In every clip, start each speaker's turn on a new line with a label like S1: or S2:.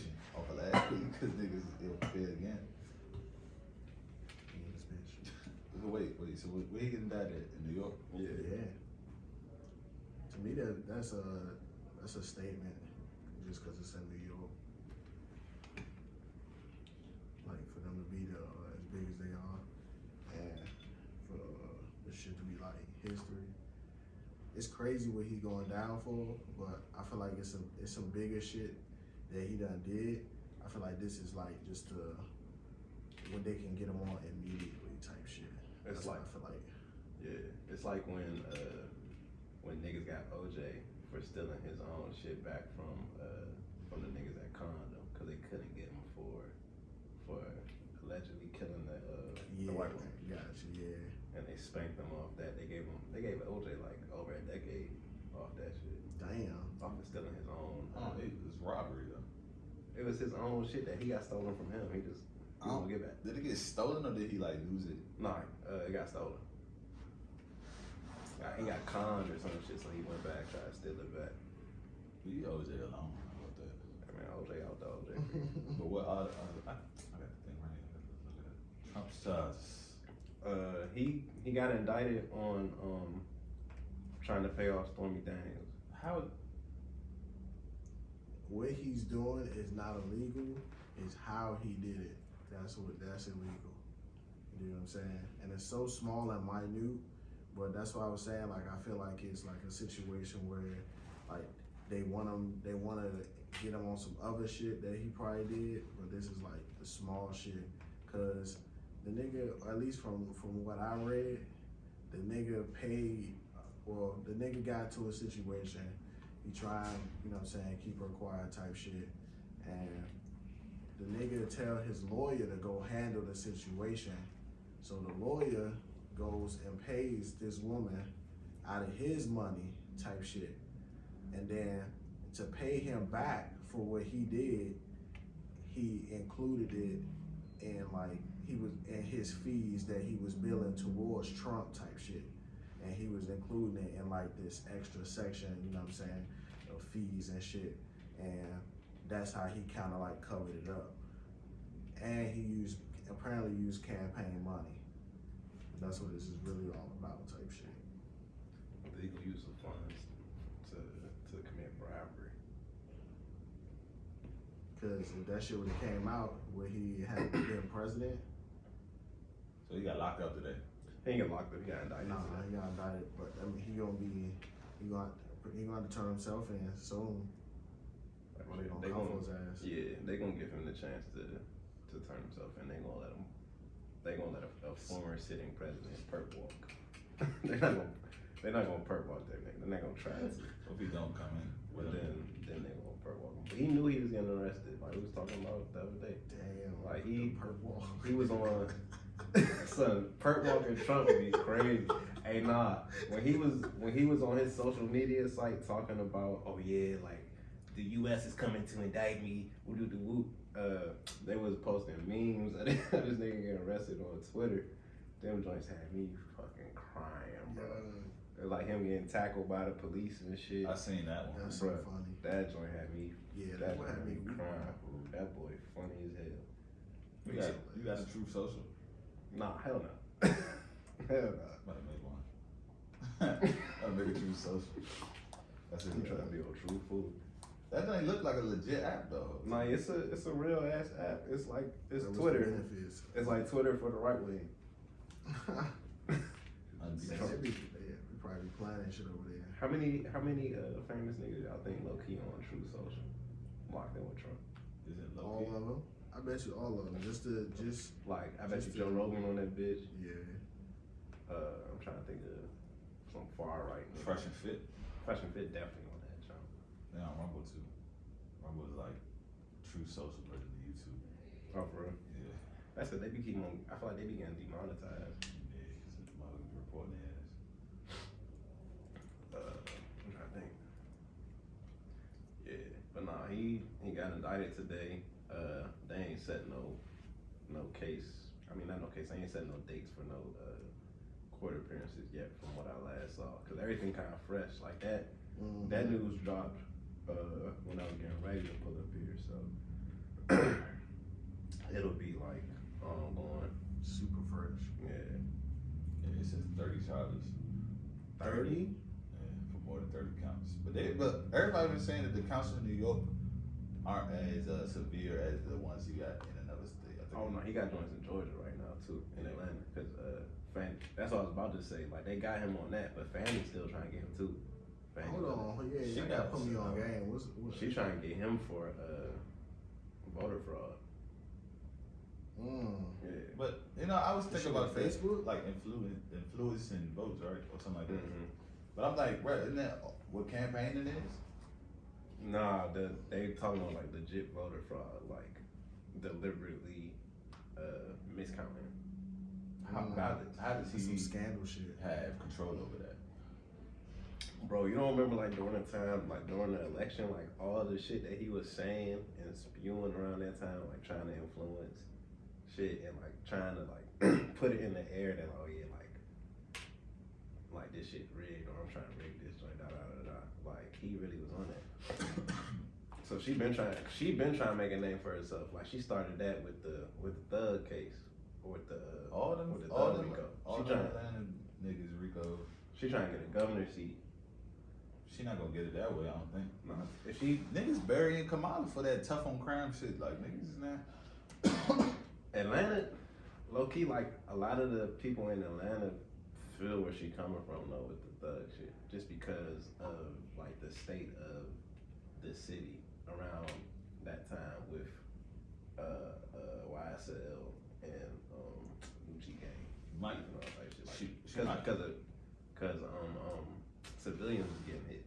S1: motivation off of last week because niggas ill prepared again. Wait. So where he getting that at? In New York?
S2: Yeah. To me, that's a statement, just because it's in New York. Like for them to be as big as they are, and for the shit to be like history. It's crazy what he going down for, but I feel like it's some bigger shit that he done did. I feel like this is like just when they can get him on immediately type shit.
S3: It's
S2: That's
S3: like,
S2: what I feel like.
S3: yeah, it's like when niggas got OJ for stealing his own shit back from the niggas at Condom because they couldn't get him for allegedly killing the white woman.
S2: Gotcha, yeah.
S3: And they spanked him off that. They gave OJ like over a decade off that shit.
S2: Damn.
S3: Off of stealing his own.
S1: It was robbery though.
S3: It was his own shit that he got stolen from him. He just didn't get back.
S1: Did it get stolen or did he like lose it?
S3: Nah, it got stolen. He got conned or some shit, so he went back, tried to steal it back.
S1: Leave OJ alone. How about that?
S3: I mean, OJ out the OJ.
S1: But what I got the thing right here. Look at it. Trump's charges.
S3: He got indicted on trying to pay off Stormy Daniels.
S1: How?
S2: What he's doing is not illegal. It's how he did it. That's illegal. You know what I'm saying? And it's so small and minute. But that's what I was saying. Like I feel like it's like a situation where, like they want to get him on some other shit that he probably did. But this is like the small shit, cause the nigga, at least from what I read, the nigga paid. Well, the nigga got to a situation. He tried, you know what I'm saying, keep her quiet type shit, and the nigga tell his lawyer to go handle the situation. So the lawyer goes and pays this woman out of his money type shit. And then to pay him back for what he did, he included it in in his fees that he was billing towards Trump type shit. And he was including it in like this extra section, you know what I'm saying, of fees and shit. And that's how he kind of like covered it up. And he apparently used campaign money. That's what this is really all about type shit.
S3: Legal use of funds to commit bribery.
S2: Cause if that shit would have came out where he had been president.
S1: So he got locked up today.
S3: He ain't get locked up. He got indicted.
S2: Nah, he got indicted. But I mean, he gonna have to turn himself in soon. Or they gonna cuff his ass.
S3: Yeah, they gonna give him the chance to turn himself in. They gonna let him. They gonna let a former sitting president perp walk. They're not gonna perp walk that nigga. They're not gonna try to.
S1: Hope he don't come in.
S3: But then they gonna perp walk him. But he knew he was getting arrested. Like we was talking about the other day.
S2: Damn.
S3: Like
S2: perp walk.
S3: he was on. Son, perp walking Trump would be crazy. Hey, nah. When he was on his social media site talking about, oh yeah, like the U.S. is coming to indict me. Woo. They was posting memes of this nigga getting arrested on Twitter. Them joints had me fucking crying, bro. They're like him getting tackled by the police and shit.
S1: I seen that one.
S2: That's so funny.
S3: That joint had me.
S2: Yeah,
S3: that
S2: one
S3: joint
S2: had me
S3: crying. That boy funny as hell.
S1: You got a true social?
S3: Nah, hell no. Hell no.
S1: Might make one. I'll make a true social. That's it.
S3: I'm trying to be a true fool.
S1: That thing look like a legit app though.
S3: Nah, it's a real ass app. It's like
S2: What's
S3: Twitter.
S2: the benefits?
S3: It's like Twitter for the right wing.
S2: We probably be planning shit over there.
S3: How many famous niggas y'all think low key on True Social locked in with Trump?
S1: Is it low
S2: All
S1: key?
S2: of them. I bet you all of them. Just
S3: Like I bet you Joe Rogan on that bitch.
S2: yeah.
S3: I'm trying to think of some far right. nigga.
S1: Fresh and Fit.
S3: Fresh and Fit definitely on that jump.
S1: They on Rumble too. Rumble is like true social version of YouTube.
S3: Oh, for real?
S1: Yeah.
S3: That's it. They be keeping on. I feel like they be getting demonetized.
S1: Yeah, because motherfuckers be reporting their ass.
S3: I'm trying to think. Yeah, but nah, he got indicted today. They ain't set no case. I mean, not no case. They ain't set no dates for no court appearances yet, from what I last saw. Cause everything kind of fresh like that.
S2: Mm-hmm.
S3: That news dropped when I was getting ready to pull up here. So It'll be like ongoing.
S2: Super fresh.
S3: Yeah.
S1: Yeah, it says 30 charges.
S2: 30?
S1: Yeah, for more than 30 counts. But everybody been saying that the counts in New York aren't as severe as the ones he got in another state. I think.
S3: Oh no, he got joints in Georgia right now too, in Atlanta. Cause that's what I was about to say. Like they got him on that, but Fanny's still trying to get him too.
S2: Hold on, yeah,
S1: She
S2: you gotta
S1: got
S2: put me on
S1: some-
S2: game. What's
S3: She trying to get him for voter fraud. Yeah.
S1: But I was
S2: This
S1: thinking
S2: shit
S1: about
S2: on Facebook?
S1: like influencing votes, right, or something like that.
S3: Mm-hmm.
S1: But I'm like, bro, isn't that what campaigning is?
S3: Nah, they talking about like legit voter fraud, like deliberately miscounting ballots.
S1: How does
S2: some
S1: he
S2: scandal shit?
S1: have control over that?
S3: Bro, you don't remember like during the time, like during the election, like all the shit that he was saying and spewing around that time, like trying to influence shit and like trying to like put it in the air that oh yeah, like this shit rigged or I'm trying to rig this joint, da da da da. Like he really was on that. So she been trying to make a name for herself. Like she started that with the thug case or with the
S1: All them
S3: Rico.
S1: Atlanta niggas Rico.
S3: She trying to get a governor seat.
S1: She not gonna get it that way, I don't think.
S3: No. If she
S1: Niggas burying Kamala for that tough on crime shit. Like niggas is not.
S3: Atlanta, low key, like a lot of the people in Atlanta feel where she coming from though with the thug shit, just because of like the state of the city around that time with YSL and Gucci gang,
S1: Might.
S3: and all type shit.
S1: She
S3: Like,
S1: might.
S3: because civilians was getting hit,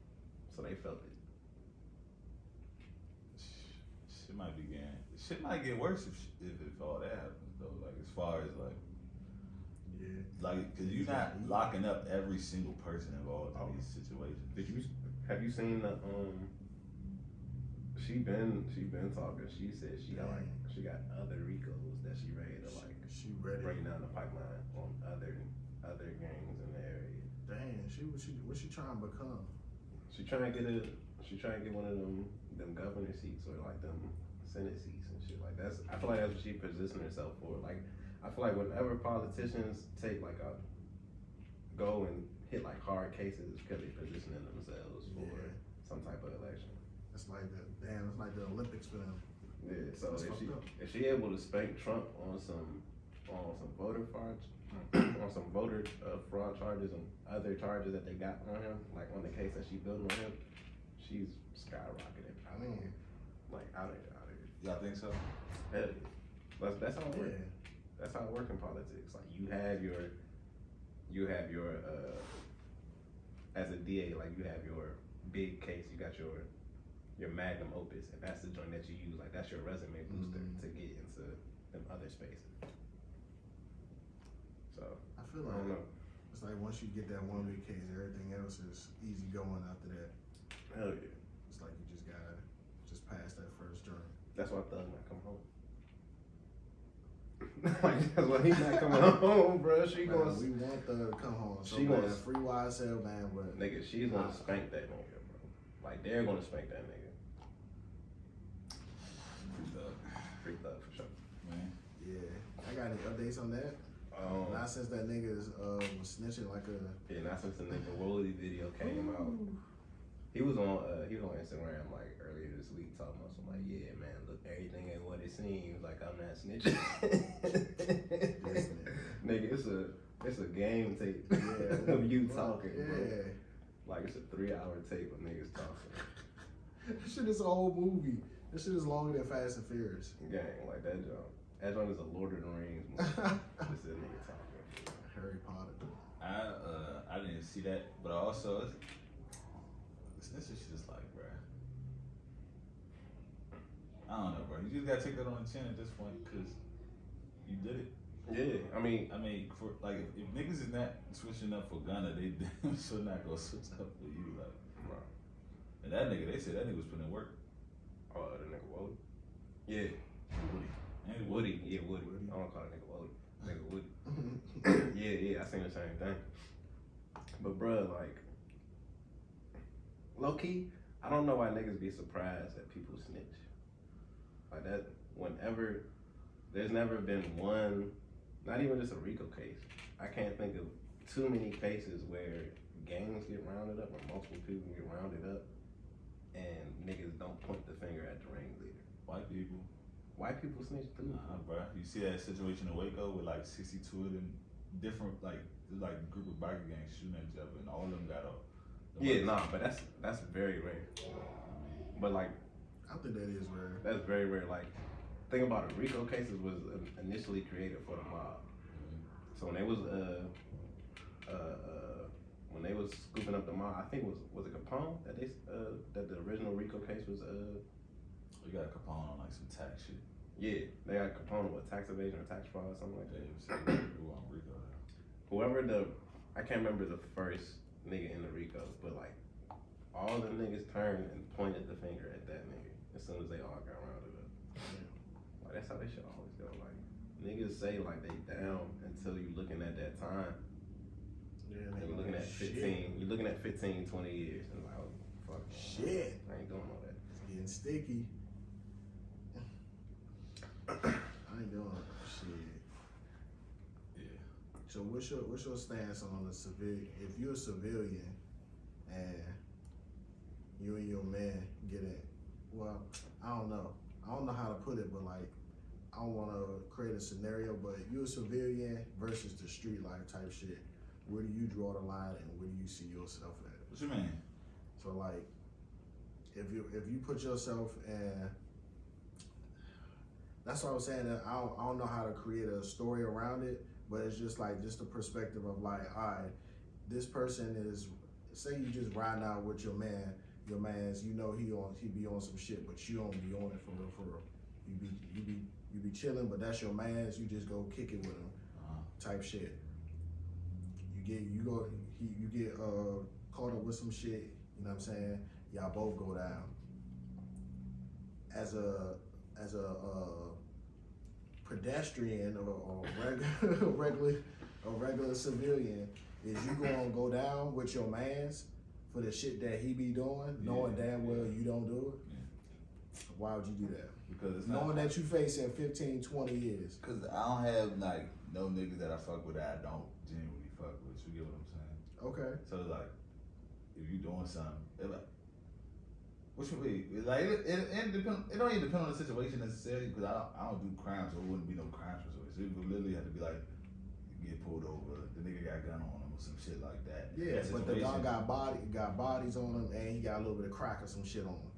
S3: so they felt it.
S1: Shit might get worse if all that happens though. Like as far as like cause you're not locking up every single person involved in these situations.
S3: Have you seen the She been talking. She said she got other Ricos that she ready to like.
S2: She ready.
S3: Bring down the pipeline on other gangs in the area.
S2: Damn, what she trying to become?
S3: She trying to get one of them governor seats or like them Senate seats and shit like that. I feel like that's what she positioned herself for. Like I feel like whenever politicians take like go and hit like hard cases, it's because they positioning themselves for some type of election.
S2: It's like the Olympics for them.
S3: Yeah, so
S2: That's
S3: if she able to spank Trump on some voter fraud, fraud charges and other charges that they got on him, like on the case that she built on him, she's skyrocketing. I mean, like out of here.
S1: Y'all think so?
S3: Hell yeah. That's how it works.
S2: Yeah.
S3: That's how it works in politics. Like you have your as a DA, like you have your big case, you got your magnum opus, and that's the joint that you use. Like that's your resume booster to get into them other spaces. So
S2: I feel
S3: I don't
S2: like
S3: know.
S2: it's like once you get that one big case, everything else is easy going after that.
S3: Hell yeah.
S2: It's like you just gotta pass that first journey.
S3: That's why Thug not come home. Like that's why he's not coming home, bro. She
S2: Man,
S3: gonna
S2: we want Thug to come home. So
S3: she
S2: bad.
S3: gonna-
S2: Free YSL man, but
S3: nigga, she's gonna spank that nigga, bro. Like they're gonna spank that nigga. Free Thug for sure.
S1: Man.
S2: yeah. I got any updates on that? Not since that nigga was snitching like a.
S3: Yeah, not since the nigga Wooly video came out. He was on Instagram like earlier this week talking about some like, yeah man, look, everything ain't what it seems. Like I'm not snitching. Nigga, it's a game tape of you talking, bro. Like it's a 3-hour tape of niggas talking.
S2: That shit is a whole movie. That shit is longer than Fast and Furious.
S3: Gang, like that joint. That joint is a Lord of the Rings movie. Just a nigga talking.
S2: Harry Potter.
S1: I didn't see that, but also this is just like, bro. I don't know, bro. You just gotta take that on the chin at this point, cause you did it.
S3: Yeah, I mean,
S1: for like, if niggas is not switching up for Gunna, they damn sure not gonna switch up for you, like.
S3: bro.
S1: And that nigga, they said that nigga was putting in work.
S3: Oh, the nigga Woody. Yeah,
S1: Woody. And
S3: Woody. Yeah, Woody.
S2: Woody.
S3: I don't call that nigga Woody. Nigga Woody. Yeah, I seen the same thing. But bruh, like, low key, I don't know why niggas be surprised that people snitch. Like whenever there's never been one, not even just a RICO case. I can't think of too many cases where gangs get rounded up or multiple people get rounded up and niggas don't point the finger at the ringleader.
S1: White people.
S3: White people snitch too.
S1: Nah, bro. You see that situation in Waco with like 62 of them different like a group of biker gangs shooting at each other and all of them got off.
S3: Yeah, nah, but that's very rare. But like,
S2: I think that is rare.
S3: that's very rare. Like, think about it. RICO cases was initially created for the mob. So when they was when they was scooping up the mob, I think was it Capone that they that the original RICO case was
S1: We got Capone on like some tax shit.
S3: yeah, they got Capone with tax evasion or tax fraud or something like that.
S1: Who on Rico?
S3: Whoever I can't remember the first nigga in the RICO, but like all the niggas turned and pointed the finger at that nigga as soon as they all got rounded up. Like that's how they should always go. Like niggas say like they down until you looking at that time.
S2: Yeah,
S3: And you're looking at 15, you're looking at 15, 20 years and like, oh, fuck.
S2: Shit.
S3: I ain't doing all that.
S2: It's getting sticky. I ain't doing shit.
S1: Yeah.
S2: So what's your stance on the civilian? If you're a civilian and you and your man get in, well, I don't know how to put it, but like I don't want to create a scenario, but you're a civilian versus the street life type shit. Where do you draw the line and where do you see yourself at?
S1: What you mean?
S2: So like, if you put yourself in, that's what I was saying. That I don't know how to create a story around it, but it's just the perspective of like, all right, this person is, say you just riding out with your man's, you know he be on some shit, but you don't be on it for real. You be chilling, but that's your man's. You just go kick it with him, type shit. You get caught up with some shit, you know what I'm saying? Y'all both go down. As a pedestrian or regular civilian, is you gonna go down with your mans for the shit that he be doing, knowing damn well you don't do it? Yeah. Why would you do that?
S1: Because it's
S2: knowing that you facing 15, 20 years.
S1: Because I don't have like no niggas that I fuck with that I don't genuinely fuck with. You get what I'm saying?
S2: Okay.
S1: So it's like, if you doing something, it like, what you mean? Like it don't even depend on the situation necessarily. Because I don't do crimes, so it wouldn't be no crime situation. So it would literally have to be like, you get pulled over, the nigga got a gun on him or some shit like that.
S2: Yeah,
S1: that
S2: but the dog got bodies on him, and he got a little bit of crack or some shit on him.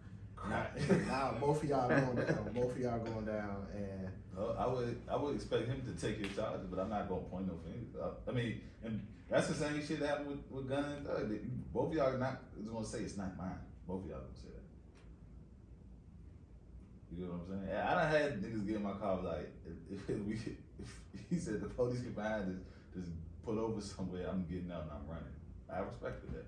S2: Now both of y'all going down, and
S1: I would expect him to take your charges, but I'm not gonna point no fingers. I mean, and that's the same shit that happened with Gun and Thug. Both of y'all are not just gonna say it's not mine. Both of y'all gonna say that. You know what I'm saying? I done had niggas get in my car like, if he said the police get behind us, just pull over somewhere, I'm getting out and I'm running. I respected that.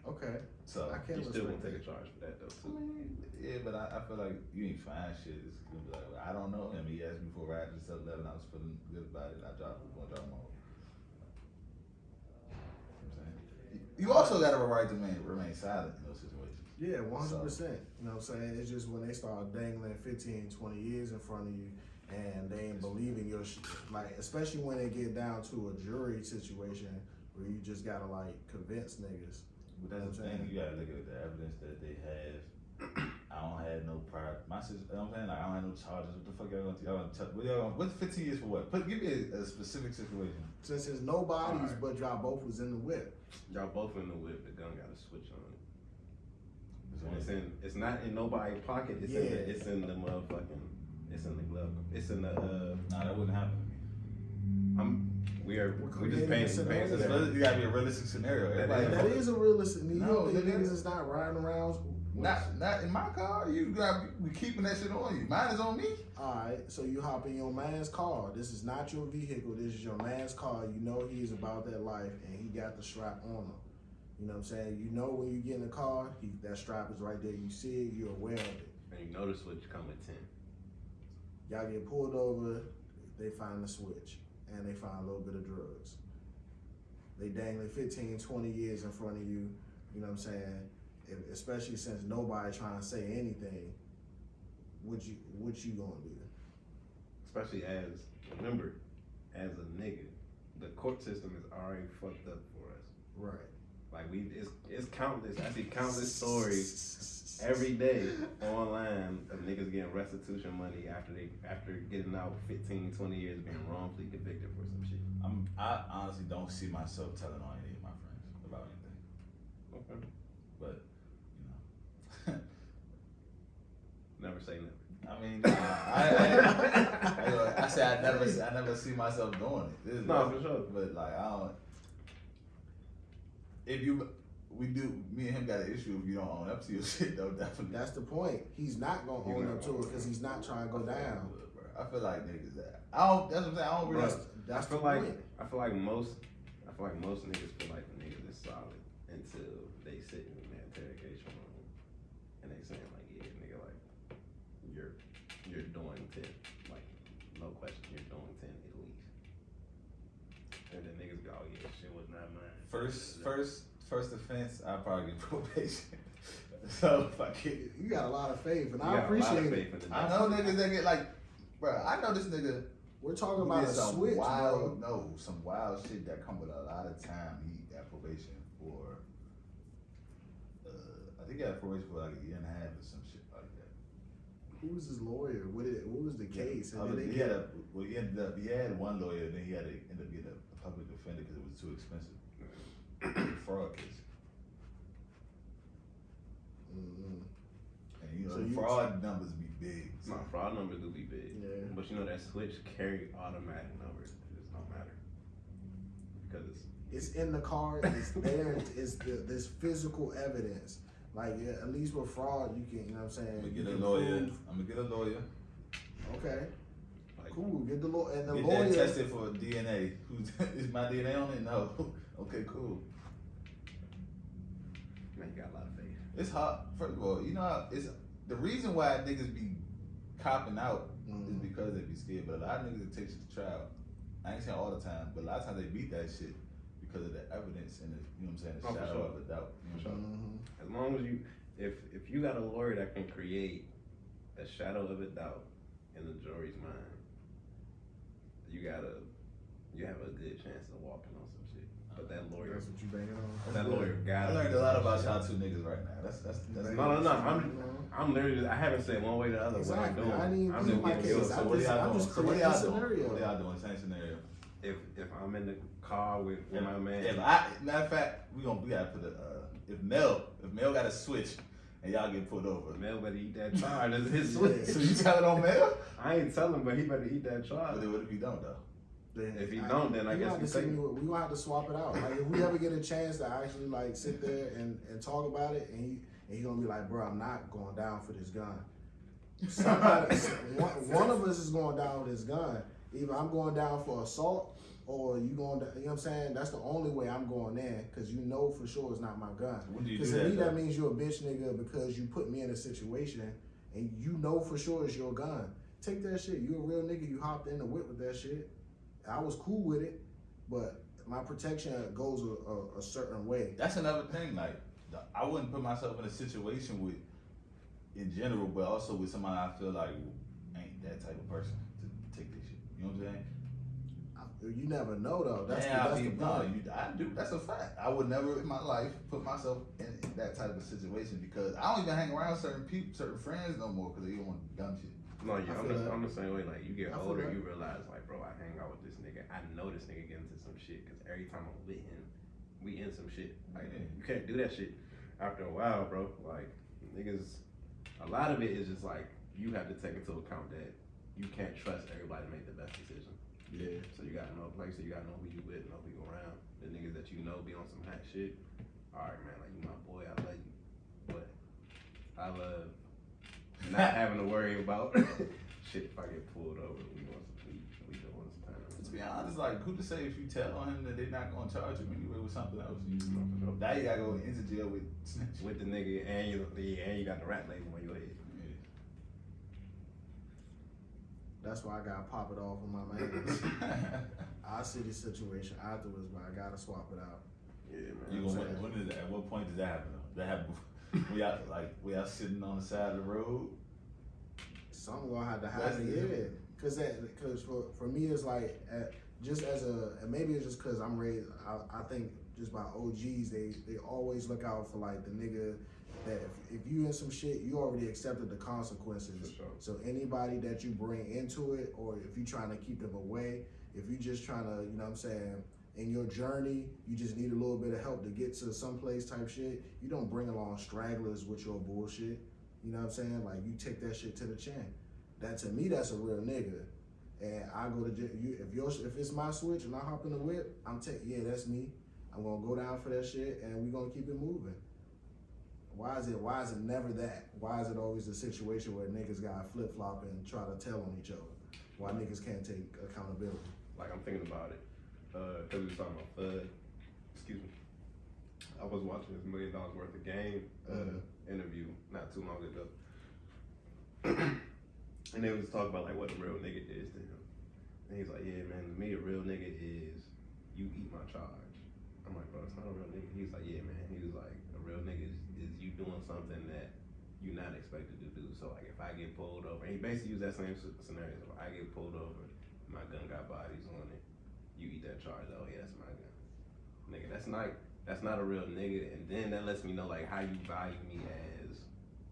S2: Okay.
S1: So
S2: I can't
S3: You still gonna take a charge for that though
S1: I
S3: too.
S1: mean, yeah, but I feel like you ain't find shit. It's gonna be like, I don't know him. He asked me for a ride to 7-Eleven. I was feeling good about it. I dropped him off. You know what I'm saying? You also got a right to remain silent in those situations.
S2: Yeah, 100%. You know what I'm saying? It's just when they start dangling 15, 20 years in front of you and they ain't believing your shit. Like, especially when they get down to a jury situation where you just gotta like convince niggas.
S1: But that's the thing, you gotta look at the evidence that they have. I don't have no prior, my sister, you know what I'm saying? Like, I don't have no charges. What the fuck y'all gonna what's 15 years for what? Give me a specific situation.
S2: Since there's no bodies, but y'all both was in the whip.
S3: Y'all both in the whip, the gun got a switch on it.
S1: So
S3: It's not in nobody's pocket, it's in the motherfucking, it's in the glove. It's in the
S1: nah, that wouldn't happen to me.
S3: we're just
S2: creating
S3: painting
S2: a scenario.
S1: You gotta be a realistic scenario. Everybody
S2: That is a realistic. You
S1: No,
S2: know, the
S1: nigga.
S2: niggas is not riding around.
S1: Not in my car. You we keeping that shit on you. Mine is on me.
S2: Alright, so you hop in your man's car. This is not your vehicle. This is your man's car. You know he's about that life, and he got the strap on him. You know what I'm saying? You know when you get in the car, that strap is right there. You see it. You're aware of it.
S3: and you know the switch come with 10.
S2: Y'all get pulled over. They find the switch, and they find a little bit of drugs. They dangling 15, 20 years in front of you. You know what I'm saying? Especially since nobody trying to say anything. what you gonna do?
S3: Especially remember, as a nigga, the court system is already fucked up for us.
S2: Right.
S3: Like it's countless. I see countless stories every day online of niggas getting restitution money after getting out 15, 20 years being wrongfully convicted for some shit.
S1: I honestly don't see myself telling on any of my friends about anything.
S3: Okay.
S1: But you know,
S3: Never say never.
S1: I mean, I say I never see myself doing it.
S3: No, for sure.
S1: But like I don't. Me and him got an issue if you don't own up to your shit though. Definitely.
S2: That's the point. He's not gonna own up to it because he's not trying to go down.
S1: I feel like niggas that I don't. That's what I'm saying. I don't really.
S2: That's
S3: I feel
S2: the
S3: like
S2: point.
S3: I feel like most niggas feel like the niggas is solid until they sit in that interrogation room and they saying like, yeah, nigga, like you're doing 10, like no question, you're doing 10 at least. And then niggas go, oh yeah, shit was not mine.
S1: First offense, I probably get probation. So if I get,
S2: You got a lot of faith, and
S3: You
S2: I
S3: got a lot of
S2: appreciate
S3: faith
S2: it.
S3: in the
S1: I know niggas that get like, bro. I know this nigga.
S2: We're talking
S1: He
S2: about
S1: did
S2: a
S1: some
S2: switch,
S1: wild,
S2: bro.
S1: some wild shit that come with a lot of time. He got probation for, I think he got probation for like a year and a half or some shit like that.
S2: Who was his lawyer? What was the case? And then
S1: He had one lawyer, then he had to end up getting a public defender because it was too expensive. Fraud case.
S2: Mhm.
S1: And you know,
S2: So
S1: the
S2: you-
S1: fraud numbers be big.
S3: No, fraud numbers do be big.
S2: Yeah.
S3: But you know that switch carry automatic numbers. It just don't matter. Because
S2: It's in the card. It's there. There's physical evidence. Like at least with fraud, you can. You know what I'm saying?
S1: I'm gonna
S2: You
S1: get a
S2: can
S1: lawyer.
S2: prove-
S1: I'm gonna get a lawyer.
S2: Okay.
S3: like
S2: Cool. Get the lawyer and the
S1: Get
S2: lawyer.
S1: that tested for DNA. Is my DNA on it? No. Okay, cool.
S3: man, you got a lot of faith.
S1: It's hard. First of all, you know, it's the reason why niggas be copping out is because they be scared. But a lot of niggas that take shit to trial, I ain't saying all the time, but a lot of times they beat that shit because of the evidence and the, you know what I'm saying, the
S3: Oh, for
S1: shadow
S3: sure.
S1: of a doubt. You know what I'm saying?
S2: Mhm.
S3: As long as you, if you got a lawyer that can create a shadow of a doubt in the jury's mind, you have a good chance of walking on some shit. But that lawyer,
S2: That's what you banging on.
S3: that lawyer got.
S1: I learned a lot about y'all two niggas right now. That's
S3: No. I'm literally just, I haven't said one way or the other
S2: Exactly.
S3: what I'm
S2: I
S3: doing.
S2: didn't
S3: I'm
S2: plead
S3: just
S2: my
S3: giving
S2: case.
S3: you
S1: So what are y'all
S2: I'm
S1: doing?
S2: just
S1: So what are
S2: creating
S1: y'all
S2: a
S1: doing?
S2: scenario.
S1: What are y'all doing? Same scenario.
S3: if I'm in the car with my man.
S1: Matter of fact, we gotta put if Mel got a switch and y'all get pulled over.
S3: Mel better eat that charge. That's his switch.
S1: So you tell it on Mel?
S3: I ain't telling, but he better eat that charge.
S1: But what if you don't though?
S3: If he don't, then I guess we take it.
S2: We're gonna have to swap it out. Like if we ever get a chance to actually like sit there and talk about it, and he gonna be like, bro, I'm not going down for this gun. Somebody, one of us is going down with this gun. Either I'm going down for assault, or you going down. You know what I'm saying? That's the only way I'm going in, because you know for sure it's not my gun.
S1: When do you
S2: Because
S1: do
S2: to me
S1: that?
S2: that means you're a bitch nigga because you put me in a situation and you know for sure it's your gun. Take that shit. You a real nigga. You hopped in the whip with that shit. I was cool with it, but my protection goes a certain way.
S1: That's another thing. Like, I wouldn't put myself in a situation with, in general, but also with somebody I feel like ain't that type of person to take this shit. You know what I'm saying?
S2: You never know though. That's
S1: Yeah,
S2: the point.
S1: I do. That's a fact. I would never in my life put myself in that type of situation because I don't even hang around certain people, certain friends no more because they don't want dumb shit.
S3: No, yeah,
S2: I feel that.
S3: I'm the same way. Like, you get
S2: I feel
S3: older,
S2: that.
S3: you realize, like, bro, I hang out with this nigga. I know this nigga get into some shit because every time I'm with him, we in some shit. Like,
S1: Yeah.
S3: you can't do that shit after a while, bro. Like, niggas, a lot of it is just like, you have to take into account that you can't trust everybody to make the best decision.
S2: Yeah.
S3: So you gotta know, like I said, you gotta know who you with, know who you around. The niggas that you know be on some hot shit. Alright, man, like, you my boy, I love you. But I love not having to worry about shit if I get pulled over. We doing some time.
S1: To be honest, like, who to say if you tell on him that they're not gonna charge him anyway with something else? You
S3: No, for sure.
S1: now you gotta go into jail with snitch.
S3: With the nigga and you got the rat label on your head.
S1: Yeah.
S2: That's why I gotta pop it off with my man. I see the situation afterwards, but I gotta swap it out.
S3: Yeah, man.
S1: You gonna when is that? At what point does that happen? Though? That happen before, we out sitting on the side of the road.
S2: Something gonna have to happen, yeah. Cause for me it's like just as and maybe it's just cause I'm raised. I think just by OGs they always look out for like the nigga that if you in some shit you already accepted the consequences.
S3: For sure.
S2: So anybody that you bring into it, or if you trying to keep them away, if you just trying to, you know what I'm saying, in your journey, you just need a little bit of help to get to someplace type shit, you don't bring along stragglers with your bullshit. You know what I'm saying? Like, you take that shit to the chin. That, to me, that's a real nigga. And I go to if it's my switch and I hop in the whip, yeah, that's me. I'm gonna go down for that shit and we gonna keep it moving. Why is it never that? Why is it always a situation where niggas gotta flip flop and try to tell on each other? Why niggas can't take accountability?
S3: Like, I'm thinking about it. Cause we was talking about FUD. Excuse me. I was watching this $1 million worth of game interview not too long ago. And they was talking about like what a real nigga is to him. And he's like, yeah man, to me a real nigga is you eat my charge. I'm like, bro, it's not a real nigga. He's like, yeah man. He was like, a real nigga is you doing something that you're not expected to do. So like if I get pulled over, and he basically used that same scenario. If I get pulled over, my gun got bodies on it. You eat that charge, oh yeah, that's my gun. Nigga, that's not a real nigga. And then that lets me know like how you value me as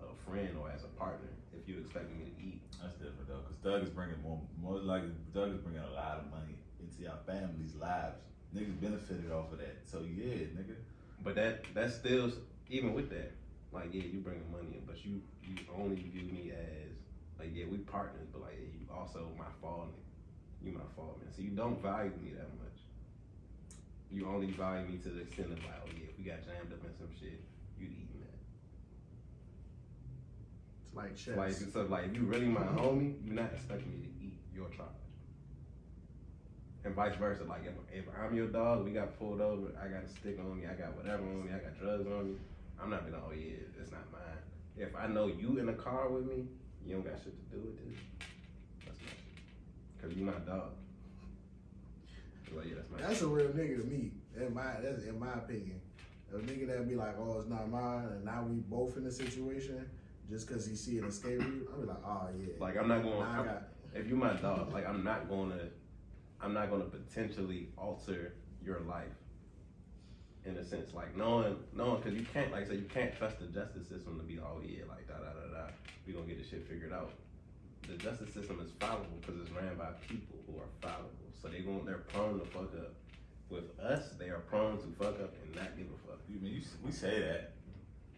S3: a friend or as a partner if you expect me to eat.
S1: That's different though, cause Doug is bringing more likely Doug is bringing a lot of money into your family's lives. Niggas benefited off of that, so yeah, nigga.
S3: But that's still, even with that, like yeah, you bringing money in, but you only view me as like yeah, we partners, but like yeah, you also my fall nigga. You my fault, man. So you don't value me that much. You only value me to the extent of like, oh yeah, if we got jammed up in some shit, you eating that.
S2: It's like chess.
S3: If you really my homie, you're not expecting me to eat your charge. And vice versa. Like if I'm your dog, we got pulled over, I got a stick on me, I got whatever on me, I got drugs on me. I'm not gonna, oh yeah, it's not mine. If I know you in the car with me, you don't got shit to do with this. Cause you my dog. Like, yeah,
S2: that's a real nigga to me. That's in my opinion. A nigga that be like, oh, it's not mine, and now we both in the situation just cause he see an escape route. I be like, oh yeah.
S3: Like I'm not going. If you my dog, like I'm not gonna potentially alter your life. In a sense, like knowing, cause you can't, like I said, you can't trust the justice system to be, oh yeah, like we gonna get this shit figured out. The justice system is fallible because it's ran by people who are fallible. So they're prone to fuck up. With us, they are prone to fuck up and not give a fuck.
S1: We say that.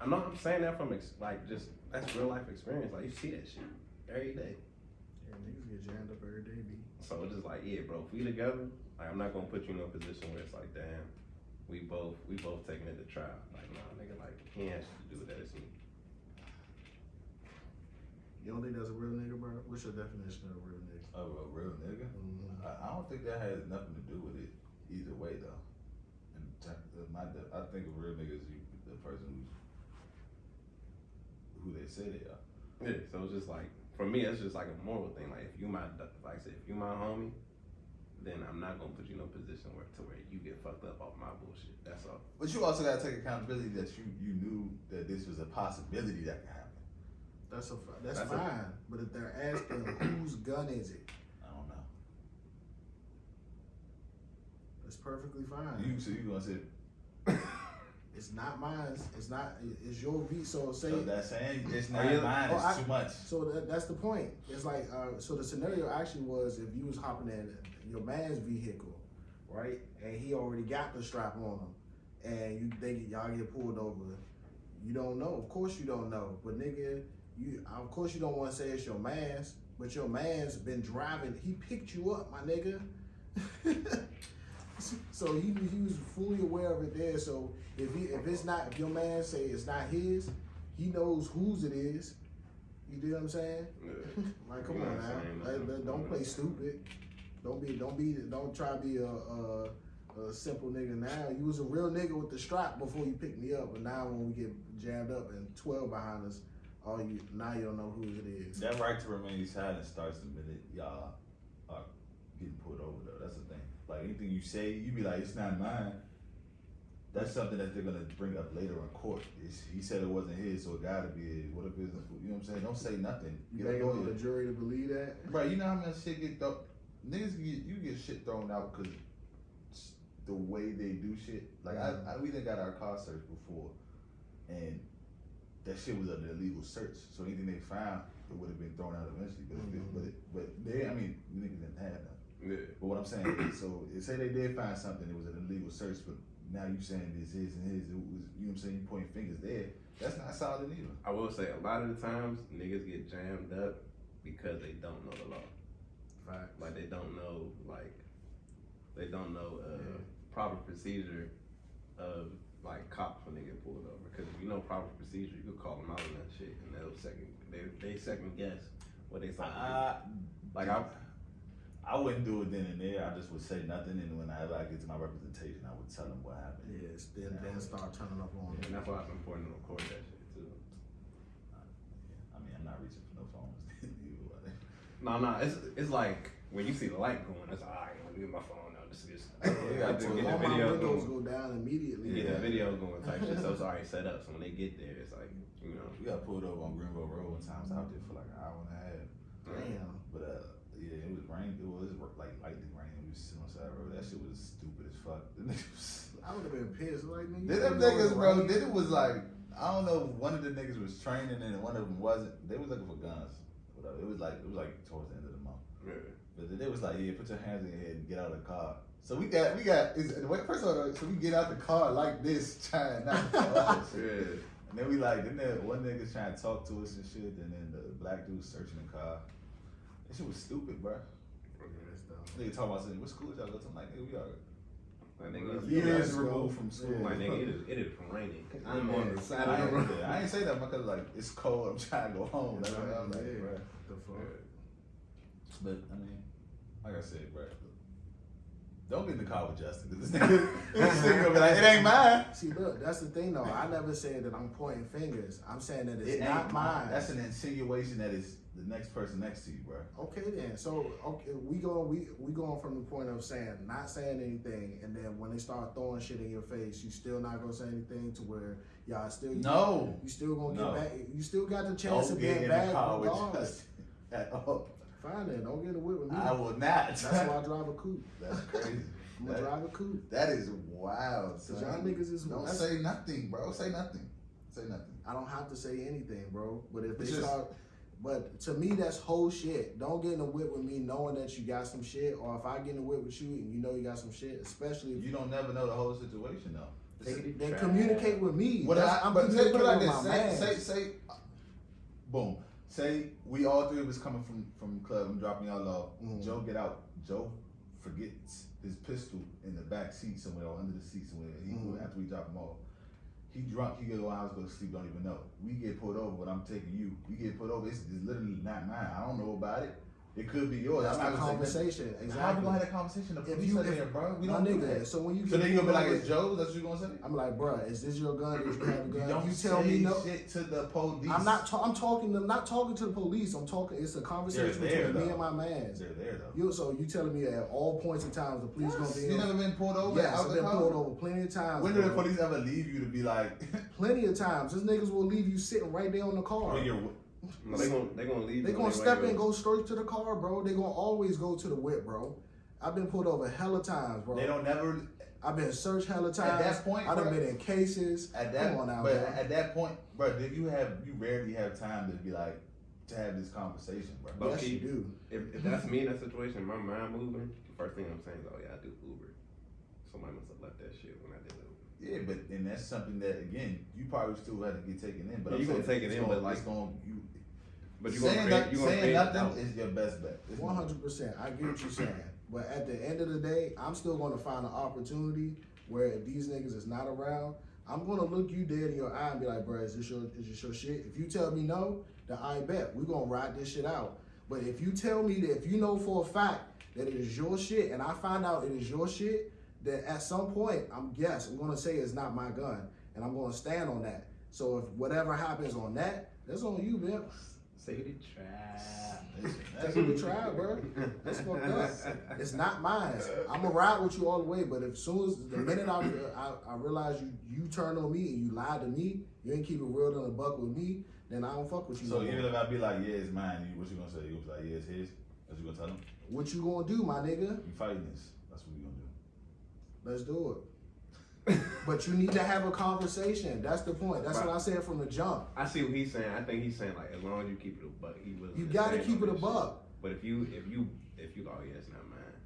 S3: I'm saying that from that's real life experience. Like you see that shit every day.
S2: Yeah, niggas get jammed up every day, B.
S3: So it's just like, yeah, bro, if we together, like I'm not gonna put you in a position where it's like, damn, we both taking it to trial. Like, nah, nigga, like he ain't shit to do with that. It's me.
S2: You don't think that's a real nigga, bro? What's your definition of a real nigga?
S1: Of a real nigga?
S2: Mm-hmm.
S1: I don't think that has nothing to do with it either way, though. I think a real nigga is the person who they say they are.
S3: Yeah, so it's just like, for me, it's just like a moral thing. Like if you my homie, then I'm not gonna put you in a position where you get fucked up off my bullshit. That's all.
S1: But you also gotta take accountability that you knew that this was a possibility that could happen.
S2: That's fine. But if they're asking whose gun is it,
S1: I don't know.
S2: That's perfectly fine.
S1: So you gonna say
S2: it's not mine. It's your V. So
S1: that's saying it's not mine. It's too much.
S2: So that's the point. It's like so the scenario actually was if you was hopping in your man's vehicle, right, and he already got the strap on him, and y'all get pulled over. You don't know. Of course you don't know. But nigga. Of course you don't want to say it's your man's, but your man's been driving. He picked you up, my nigga. So he was fully aware of it there. So if your man say it's not his, he knows whose it is. You know what I'm saying?
S3: Yeah.
S2: Like come on now, don't play stupid. Don't try to be a simple nigga now. You was a real nigga with the strap before you picked me up, but now when we get jammed up and 12 behind us. Now you don't know who it is.
S1: That right to remain silent starts the minute y'all are getting pulled over though. That's the thing. Like anything you say, you be like, it's not mine. that's something that they're gonna bring up later in court. He said it wasn't his, so it gotta be his. What if it's, you know what I'm saying? Don't say nothing.
S2: You think on the jury to believe that?
S1: Bro, you know how much shit get thrown? Niggas get shit thrown out because the way they do shit. Like we done got our car searched before, and that shit was an illegal search. So anything they found, it would have been thrown out eventually. But they, I mean, niggas didn't have them.
S3: Yeah.
S1: But what I'm saying is, so say they did find something, it was an illegal search, but now you saying this his and his, it was, you know what I'm saying, you pointing fingers there. That's not solid either.
S3: I will say a lot of the times niggas get jammed up because they don't know the law.
S2: Right.
S3: Like they don't know proper procedure of like cops when they get pulled over. Because if you know proper procedure, you could call them out on that shit, and they second guess what they supposed to do. Like
S1: I wouldn't do it then and there. I just would say nothing, and whenever I get to my representation, I would tell them what happened.
S2: Yes, then start turning up on
S3: and that's why I've been pointing to record that shit too.
S1: I mean, I'm not reaching for no phones.
S3: No, it's like when you see the light going, it's alright. Let me get my phone out. This is
S2: all my windows go down immediately.
S3: Get the video going type shit. So it's already set up. So when they get there, it's like, you know.
S1: We got pulled over on Greenville Road one time. I was out there for like an hour and a half.
S2: Damn.
S1: But yeah, it was rain. It was like lightning rain. We was sitting on the side of the road. That shit was stupid as fuck.
S2: I would have been pissed. Like, nigga.
S1: Then them niggas, bro. Then it was like, I don't know if one of the niggas was training and one of them wasn't. They was looking for guns. Whatever. It was like towards the end of the month.
S3: Yeah.
S1: But then they was like, yeah, put your hands in your head and get out of the car. So we got first of all, so we get out the car like this, trying not to fall out.
S3: Yeah.
S1: And then we like, then one nigga's trying to talk to us and shit, and then the black dude searching the car. That shit was stupid, bro. Nigga talking about saying, what school y'all go to? I'm like, nigga, we are years removed from school.
S3: Like, nigga, it is raining. I'm on the side of the road.
S1: I ain't say that because like it's cold. I'm trying to go home. That's what I'm like, bro.
S2: The fuck.
S1: But I mean, like I said, bro, don't get in the car with Justin. Cause this nigga gonna be like, it ain't mine.
S2: See, look, that's the thing though. I never said that I'm pointing fingers. I'm saying that it's not mine.
S1: That's an insinuation that it's the next person next to you, bro.
S2: Okay then. So we going from the point of not saying anything, and then when they start throwing shit in your face, you still not gonna say anything to where y'all still you still gonna get back. You still got the chance of getting back. At all. Fine then, don't get in the whip with me.
S1: I will not.
S2: That's why I drive a coupe.
S1: That's crazy.
S2: I'm gonna drive a coupe.
S1: That is wild.
S2: So y'all niggas is
S1: don't say nothing, bro. Say nothing. Say nothing.
S2: I don't have to say anything, bro. But if they start, but to me that's whole shit. Don't get in the whip with me knowing that you got some shit, or if I get in the whip with you and you know you got some shit, especially if
S1: you don't never know the whole situation though.
S2: They communicate with me.
S1: What I'm communicating with my man. Say, boom. Say we all three of us coming from the club and dropping y'all off. Joe get out. Joe forgets his pistol in the back seat somewhere or under the seat somewhere. After we drop him off, he drunk. He go to the house, go to sleep. Don't even know. We get pulled over, but I'm taking you. We get pulled over. It's literally not mine. I don't know about it. It could be yours.
S2: That's the conversation. Exactly.
S1: How we gonna have that conversation? The police are there, bro. We don't do that.
S2: So when you
S1: then you gonna be like, it's Joe's? That's what you gonna say?
S2: I'm like, bro, is this your gun? Did you have a gun?
S1: You don't
S2: tell me no
S1: shit to the police.
S2: I'm not talking to the police. I'm talking. It's a conversation between me and my man.
S1: They're there though.
S2: So you telling me at all points in time the police gonna be?
S1: You never been pulled over?
S2: Yes, I've been pulled over plenty of times.
S1: When did the police ever leave you to be like?
S2: Plenty of times. These niggas will leave you sitting right there on the car.
S3: No, they gonna leave.
S2: They gonna step in and go straight to the car, bro. They gonna always go to the whip, bro. I've been pulled over hella times, bro.
S1: They don't never.
S2: I've been searched hella times.
S1: At that point,
S2: I've been in cases. Come on now,
S1: but
S2: bro.
S1: At that point, bro, you rarely have time to be like to have this conversation, bro.
S3: But
S2: yes, you do.
S3: If that's me in that situation, my mind moving, the first thing I'm saying is, oh yeah, I do Uber. Somebody must have left that shit when I did Uber.
S1: Yeah, and that's something that again you probably still had to get taken in. But
S3: you gonna take it in, but like saying
S1: nothing is your best bet.
S2: 100%. I get what you're saying, but at the end of the day, I'm still gonna find an opportunity where if these niggas is not around, I'm gonna look you dead in your eye and be like, bro, is this your shit? If you tell me no, then I bet we're gonna ride this shit out. But if you tell me that if you know for a fact that it is your shit and I find out it is your shit, then at some point I'm gonna say it's not my gun and I'm gonna stand on that. So if whatever happens on that, that's on you, man.
S3: Say the trap.
S2: That's what we try, bro. That's fucked up. It's not mine. I'm gonna ride with you all the way, but as soon as the minute I realize you turned on me and you lied to me, you ain't keep it real than a buck with me, then I don't fuck with you.
S1: So
S2: no
S1: even
S2: more.
S1: if I be like, yeah, it's mine, what you gonna say? You was like, yeah, it's his. What you gonna tell him?
S2: What you gonna do, my nigga?
S1: We fighting this. That's what we gonna do.
S2: Let's do it. But you need to have a conversation. That's the point. That's what I said from the jump.
S3: I see what he's saying. I think he's saying like as long as you keep it a buck, he will.
S2: You gotta keep it a buck.
S3: But if you oh yeah, it's not mine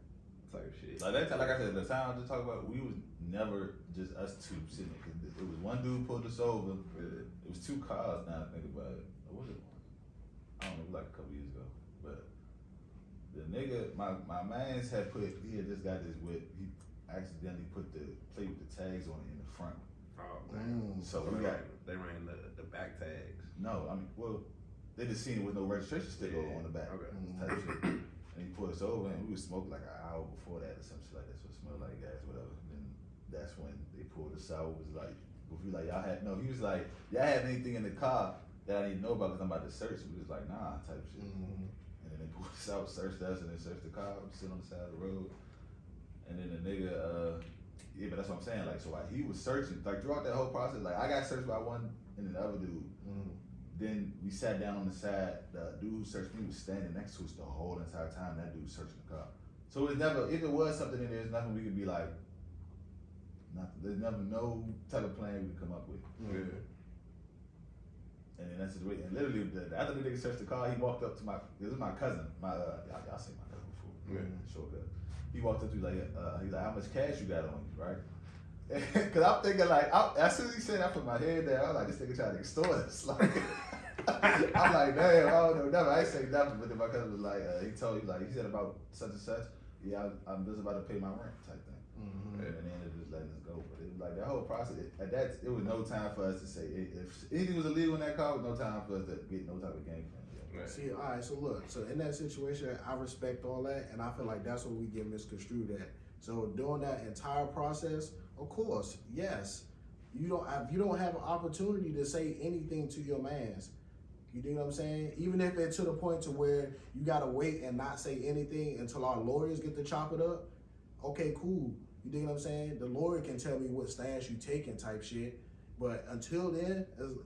S3: type shit.
S1: Like that, like I said, the time I just talked about, we was never just us two sitting there. 'Cause it was one dude pulled us over. It was two cars. Now I think about it. Or was it one? I don't know. It was like a couple years ago. But the nigga, my man's had just got this whip. He accidentally put the plate with the tags on it in the front.
S3: Oh man.
S1: So
S3: they
S1: we got
S3: ran the back tags.
S1: no. I mean, well, they just seen it with no registration sticker on the back.
S3: Okay.
S1: Type shit. And he pulled us over, and we was smoking like an hour before that or some shit like that. So it smelled like gas, whatever. And that's when they pulled us out. It was like, if we like y'all had no. He was like, y'all have anything in the car that I didn't know about because I'm about to search. We was like, nah, type shit.
S2: Mm-hmm.
S1: And then they pulled us out, searched us, and then searched the car. We sit on the side of the road. And then the nigga, yeah, but that's what I'm saying. Like, so like he was searching, like throughout that whole process. Like I got searched by one, and then the other dude.
S2: Mm-hmm.
S1: Then we sat down on the side. The dude who searched me was standing next to us the whole entire time. That dude was searching the car. So it was never, if it was something in there, there's nothing we could be like, nothing. There's never no type of plan we could come up with.
S3: Yeah.
S1: And then that's his way. And literally, after the nigga searched the car, he walked up to this is my cousin. Y'all seen my cousin before.
S3: Yeah.
S1: Short cousin. He walked up to me like, he's like, how much cash you got on you, right? Cause I'm thinking like, as soon as he said that, I put my head there. I was like, this nigga trying to extort us. Like, I'm like, damn, I don't know nothing. I ain't say nothing, but then my cousin was like, he told you like, he said about such and such. Yeah, I'm just about to pay my rent type thing.
S2: Mm-hmm.
S1: And then it just letting us go. But it was like that whole process. It was no time for us to say if anything was illegal in that car. It was no time for us to get no type of game plan.
S3: Right.
S2: See, all right, so look, so in that situation, I respect all that, and I feel like that's what we get misconstrued at. So during that entire process, of course, yes, you don't have an opportunity to say anything to your mans. You know what I'm saying? Even if it's to the point to where you gotta wait and not say anything until our lawyers get to chop it up. Okay, cool. You dig what I'm saying? The lawyer can tell me what stance you taking type shit, but until then, of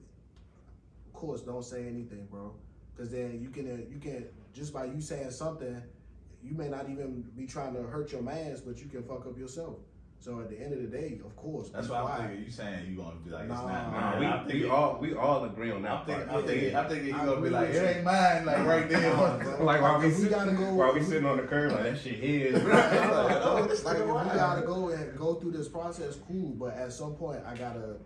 S2: course, don't say anything, bro. Because then you can just by you saying something, you may not even be trying to hurt your mans, but you can fuck up yourself. So at the end of the day, of course,
S1: That's why I'm thinking. You saying you gonna be like, it's not
S2: Nah,
S1: mine.
S3: We all agree on that part.
S1: I'm thinking you
S2: I
S1: gonna be
S2: agree
S1: like,
S2: with
S1: it
S2: you.
S1: ain't mine, like right there.
S3: Like while we
S2: we gotta go.
S3: while we sitting on the curb, like that shit his.
S1: Oh, this
S2: Like if
S1: nigga
S2: we
S1: wild.
S2: gotta go and go through this process, cool. But at some point, I gotta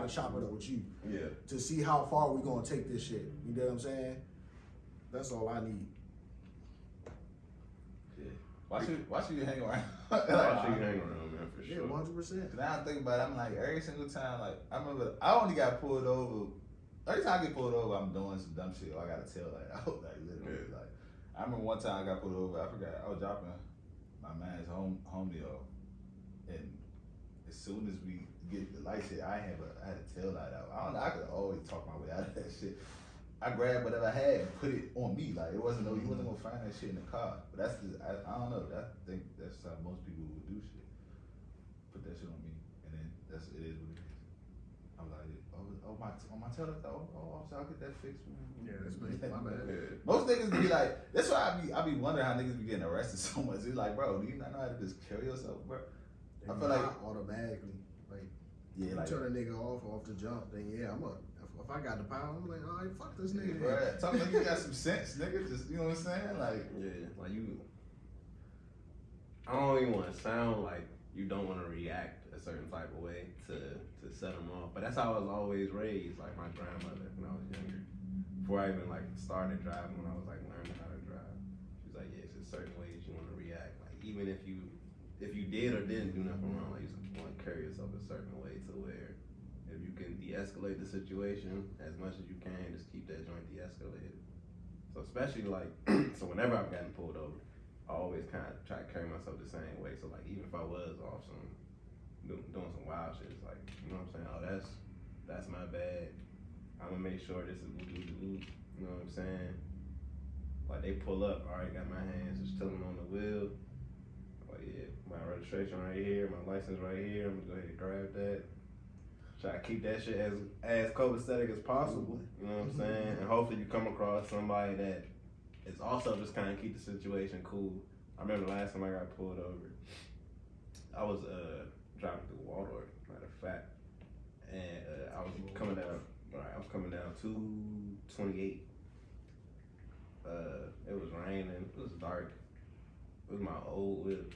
S2: chop it up with you
S3: Yeah.
S2: to see how far we gonna take this shit. You know what I'm saying? That's all I need.
S1: Why should you hang around?
S3: I should hang around, man, for
S2: Yeah,
S3: sure.
S2: 100%.
S1: Now I think about it, I'm like, every single time, like, I remember, I only got pulled over, every time I get pulled over, I'm doing some dumb shit, or I gotta tell, like, out, like, literally, like, I remember one time I got pulled over, I forgot, I was dropping my man's homie off, and as soon as we get the light shit, I had a tail light out. I don't know, I could always talk my way out of that shit. I grabbed whatever I had and put it on me. Like, it wasn't he wasn't gonna find that shit in the car. But that's just, I don't know. I think that's how most people would do shit. Put that shit on me, and then it is what it is. I'm like, my tail light, so I'll get that fixed.
S2: Yeah, that's me. My bad.
S3: Yeah.
S1: Most niggas be like, that's why I be wondering how niggas be getting arrested so much. It's like, bro, do you not know how to just carry yourself, bro? I feel like
S2: automatically, like,
S1: yeah,
S2: you
S1: like,
S2: turn a nigga off the jump, then yeah, I'm up. If I got the power, I'm like, all right, fuck this
S1: yeah,
S2: nigga.
S1: bro, talk like you got some sense, nigga. Just, you know what I'm saying? Like,
S3: Yeah, like you. I don't even want to sound like you don't want to react a certain type of way to set them off, but that's how I was always raised. Like my grandmother when I was younger, before I even like started driving, when I was like learning how to drive, she was like, yeah, it's just certain ways you want to react. Like even if you did or didn't do nothing wrong, like you just want to carry yourself a certain way to where if you can de-escalate the situation as much as you can, just keep that joint de-escalated. So especially like, so whenever I've gotten pulled over, I always kind of try to carry myself the same way. So like, even if I was off doing some wild shit, it's like, you know what I'm saying? Oh, that's my bad. I'm gonna make sure this is woo. You know what I'm saying? Like they pull up, already got my hands just chilling on the wheel. Like yeah, my registration right here, my license right here. I'm gonna go ahead and grab that. Try to keep that shit as copacetic as possible. You know what I'm saying? And hopefully you come across somebody that is also just kind of keep the situation cool. I remember the last time I got pulled over. I was driving through Waldorf, matter of fact, and I was coming down. Right, I was coming down 228. It was raining. It was dark. It was my old whip.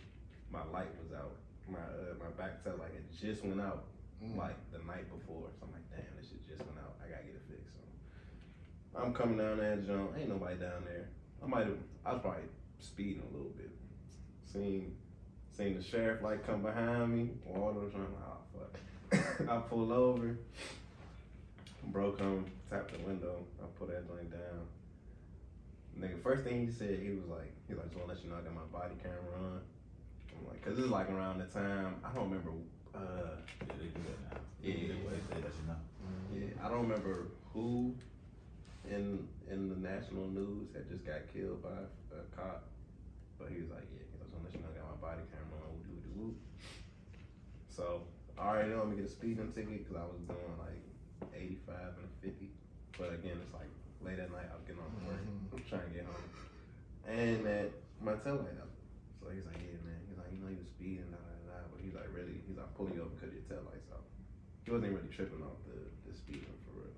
S3: My light was out. My back tail light had just went out like the night before. So I'm like, damn, this shit just went out. I gotta get it fixed. So I'm coming down that jump. Ain't nobody down there. I was probably speeding a little bit. Seen the sheriff light come behind me. Water was running. Oh fuck. I pull over. Bro come tap the window. I put that joint down. Nigga, first thing he said, he was like, just wanna let you know I got my body camera on. I'm like, cause this is like around the time, I don't remember.
S1: Yeah, they do that now.
S3: Yeah,
S1: they let you know.
S3: Yeah, I don't remember who in the national news had just got killed by a cop, but he was like, yeah, I just wanna let you know I got my body camera on. Woo. So I already know I'm gonna get a speeding ticket because I was doing like 85 and a 50. But again, it's like late at night, I was getting off work. I'm trying to get home. And that my tail light up. So he's like, yeah, man. He's like, you know, you was speeding, but he's like, really? He's like, pulling you over because your tail light's out. He wasn't really tripping off the speeding for real.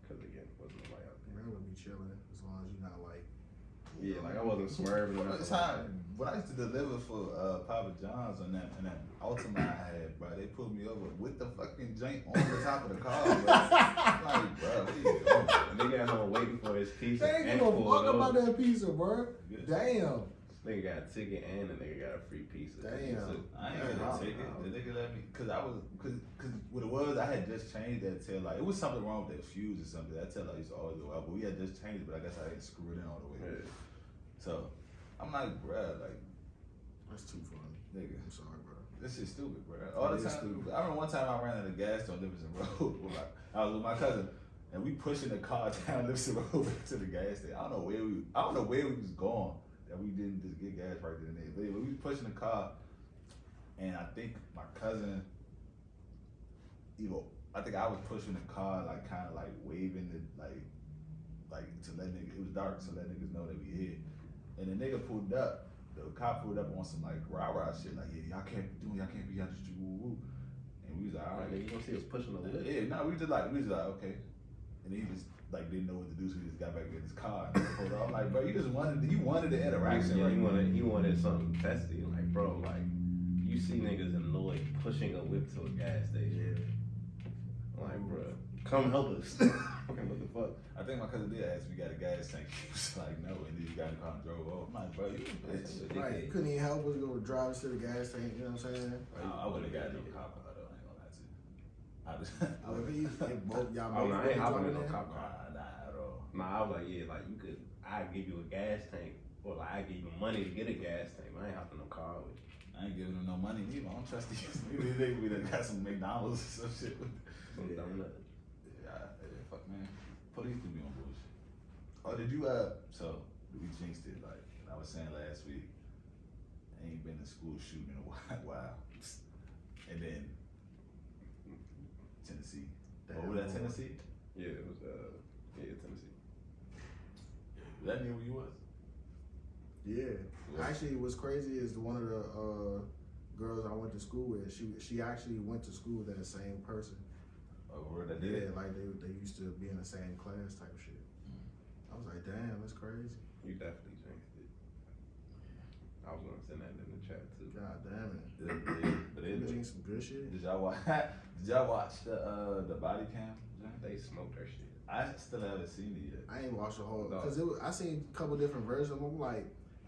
S3: Because again, wasn't no light out there.
S2: Man, would be chilling as long as you're not like.
S3: Yeah, like I wasn't swerving or nothing.
S1: When I used to deliver for Papa John's on that Altima I had, bro, they pulled me over with the fucking joint on the top of the car, bro. I'm like, bro, what are you doing?
S3: And they got home waiting for his pizza.
S2: They ain't give a fuck about that pizza, bro.
S1: Yeah.
S2: Damn.
S3: This nigga got a ticket and the nigga got a free pizza.
S2: Damn.
S1: So I ain't get a ticket. The nigga let me, cause what it was, I had just changed that tail light. It was something wrong with that fuse or something. That tail light used to always go out, but we had just changed it, but I guess I didn't screw it in all the way.
S3: Yeah.
S1: So I'm like, bruh, like,
S2: That's too funny.
S1: nigga,
S2: I'm sorry, bro.
S1: this shit's stupid, bro. All the
S2: It is
S1: time.
S2: stupid.
S1: I remember one time I ran out of gas on Livingston Road. I was with my cousin, and we pushing the car down Livingston Road to the gas station. I don't know where we was going that we didn't just get gas right then and there. But anyway, we was pushing the car, and I think my cousin, I think I was pushing the car, like kind of like waving it, like to let niggas. It was dark, so let niggas know that we here. And the nigga pulled up. The cop pulled up on some like rah shit, like yeah, y'all can't be out just woo. And we was like, all right,
S3: You gonna see us pushing the lid.
S1: yeah, no, we was just like, okay. And he just like didn't know what to do, so he just got back in his car and pulled off. I'm like, bro, you wanted the interaction,
S3: Yeah,
S1: right?
S3: he wanted something testy. Like, bro, like you see niggas annoyed pushing a whip to a gas station. Like, bro, come help us. What the fuck?
S1: I think my cousin did ask me, got a gas tank. He was like, no, and then he got in the car and drove off. I'm like, bro, you a bitch.
S2: Right, couldn't even help us go drive us to the gas tank, you know what I'm saying?
S1: I wouldn't have got no cop car though, I ain't gonna lie to you.
S2: If both y'all
S3: Oh, no, I ain't hopping in no
S2: there.
S3: cop car.
S1: Nah, at all.
S3: Nah, I was like, yeah, like I give you a gas tank, or like I give you money to get a gas tank. I ain't hopping no car with you.
S1: I ain't giving him no money neither. I don't trust these. Maybe we done got some McDonald's or some shit.
S3: Some donut.
S1: Yeah, fuck man. Police do be on bullshit. Oh, did you so we jinxed it like I was saying last week. I ain't been to school shooting in a while. And then Tennessee.
S2: Damn,
S1: Was that Tennessee?
S3: Yeah, it was Tennessee.
S1: Was that near where you was?
S2: Yeah. Actually, what's crazy is one of the girls I went to school with, she actually went to school with that same person.
S1: Oh, where that did it?
S2: Like they used to be in the same class type shit. I was like, damn, that's crazy.
S3: You definitely jinxed it. I was gonna send that in the chat too.
S2: God damn it.
S1: But
S2: You doing some good shit.
S1: Did y'all watch the body cam?
S3: They smoked their shit.
S1: I still haven't seen it yet.
S2: I ain't watched the whole
S3: No.
S2: because I seen a couple different versions. I'm like,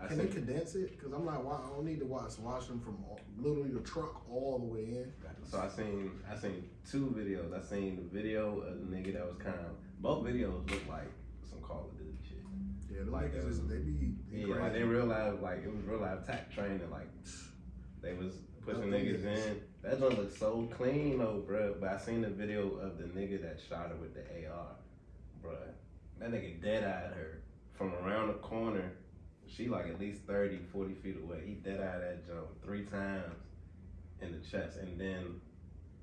S2: can they condense it? Because I'm like, I don't need to watch them from literally the truck all the way in.
S3: So I seen two videos. I seen the video of the nigga that was kind of, both videos look like some Call of Duty shit.
S2: Yeah, the
S3: Like,
S2: niggas they be
S3: Yeah, like they real life, like it was real life tech training. Like they was pushing niggas in. That joint look so clean though, bruh. But I seen the video of the nigga that shot her with the AR, bruh. That nigga dead-eyed her from around the corner. She like at least 30, 40 feet away. He dead-eyed that jump 3 times in the chest. And then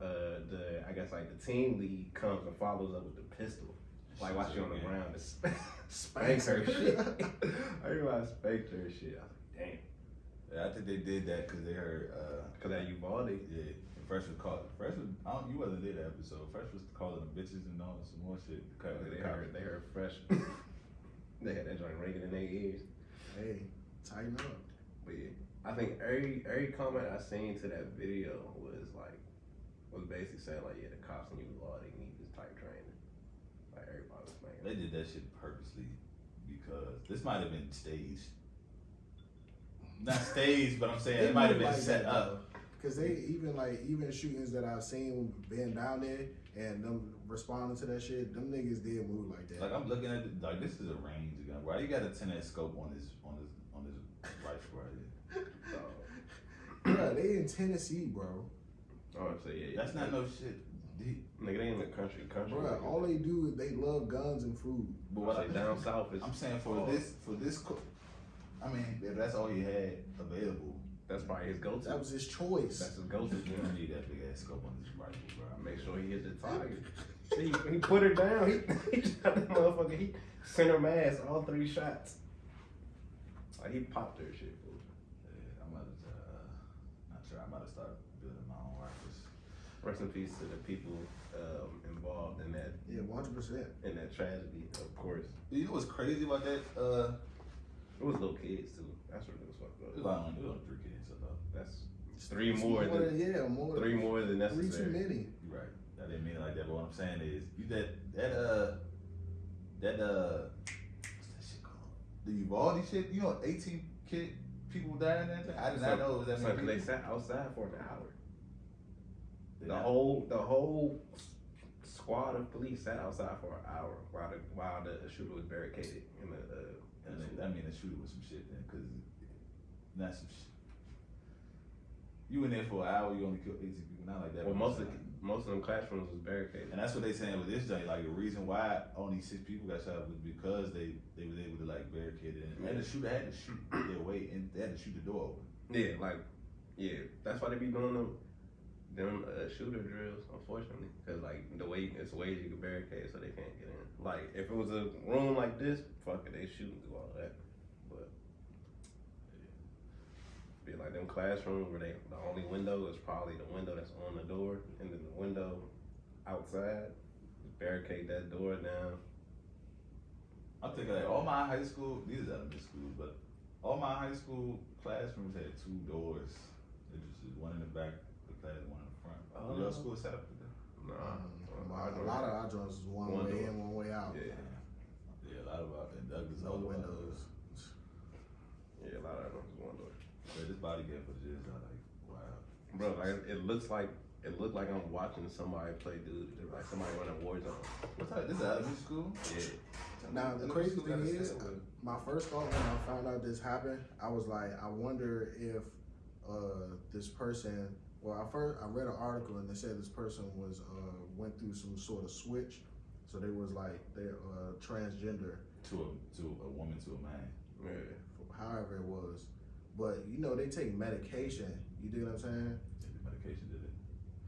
S3: I guess like the team lead comes and follows up with the pistol. Like while she on the ground to spank her shit. I realized spanked her shit. I was like, damn.
S1: Yeah, I think they did that because they heard.
S3: Cause that Uvalde.
S1: Yeah. Fresh was called. You wasn't there that episode. Fresh was calling them bitches and all some more shit.
S3: They heard Fresh. They had that joint ringing in their ears.
S2: Hey, tighten up.
S3: But yeah, I think every comment I seen to that video was basically saying like, yeah, the cops in Uvalde need this type training. Like everybody was saying.
S1: They did that shit purposely because this might have been staged. Not staged, but I'm saying it might have been set up.
S2: Because they even shootings that I've seen being down there and them responding to that shit, them niggas did move like that.
S1: Like I'm looking at it, like this is a range gun. Why you got a 10x scope on this rifle right here?
S2: Bro, they in Tennessee, bro.
S3: Oh, so yeah,
S1: that's not no shit.
S3: Nigga, they in the country.
S2: Bro, all they do is they love guns and food.
S3: But what I down south is,
S1: I'm saying for this, I mean, if that's all he had available.
S3: That's probably his go-to.
S2: That was his choice.
S3: That's his go-to.
S1: You don't need that big ass scope on this rifle, bro.
S3: Make sure he hit the target. he put her down. He shot that motherfucker. He center mass all 3 shots. Like he popped her shit.
S1: Yeah, I'm about to. Not sure. I'm about to start building my own rifles.
S3: Rest in peace to the people involved in that.
S2: Yeah, 100%.
S3: In that tragedy, of course.
S1: You know what's crazy about that?
S3: It was little kids too. That's what it was fucked up.
S1: It was only 3 kids.
S3: That's 3 more than 3 more than necessary.
S2: 3 too many.
S1: You're right. I didn't mean it like that. But what I'm saying is, what's that shit called? The Uvalde shit. You know, 18 people died in that. I did not know it was that many people.
S3: They sat outside for an hour. The whole squad of police sat outside for an hour while the shooter was barricaded in the.
S1: I mean, the shooter was some shit then, because that's some shit. You in there for an hour, you only killed 18 people, not like that.
S3: Well, most of them classrooms was barricaded.
S1: And that's what they saying with this joint. Like the reason why only 6 people got shot was because they was able to like barricade it. And the shooter had to shoot their way and they had to shoot the door open.
S3: Yeah, that's why they be doing them shooter drills, unfortunately, because like it's ways you can barricade so they can't get in. Like if it was a room like this, fuck it, they shooting through all that. But be like them classrooms where the only window is probably the window that's on the door, and then the window outside, barricade that door down.
S1: I'm thinking like all my high school, these are elementary schools, but all my high school classrooms had 2 doors. It just one in the back of the class, one in the front. Your school set up with that?
S2: A lot of our joints was one way in, one way out.
S1: Yeah, a lot of our Douglas
S2: no windows.
S3: Yeah, a lot of them was one door.
S1: Yeah, this body game for the I like, wow.
S3: Bro, like it looked like I'm watching somebody play dude, like somebody running Warzone.
S1: What's that? This is elementary school?
S3: Yeah.
S2: Now the crazy thing is, my first thought when I found out this happened, I was like, I wonder if this person. Well, I read an article and they said this person was went through some sort of switch, so they was like they're transgender
S1: to a woman to a man.
S3: Yeah.
S2: However it was, but you know they take medication. You dig what I'm saying?
S1: The medication did it.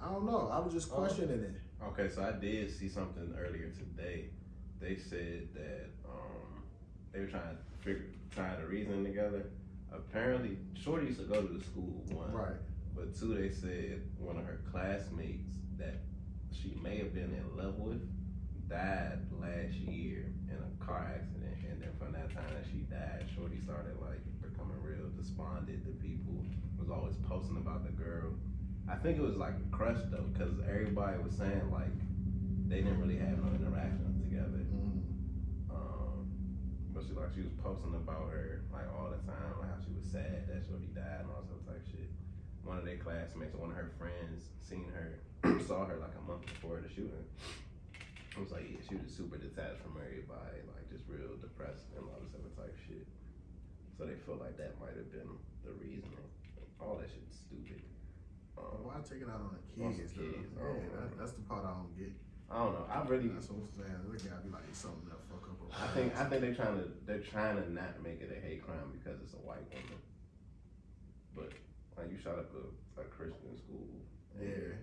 S2: I don't know. I was just questioning it.
S3: Okay, so I did see something earlier today. They said that they were trying to reason together. Apparently, Shorty used to go to the school, 1.
S2: Right.
S3: But 2, they said one of her classmates that she may have been in love with died last year in a car accident. And then from that time that she died, Shorty started like becoming real despondent to people. Was always posting about the girl. I think it was like a crush though, because everybody was saying like they didn't really have no interactions together. But she was posting about her like all the time, like how she was sad that Shorty died and all that type shit. One of their classmates, one of her friends, saw her like a month before the shooting. It was like, yeah, she was super detached from everybody, like just real depressed and all this other type shit. So they felt like that might have been the reasoning. All that shit's stupid.
S2: Why take it out on the kids?
S3: Kids.
S2: Yeah, that's the part I don't get.
S3: I don't know. I really.
S2: That's what I'm saying. Look at be like something that fuck up.
S3: I think they're trying to not make it a hate crime because it's a white woman. But like you shot up a Christian school.
S2: Yeah.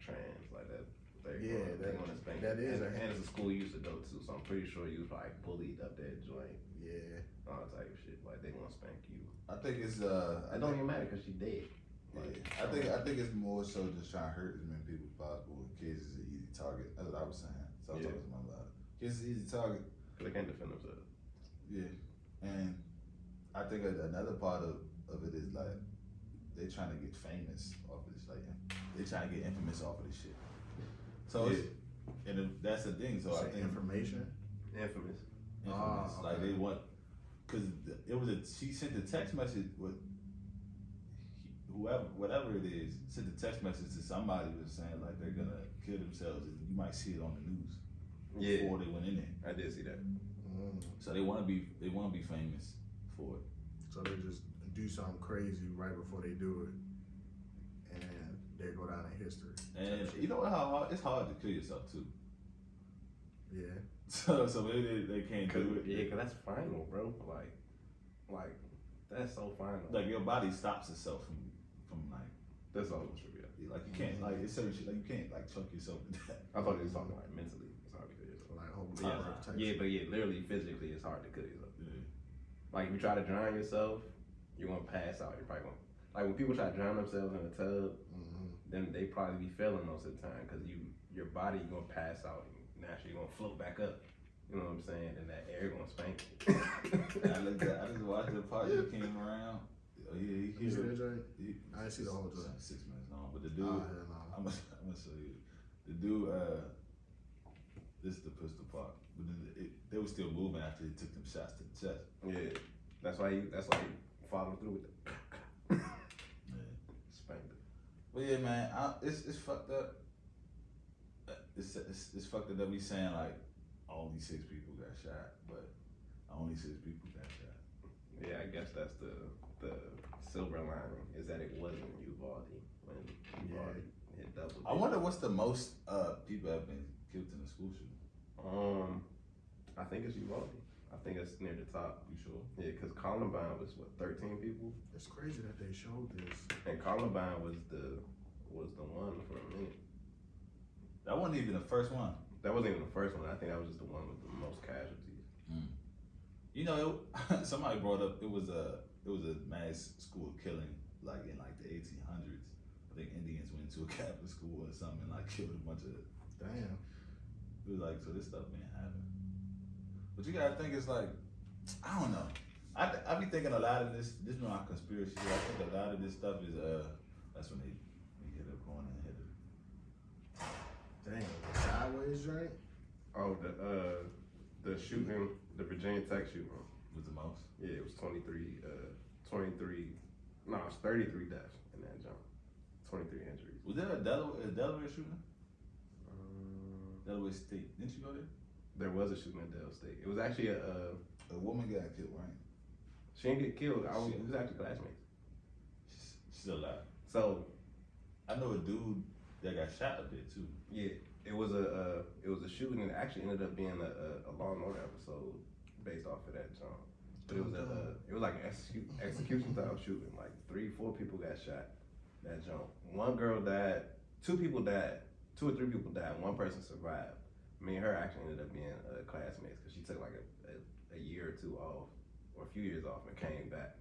S3: Trans like that. They're gonna spank.
S2: That is
S3: and it's a school you used to go to, so I'm pretty sure you was like bullied up that joint.
S2: Yeah.
S3: All type of shit. Like they gonna spank you.
S1: I think it's
S3: It don't even matter because she dead.
S1: Like, I think it's more so just trying to hurt as many people as possible. Kids is an easy target. That's what I was saying. So I was talking to my about it. Kids is an easy target.
S3: Cause they can't defend themselves.
S1: Yeah, and I think another part of it is like they trying to get famous off of this. Like they trying to get infamous off of this shit. So that's the thing. So I think
S2: information.
S3: Infamous.
S1: Infamous.
S2: Okay.
S1: Like they want, cause it was she sent a text message with whatever it is, sent a text message to somebody was saying like they're gonna kill themselves. And you might see it on the news before they went in there.
S3: I did see that.
S1: So they want to be famous for it.
S2: So they just do something crazy right before they do it, and they go down in history.
S1: And you know how hard, it's hard to kill yourself too.
S2: Yeah.
S1: So maybe they can't do it.
S3: Yeah, cause that's final, bro. Like that's so final.
S1: Like your body stops itself from like.
S3: That's all it should be.
S1: Like you can't like it's certain shit like you can't like choke yourself to death.
S3: I thought he was talking like mentally. It's hard to kill yourself.
S2: Like whole
S3: But literally physically, it's hard to kill yourself.
S1: Yeah.
S3: Like if you try to drown yourself, you're gonna pass out. You're probably gonna like when people try to drown themselves in a tub, then they probably be failing most of the time because your body gonna pass out. And naturally, you're gonna float back up. You know what I'm saying? And that air gonna spank you.
S1: I just watched the part that came around.
S2: You see that joint? I didn't see the whole joint.
S1: 6 minutes long, but the dude,
S2: I'm
S1: gonna show you. The dude, this is the pistol part, but then they were still moving after he took them shots to the chest.
S3: Yeah, that's why he followed through with it.
S1: Yeah.
S3: Spanked it.
S1: But yeah, man, it's fucked up. It's fucked up that we saying like only 6 people got shot, but only 6 people got shot.
S3: Yeah, I guess that's the silver lining is that it wasn't Uvalde when Uvalde hit double.
S1: I wonder what's the most people have been killed in a school shooting.
S3: I think it's Uvalde. I think it's near the top.
S1: You sure?
S3: Yeah, because Columbine was 13 people,
S2: It's crazy that they showed this.
S3: and Columbine was the one for a minute.
S1: That wasn't even the first one.
S3: That wasn't even the first one. I think that was just the one with the most casualties.
S1: You know, somebody brought up it was a mass school killing like in like the 1800s. I think Indians went to a Catholic school or something and like killed a bunch of.
S2: Damn.
S1: It was like so this stuff been happening. But you gotta think it's like I don't know. I be thinking a lot of this is not conspiracy. I think a lot of this stuff is that's when they hit a corner and hit it.
S2: Damn. The sideways joint?
S3: Oh, the shooting, the Virginia Tech shooting.
S1: Was the most?
S3: Yeah, it was 33, no, it was 33 deaths in that jump. 23 injuries.
S1: Was there a Delaware shooting? Delaware State. Didn't you go there?
S3: There was a shooting at Delaware State. It was actually
S1: A woman got killed, right?
S3: she didn't get killed. We was actually classmates.
S1: She's still alive.
S3: So,
S1: I know a dude that got shot up there too.
S3: yeah, it was a shooting that actually ended up being a Law and Order episode based off of that jump. But it was like an execution style shooting. Like 3-4 people got shot. That jump. One girl died. 2 people died. 2 or 3 people died. 1 person survived. Me and her actually ended up being classmates because she took like a year or 2 off, or a few years off, and came back.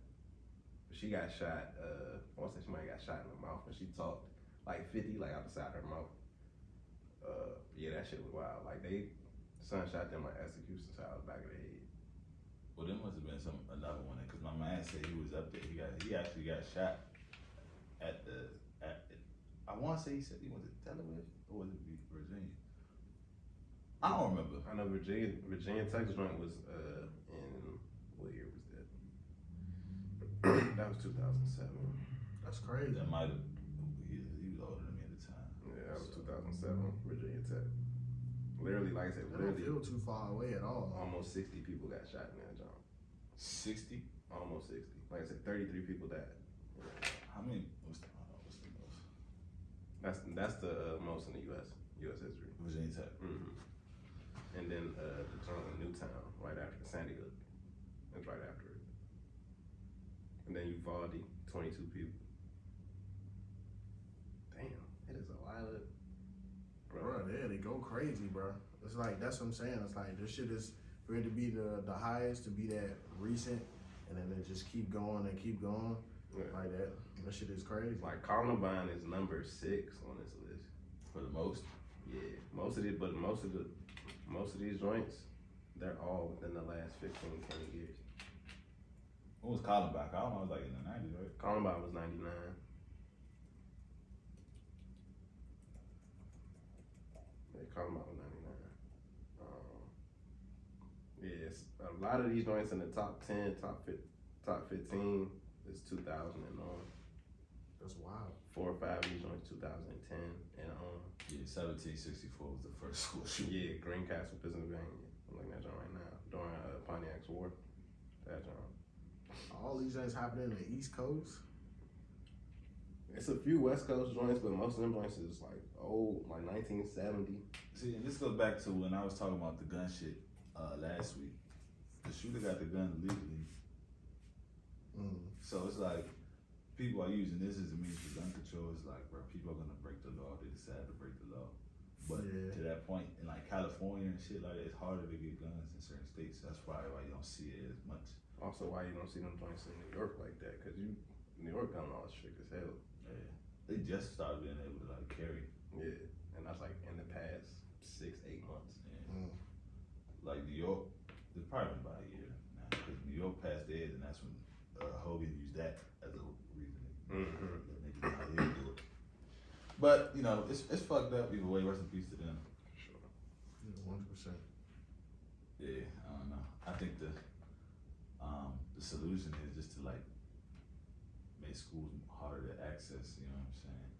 S3: But she got shot. I want to say she might have got shot in the mouth, and she talked like 50, like out the side of her mouth. Yeah, that shit was wild. Like son shot them like execution style back of the head.
S1: Well, there must have been another one because my man said he was up there. He actually got shot at I want to say he said he went to Delaware or was it Virginia? I don't remember.
S3: I know Virginia Texas joint was in what year was that? That was 2007.
S2: That's crazy.
S1: That might have. He was older than me at the time.
S3: Yeah, that was 2007. Virginia Tech. Literally, like I said,
S2: It don't feel too far away at all.
S3: almost 60 people got shot in that joint.
S1: 60?
S3: Almost 60. Like I said, 33 people died.
S1: How many? What's the most?
S3: That's the most in the U.S. history.
S1: Virginia Tech.
S3: And then the joint in Newtown, right after Sandy Hook. That's right after it. And then Uvalde, 22 people. Damn, it is a lot of.
S2: Bro, yeah, they go crazy, bro. It's like, that's what I'm saying. It's like, this shit is, for it to be the highest, to be that recent, and then it just keep going and keep going.
S3: Yeah.
S2: Like that shit is crazy.
S3: Like Columbine is number 6 on this list.
S1: For the most?
S3: Yeah, most of these joints, they're all within the last 15, 20 years.
S1: What was Columbine? Columbine was like in the 90s, right?
S3: Columbine was 99. Yeah, Columbine was 99. Yes, a lot of these joints in the top 10, top 15 is 2000 and on.
S2: That's wild.
S3: 4 or 5 of these joints 2010 and on.
S1: Yeah, 1764 was the first school shooting.
S3: Yeah, Greencastle, Pennsylvania. I'm looking at y'all right now. During Pontiac's War. That John.
S2: All these things happening in the East Coast.
S3: It's a few West Coast joints, but most of them joints is like old, like 1970.
S1: See, and this goes back to when I was talking about the gun shit last week. The shooter got the gun legally. So it's like, people are using this as a means for gun control. It's like, bro, people are gonna break the law. They decide to break the law. But to that point, in like California and shit like that, it's harder to get guns in certain states. That's probably why you don't see it as much.
S3: Also, why you don't see them joints in New York like that? Cause New York gun law is strict as hell.
S1: Yeah, they just started being able to like carry.
S3: Yeah, and that's like in the past 6-8 months.
S1: Yeah. Like New York, it's probably been about a year now, because New York passed theirs, and that's when Hogan used that as a reason. But you know, it's fucked up either way. Rest in peace to them.
S3: Sure.
S2: 100%.
S1: Yeah, I don't know. I think the solution is just to like make schools harder to access. You know what I'm saying?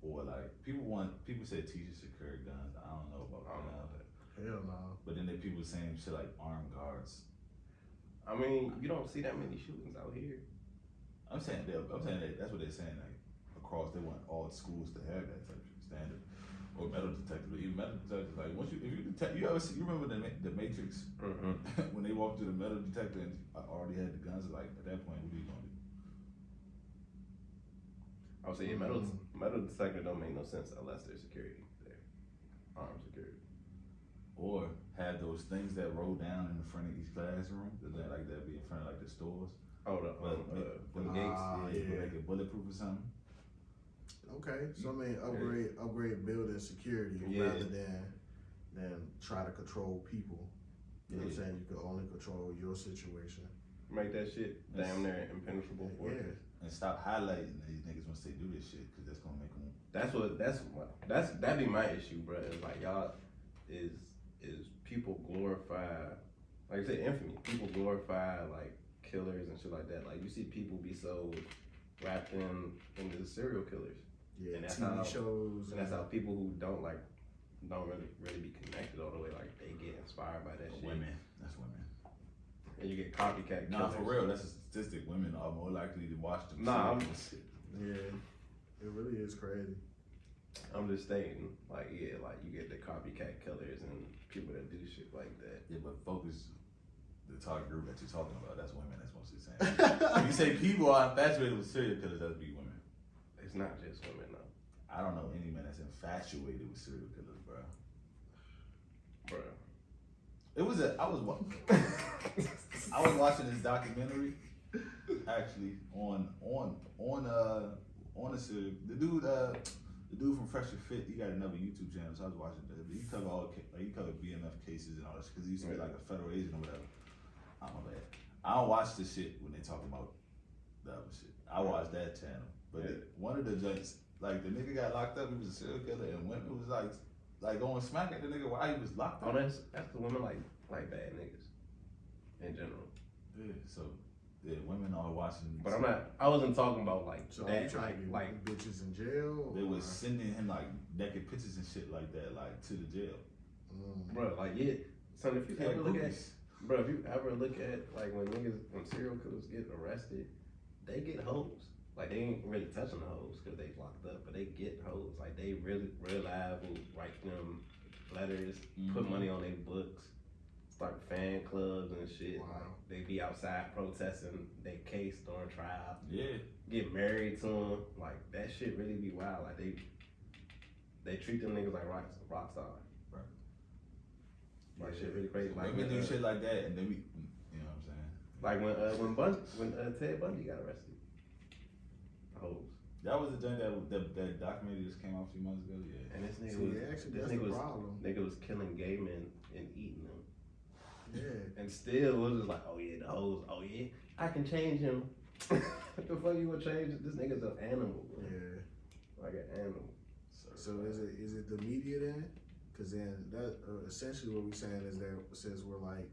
S1: Or like people say teachers should carry guns. I don't know about that.
S2: Hell no.
S1: But then there are people saying shit like armed guards.
S3: I mean, you don't see that many shootings out here.
S1: I'm saying that's what they're saying. Like across, they want all schools to have that type of standard. Or metal detectors, but even metal detectors, like once if you detect, you remember the Matrix when they walked through the metal detector and already had the guns. Like at that point, what are you gonna do?
S3: I would say metal detector don't make no sense unless there's security there, armed security.
S1: Or have those things that roll down in the front of each classroom, that be in front of like the stores.
S3: Oh, the gates.
S1: Make it bulletproof or something.
S2: Okay, so I mean, upgrade building security rather than try to control people. You know what I'm saying? You can only control your situation.
S3: Make that shit damn near impenetrable for you.
S1: And stop highlighting these niggas once they do this shit, because that's gonna make them.
S3: That'd be my issue, bro. It's like y'all is people glorify, like I said, infamy. People glorify like killers and shit like that. Like you see people be so wrapped into the serial killers.
S2: Yeah,
S3: and that's
S2: TV
S3: how,
S2: shows.
S3: And that's how people who don't really be connected all the way, like they get inspired by that shit.
S1: Women, that's women.
S3: And you get copycat killers.
S1: Nah, for real, that's a statistic. Women are more likely to watch them.
S3: Nah,
S2: yeah, it really is crazy.
S3: I'm just stating, like you get the copycat killers and people that do shit like that.
S1: Yeah, but focus. The target group that you're talking about, that's women. That's mostly saying. If you say people are infatuated with serial killers, that'd be women.
S3: It's not just women, though.
S1: I don't know any man that's infatuated with serial killers, bro. It was I was watching this documentary, actually on a serial. The dude from Fresh and Fit, he got another YouTube channel, so I was watching that. He covered BMF cases and all this, because he used to be like a federal agent or whatever. I'm my bad. I don't watch this shit when they talk about the other shit. I watch that channel. But one of the joints, like the nigga got locked up, he was a serial killer, and women was like going smack at the nigga while he was locked up.
S3: Oh, that's the women like bad niggas in general.
S1: Yeah, so women are watching.
S3: But I wasn't talking about like
S2: so
S3: that,
S2: like bitches in jail.
S1: They was sending him like naked pictures and shit like that, like to the jail.
S3: Bro, like son, if you ever look at, like when serial killers get arrested, they get hoes. Like they ain't really touching the hoes because they locked up, but they get hoes. Like they really real live will write them letters, put money on their books, start fan clubs and shit.
S2: Wow.
S3: Like they be outside protesting their case during trial.
S1: Yeah.
S3: Get married to them. Like that shit really be wild. Like they treat them niggas like rock stars.
S1: Right.
S3: Like shit really crazy.
S1: Like we do shit like that, and then we, you know what I'm saying?
S3: Like when Ted Bundy got arrested. Hoes.
S1: That was the thing that documentary just came out a few months ago. Yeah.
S3: And this nigga
S2: See,
S3: was
S2: actually,
S3: this
S2: that's
S3: nigga
S2: the
S3: was
S2: problem.
S3: nigga was killing gay men and eating them.
S2: Yeah.
S3: And still was just like, oh yeah, the hoes, oh yeah, I can change him. The fuck you gonna change it? This nigga's an animal, bro.
S2: Yeah.
S3: Like an animal.
S2: So is it the media then? Because then that essentially what we're saying is that since we're like,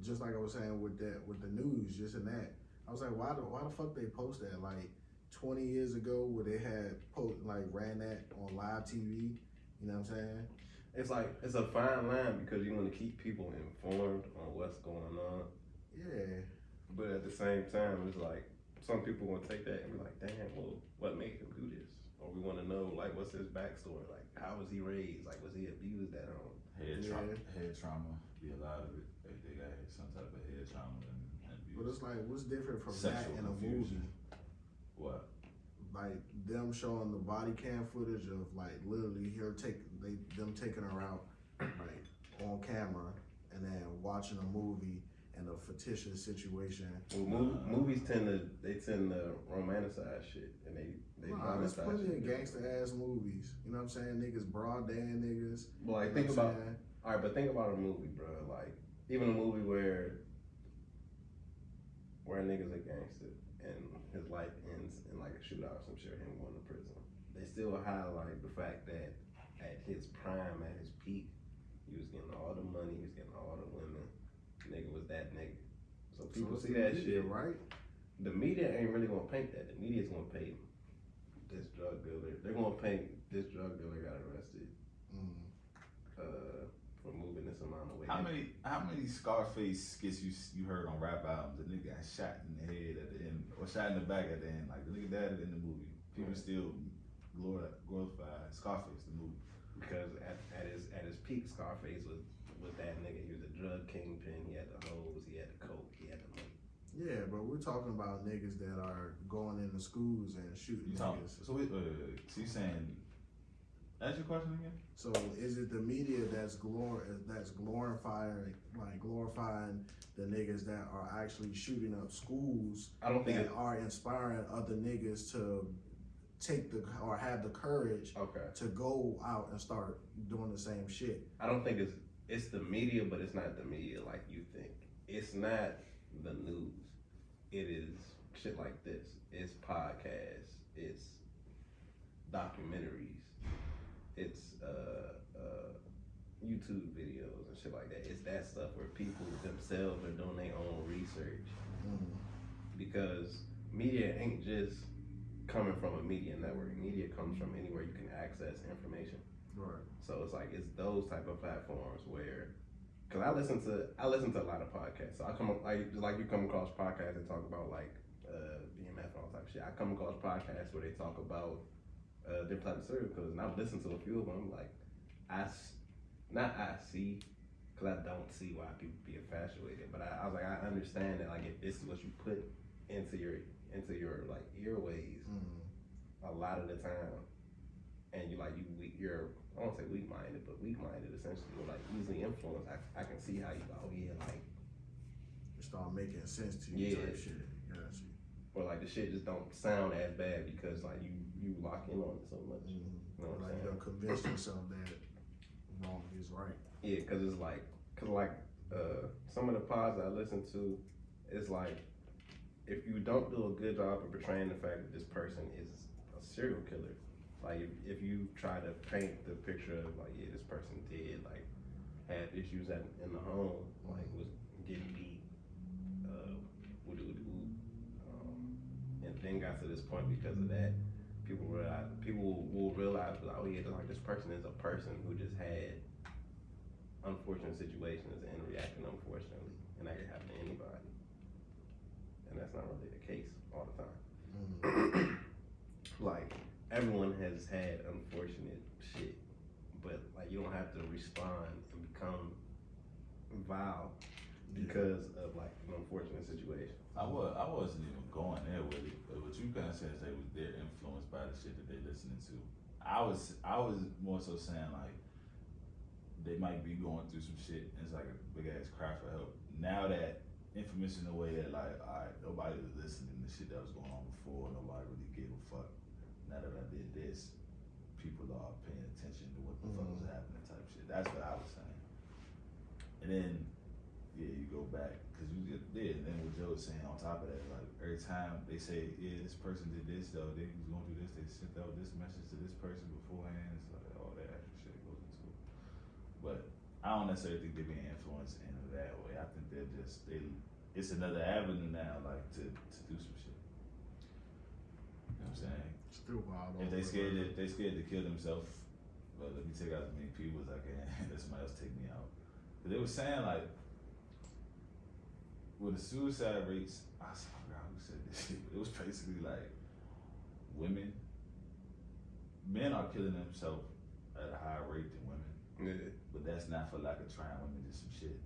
S2: just like I was saying with the news, just in that, I was like, why the fuck they post that like 20 years ago where they had ran that on live TV? You know what I'm saying?
S3: It's like it's a fine line because you want to keep people informed on what's going on.
S2: Yeah.
S3: But at the same time, it's like some people want to take that and be like, damn, well, what made him do this? Or we want to know like what's his backstory? Like how was he raised? Like was he abused at home?
S1: Head trauma, be a lot of it. They got some type of head trauma and abuse.
S2: But it's like, what's different from
S1: Sexual
S2: that in a
S1: confusion.
S2: movie?
S1: What?
S2: Like them showing the body cam footage of like literally them taking her out like on camera, and then watching a movie and a fictitious situation.
S3: Well, movies tend to romanticize shit, and they
S2: There's
S3: monetize
S2: plenty
S3: shit.
S2: of gangster ass movies. You know what I'm saying? Niggas broad day niggas.
S3: Well, like
S2: You know
S3: think
S2: what
S3: about
S2: I'm saying?
S3: all right, but think about a movie, bro. Like even a movie where a nigga's a gangster and his life ends in like a shootout or some shit, him going to prison. They still highlight the fact that at his prime, at his peak, he was getting all the money, he was getting all the women. Nigga was that nigga. So people
S2: it's
S3: see
S2: the
S3: that
S2: media,
S3: shit.
S2: right?
S3: The media ain't really gonna paint that. The media's gonna paint this drug dealer. They're gonna paint this drug dealer got arrested for moving this amount of weight.
S1: How many Scarface skits you heard on rap albums? The nigga got shot in the head at the end, or shot in the back at the end. Like the nigga died in the movie. People still glorify Scarface the movie.
S3: Because at his peak, Scarface was that nigga. He was a drug kingpin. He had the hoes. He had the coke. He had the money.
S2: Yeah, but we're talking about niggas that are going into schools and shooting niggas.
S1: So you saying? Ask your question again.
S2: So is it the media that's glorifying the niggas that are actually shooting up schools?
S3: I don't think
S2: that are inspiring other niggas to have the courage to go out and start doing the same shit.
S3: I don't think it's the media, but it's not the media like you think. It's not the news. It is shit like this. It's podcasts. It's documentaries. It's YouTube videos and shit like that. It's that stuff where people themselves are doing their own research. Because media ain't just coming from a media network. Media comes from anywhere you can access information.
S2: Right.
S3: So it's like it's those type of platforms where, cause I listen to a lot of podcasts. So I come like you come across podcasts that talk about like BMF and all type of shit. I come across podcasts where they talk about different types of serial killers, and I've listened to a few of them. Like cause I don't see why people be infatuated, but I was like I understand that like if this is what you put into your like earways a lot of the time, and you're I won't say weak-minded, but weak-minded essentially, or like easily influenced. I can see how you go, oh yeah, like
S2: it start making sense to you type shit. Gotcha.
S3: Or like the shit just don't sound as bad because like you lock in on it so much. You know what I'm
S2: Like
S3: saying?
S2: you don't convince yourself that wrong is right.
S3: Yeah, cause it's like some of the pods I listen to, it's like if you don't do a good job of portraying the fact that this person is a serial killer, like if you try to paint the picture of like, yeah, this person did like had issues in the home, like was getting beat, and then got to this point because of that, people will realize like, oh yeah, like this person is a person who just had unfortunate situations and reacting unfortunately, and that can happen to anybody, and that's not really the case all the time. Like everyone has had unfortunate shit, but like you don't have to respond and become vile because of like an unfortunate situation.
S1: I wasn't even going there with it. But what you kind of said is they're influenced by the shit that they're listening to. I was more so saying like they might be going through some shit and it's like a big ass cry for help. Now that information in a way that like, alright, nobody was listening to shit that was going on before, nobody really gave a fuck. Now that I did this, people are paying attention to what the fuck was happening type shit. That's what I was saying. And then, yeah, you go back, cause you just did, and then what Joe was saying on top of that, like every time they say, yeah, this person did this though, they was going through this, they sent out this message to this person beforehand, it's like all that extra shit goes into it. But I don't necessarily think they're being influenced in that way. I think it's another avenue now, like to do some shit. You know what I'm saying?
S2: Still wild.
S1: If they scared to kill themselves, well, let me take out as many people as I can. Let somebody else take me out. But they were saying like, with the suicide rates, I forgot who said this shit. It was basically like, men are killing themselves at a higher rate than women.
S3: Yeah.
S1: But that's not for lack of trying. Women do some shit,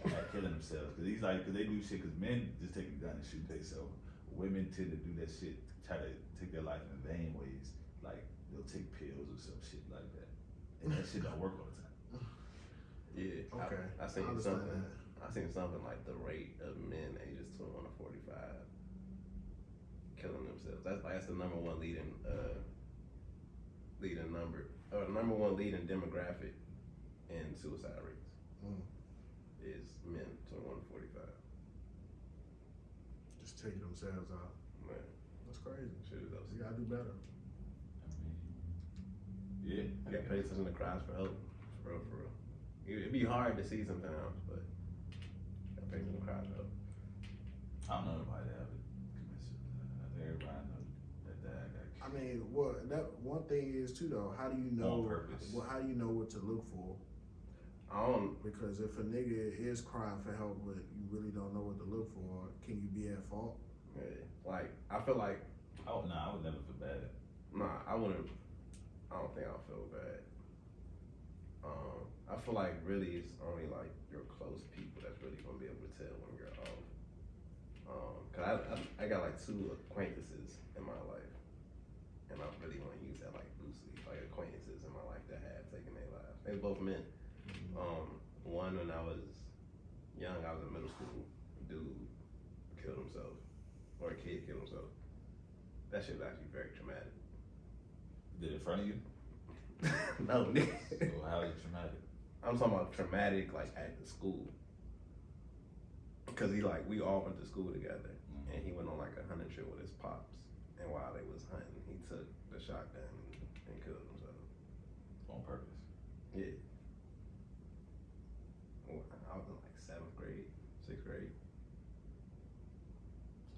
S1: like killing themselves. Cause they do shit. Cause men just take a gun and shoot themselves. Women tend to do that shit, try to take their life in vain ways. Like they'll take pills or some shit like that, and that shit don't work all the time.
S3: Yeah.
S2: Okay.
S3: I seen something. I seen something like the rate of men ages 21 to 45 killing themselves. That's the number one leading demographic in suicide rates is men 21 to 45.
S2: Just taking themselves out.
S3: Man,
S2: That's crazy.
S3: shit is
S2: We gotta do better.
S1: I mean, yeah.
S3: You gotta pay attention to cries for help. For real. It'd be hard to see sometimes, but you gotta pay attention to cries for help.
S1: I don't know nobody that ever commit suicide. I think everybody knows that got
S2: I mean, that one thing is too though. How do you know?
S1: On purpose.
S2: How do you know what to look for? Because if a nigga is crying for help, but you really don't know what to look for, can you be at fault?
S3: Yeah, like I feel like
S1: I would never feel bad.
S3: I wouldn't. I don't think I'll feel bad. I feel like really it's only like your close people that's really gonna be able to tell when you're off. Cause I got like 2 acquaintances in my life, and I really want to use that like loosely, like acquaintances in my life that have taken their lives. They both men. One when I was young, I was in middle school. Dude killed himself, or a kid killed himself. That shit was actually very traumatic.
S1: Did it in front of you?
S3: No, nigga.
S1: So how is it traumatic?
S3: I'm talking about traumatic, like at the school. Cause we all went to school together, and he went on like a hunting trip with his pops. And while they was hunting, he took the shotgun and killed himself.
S1: On purpose.
S3: Yeah. Well, I was in like 7th grade, 6th grade.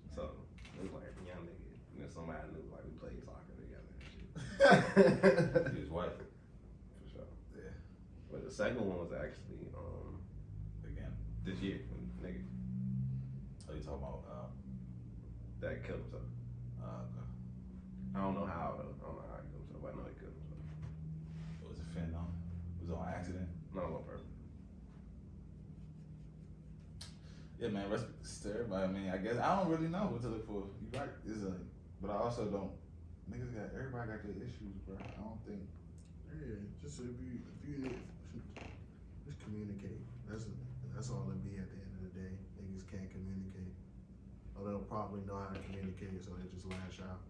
S3: So it was like a young nigga, somebody I knew, like we played soccer together and shit.
S1: His wife.
S3: For sure.
S1: Yeah.
S3: But the second one was actually
S1: Again.
S3: this year, nigga
S1: Are you talking about
S3: that killed himself.
S1: okay.
S3: I don't know how though. I don't know how he killed himself, but I know he killed himself.
S1: Was it fentanyl? Was it on accident?
S3: No, on purpose.
S1: Yeah, man, respect to everybody. I mean, I guess I don't really know what to look for. You right? But I also don't. Everybody got their issues, bro. I don't think.
S2: Yeah, just if you just communicate. That's all it be at the end of the day. Niggas can't communicate. Or they'll probably know how to communicate, so they just lash out.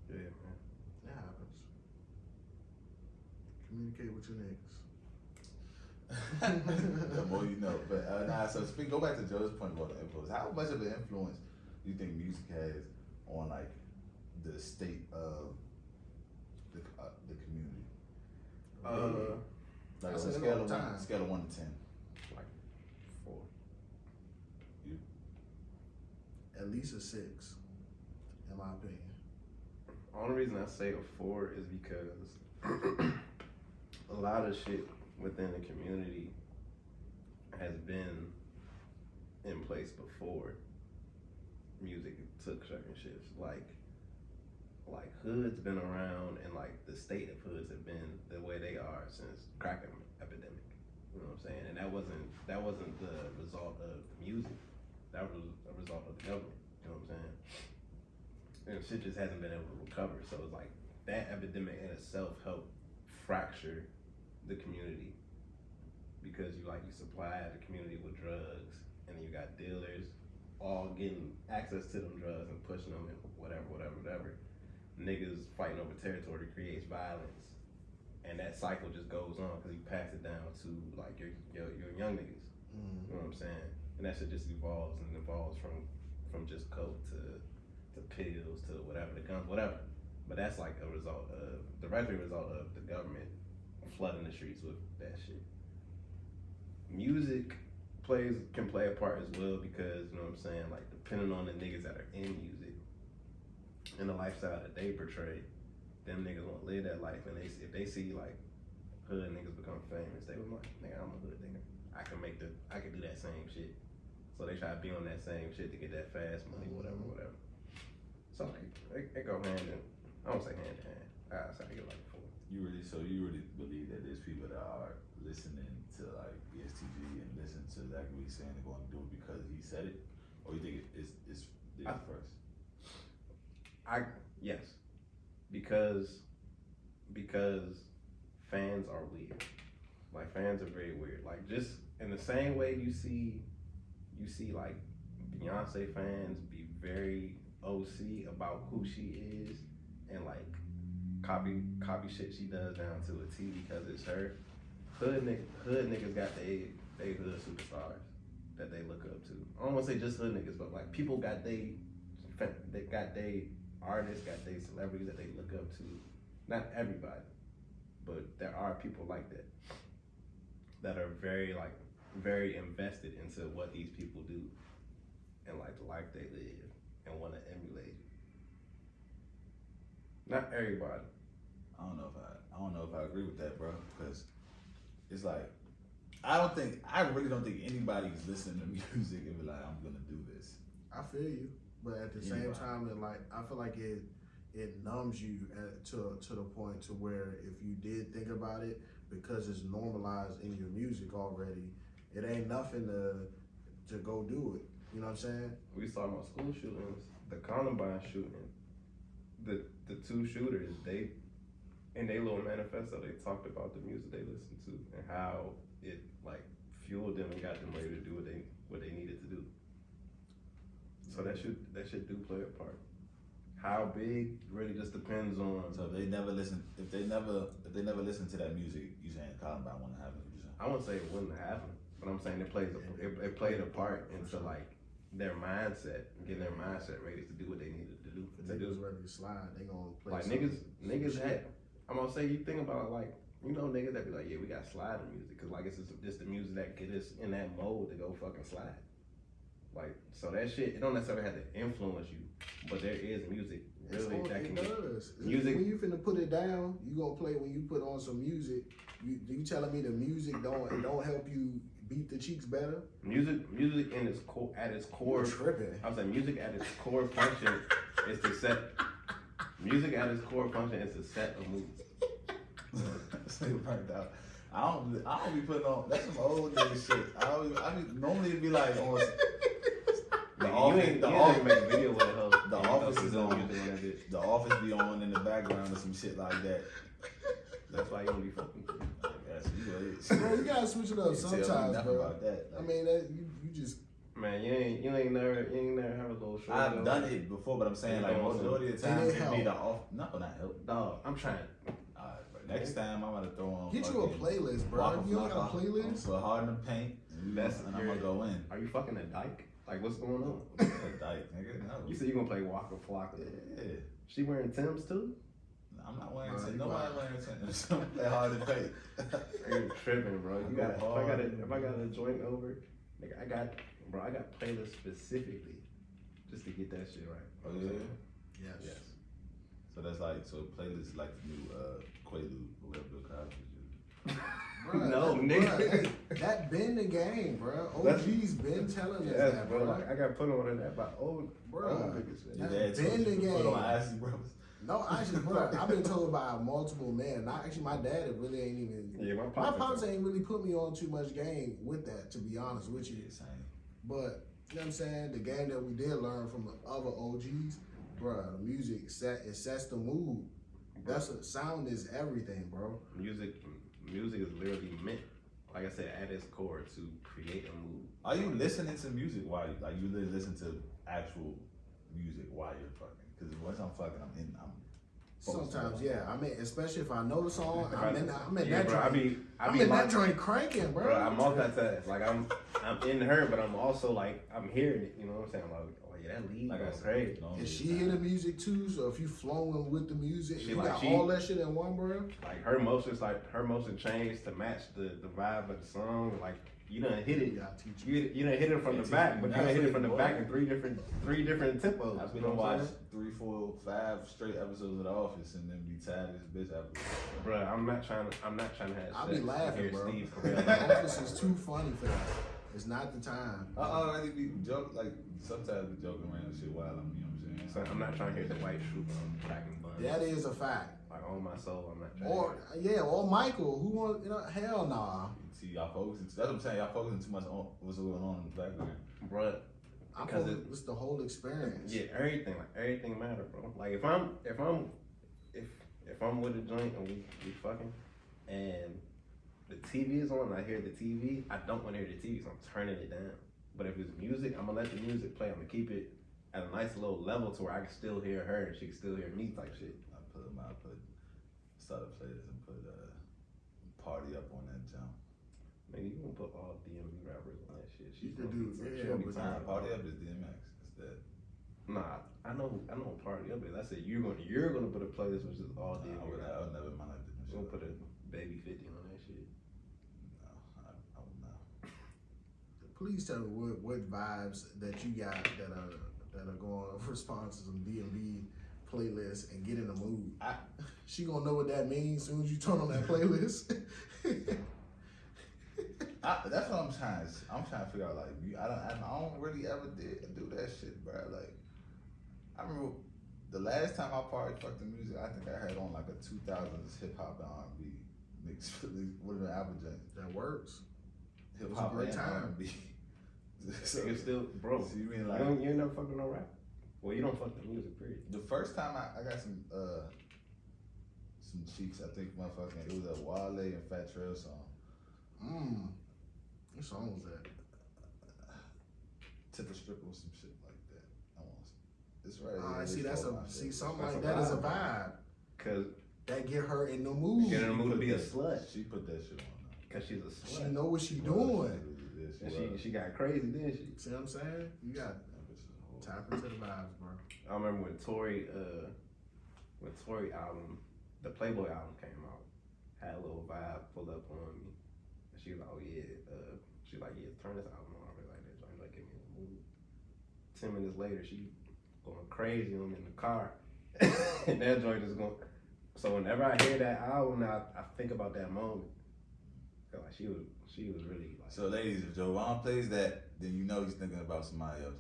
S3: Yeah, man.
S2: That happens. Communicate with your niggas.
S1: The more you know. But so go back to Joe's point about the influence. How much of an influence do you think music has on like the state of the community? Like on a scale of 1 to 10.
S3: Like 4.
S1: You?
S2: At least a 6, in my opinion.
S3: Only reason I say a 4 is because a lot of shit within the community has been in place before. music took certain shifts. Like hood's been around, and like the state of hoods have been the way they are since crack epidemic. You know what I'm saying? And that wasn't the result of the music. That was a result of the government. You know what I'm saying? And shit just hasn't been able to recover. So it's like that epidemic in itself helped fracture the community, because you supply the community with drugs, and then you got dealers all getting access to them drugs and pushing them and whatever. Niggas fighting over territory creates violence, and that cycle just goes on because you pass it down to like your young niggas. You know what I'm saying? And that shit just evolves from just coke to pills to whatever, the guns, whatever. But that's like a directly result of the government flooding the streets with that shit. Music can play a part as well, because you know what I'm saying, like depending on the niggas that are in music and the lifestyle that they portray, them niggas won't live that life, and if they see like hood niggas become famous, they was like, nigga, I'm a hood nigga. I can do that same shit. So they try to be on that same shit to get that fast money, whatever. So it go hand in, I don't say hand in hand. I say it like before.
S1: You really believe that there's people that are listening to like ESTG and listen to exactly what he's saying and going to do it because he said it, or you think it's first?
S3: Yes, because fans are weird. Like fans are very weird. Like just in the same way you see like Beyonce fans be very OC about who she is and like copy shit she does down to a T because it's her. Hood niggas got they hood superstars that they look up to. I don't want to say just hood niggas, but like people got they artists, got they celebrities that they look up to. Not everybody, but there are people like that are very invested into what these people do and like the life they live and want to emulate it. Not everybody.
S1: I don't know if I agree with that, bro, because it's like I really don't think anybody's listening to music and be like, I'm gonna do this.
S2: I feel you, but at the same time, I feel like it numbs you to the point to where if you did think about it, because it's normalized in your music already, it ain't nothing to go do it. You know what I'm saying?
S3: We saw about school shootings, the Columbine shooting, the two shooters, they in their little manifesto, they talked about the music they listened to and how it like fueled them and got them ready to do what they needed to do. So that should do play a part. How big really just depends on.
S1: So if they never listen to that music, you saying Columbine wouldn't happen?
S3: I wouldn't say it wouldn't happen, but I'm saying it played a part into like their mindset, getting their mindset ready to do what they needed to do.
S2: If niggas ready to slide, they gonna play.
S3: Like niggas had. I'm gonna say, you think about like, you know, niggas that be like, yeah, we got sliding music, cause like it's just the music that get us in that mode to go fucking slide. Like, so that shit, it don't necessarily have to influence you, but there is music really that can
S2: does.
S3: Music.
S2: When you finna put it down, you gonna play when you put on some music. You telling me the music don't help you beat the cheeks better?
S3: Music in its core, at its core.
S2: You're tripping.
S3: I was saying music at its core function is to set. Music at its core function is to set a mood.
S1: Stay burnt out. I don't be putting on. That's some old nigga shit. I be normally it'd be like on. The office
S3: make a video with her.
S1: The office is on. The office be on in the background or some shit like that.
S3: That's why you don't be fucking.
S2: Bro, you gotta switch it up sometimes, bro.
S1: About that.
S2: I mean, you just.
S3: Man, you ain't never have a little show.
S1: I've done it before, but I'm saying like majority of the time it be the off. No, not help.
S3: Dog, I'm trying.
S1: Next time I'm gonna throw on.
S2: Get you a playlist, bro. You don't got a playlist?
S1: Put hard in the paint, and I'm gonna go in.
S3: Are you fucking a dyke? Like, what's going on?
S1: A dyke, nigga. No.
S3: You said you gonna play Waka Flocka.
S1: Yeah.
S3: She wearing Timbs too?
S1: I'm not wearing Timbs. Nobody wearing Timbs. Play hard in the paint.
S3: You're tripping, bro. If I got a joint over, nigga, I got playlists specifically just to get that shit right.
S1: Oh yeah.
S2: Yes.
S1: So that's like playlists like the new Quaalude or whatever Bill Cosby do.
S2: Bruh,
S3: No,
S2: that,
S3: nigga.
S2: bruh, hey, that been the game, bro. OG's been telling us
S3: Yes,
S2: that,
S3: bro.
S2: bro.
S3: Like, I got put on that by old
S2: Bruh,
S3: niggas.
S1: Your
S2: that
S1: dad told
S2: been
S1: you
S2: the
S1: to put
S2: game.
S1: on Icy Brothers.
S2: No, actually, bro, I've been told by multiple men. Not actually, my dad really ain't even.
S3: Yeah, my
S2: My
S3: pops.
S2: pops ain't really put me on too much game with that, to be honest with you.
S1: Yeah, same.
S2: But you know what I'm saying? The game that we did learn from the other OGs, bro. The music sets the mood. That's what sound is everything, bro.
S3: Music is literally meant, like I said, at its core to create a mood.
S1: Are you listening to music while you really listen to actual music while you're fucking? Because once I'm fucking, I'm focused
S2: Sometimes,
S1: on-
S2: yeah. I mean, especially if I know the song, I'm in
S3: Yeah,
S2: that
S3: bro,
S2: joint.
S3: I
S2: I'm
S3: be
S2: in that
S3: locked-
S2: joint cranking, bro.
S3: Bro, I multitask. Like I'm in her, but I'm also like I'm hearing it. You know what I'm saying? Like, oh yeah, that lead
S1: Like I
S3: goes
S1: said,
S3: crazy.
S1: don't
S2: And
S1: really
S2: she
S1: sound-
S2: hear the music too, so if you flowing with the music,
S3: She
S2: you
S3: like-
S2: got
S3: she-
S2: all that shit in one, bro.
S3: Like her motion changed to match the vibe of the song. Like you done hit
S2: You
S3: it.
S2: gotta teach you.
S3: You done hit it from the back, but you done hit it from the back in three different tempos.
S1: I've
S3: You
S1: been
S3: know what I'm
S1: watch
S3: saying?
S1: 3, 4, 5 straight episodes of The Office and then be tired of this bitch after.
S3: Bro, I'm not trying to have
S2: I
S3: sex
S2: be laughing,
S3: to hear
S2: bro.
S3: Steve
S2: The
S3: Carell.
S2: Office is too funny for that. It's not the time.
S1: I already be joke like sometimes be joking around and shit while I'm, you know what I'm saying?
S3: So I'm not trying to hear the white shoe cracking buns.
S2: That is a fact.
S3: Like on my soul, I'm not trying.
S2: Or or Michael, who want hell nah.
S1: See, y'all focusing. That's what I'm saying. Y'all focusing too much on what's going on in the background.
S3: Bro,
S2: I
S3: because
S2: feel it's the whole experience.
S3: yeah, everything matter, bro. Like if I'm with a joint and we fucking and the TV is on and I hear the TV, I don't want to hear the TV, so I'm turning it down. But if it's music, I'm gonna let the music play. I'm gonna keep it at a nice low level to where I can still hear her and she can still hear me type shit.
S1: I start a playlist and put party up on that jump.
S3: Nigga, you gonna put all DMV rappers on that shit.
S2: You could do,
S3: she
S2: yeah,
S3: gonna be
S2: but
S3: tired.
S1: Party up is DMX. It's that.
S3: Nah, I know party up is. I said you're gonna put a playlist which is all DMV
S1: I would
S3: rappers.
S1: never mind that.
S3: You gonna put a baby 50 on that shit.
S1: No, I would not.
S2: Please tell me what vibes that you got that are going to respond to some DMV playlists and get in the mood. She gonna know what that means as soon as you turn on that playlist.
S1: That's what I'm trying to figure out. Like, I don't really ever do that shit, bro. Like, I remember the last time I party fucked the music, I think I had on like a 2000s hip hop and R&B mix with an album joint.
S2: That works.
S1: Hip
S2: was a
S1: hop
S2: great
S1: and
S2: time.
S1: R&B.
S3: Nigga still, bro.
S1: So you mean
S3: You
S1: like
S3: ain't never fucking no rap. Well, you don't fuck the music, period.
S1: the first time I got some cheeks, I think motherfucking it was a Wale and Fat Trail song.
S2: What song was that?
S1: Tip a stripper with some shit like that. I want it's right.
S2: See,
S1: It's
S2: that's
S1: all my
S2: see
S1: shit.
S2: something
S3: That's
S2: like
S3: a
S2: that is a
S3: vibe.
S2: vibe
S3: Cause
S2: that get her in the mood.
S3: get in the mood to
S1: Put
S3: be a
S1: that-
S3: slut.
S1: She put that shit on.
S3: Cause she's a
S2: She
S3: slut.
S2: know what she doing.
S3: And she got crazy, didn't she?
S2: See what I'm saying? You got tap into the vibes, bro.
S3: I remember when Tory album, the Playboy album came out, had a little vibe pull up on me. And she was like, oh yeah, she was like, yeah, turn this album on. I was like, that joint like get me in the mood. 10 minutes later, she going crazy on me in the car. And that joint is going, so whenever I hear that album now, I think about that moment. Feel like she was really like,
S1: So ladies, if Jovan plays that, then you know he's thinking about somebody else.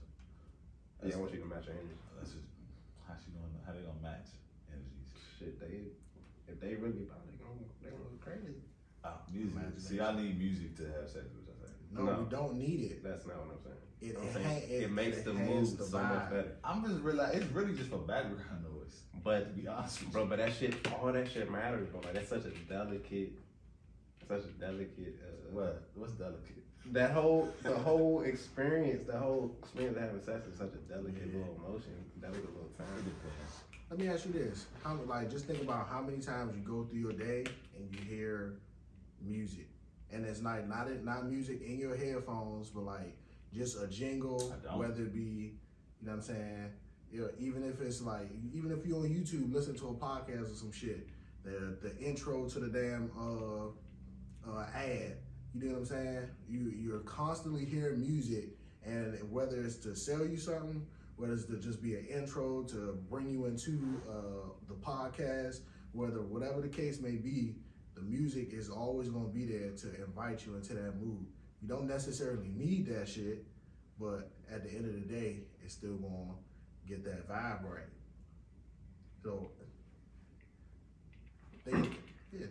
S3: yeah, I want you to match your energy.
S1: That's just how they gonna match energies.
S3: Shit, if they really about it, they gonna go crazy.
S1: Music. See, I need music to have sex with. I think.
S2: No,
S3: No.
S2: we don't need it.
S3: That's not what I'm saying.
S2: It
S3: It makes the
S2: enhances
S3: mood
S2: the
S3: so much
S2: vibe.
S3: better.
S1: I'm just realizing it's really just for background noise.
S3: But
S1: To be honest with
S3: bro,
S1: you.
S3: but that shit, all that shit matters, bro. Like that's such a delicate.
S1: What's delicate?
S3: The whole experience of having sex is such a delicate little emotion, delicate little time.
S2: Let me ask you this: just think about how many times you go through your day and you hear music, and it's not music in your headphones, but like just a jingle,
S1: I don't.
S2: whether it be, you know what I'm saying, even if it's even if you're on YouTube, listen to a podcast or some shit, the intro to the damn ad. You know what I'm saying? You're constantly hearing music, and whether it's to sell you something, whether it's to just be an intro to bring you into the podcast, whatever the case may be, the music is always gonna be there to invite you into that mood. You don't necessarily need that shit, but at the end of the day, it's still gonna get that vibe right. So,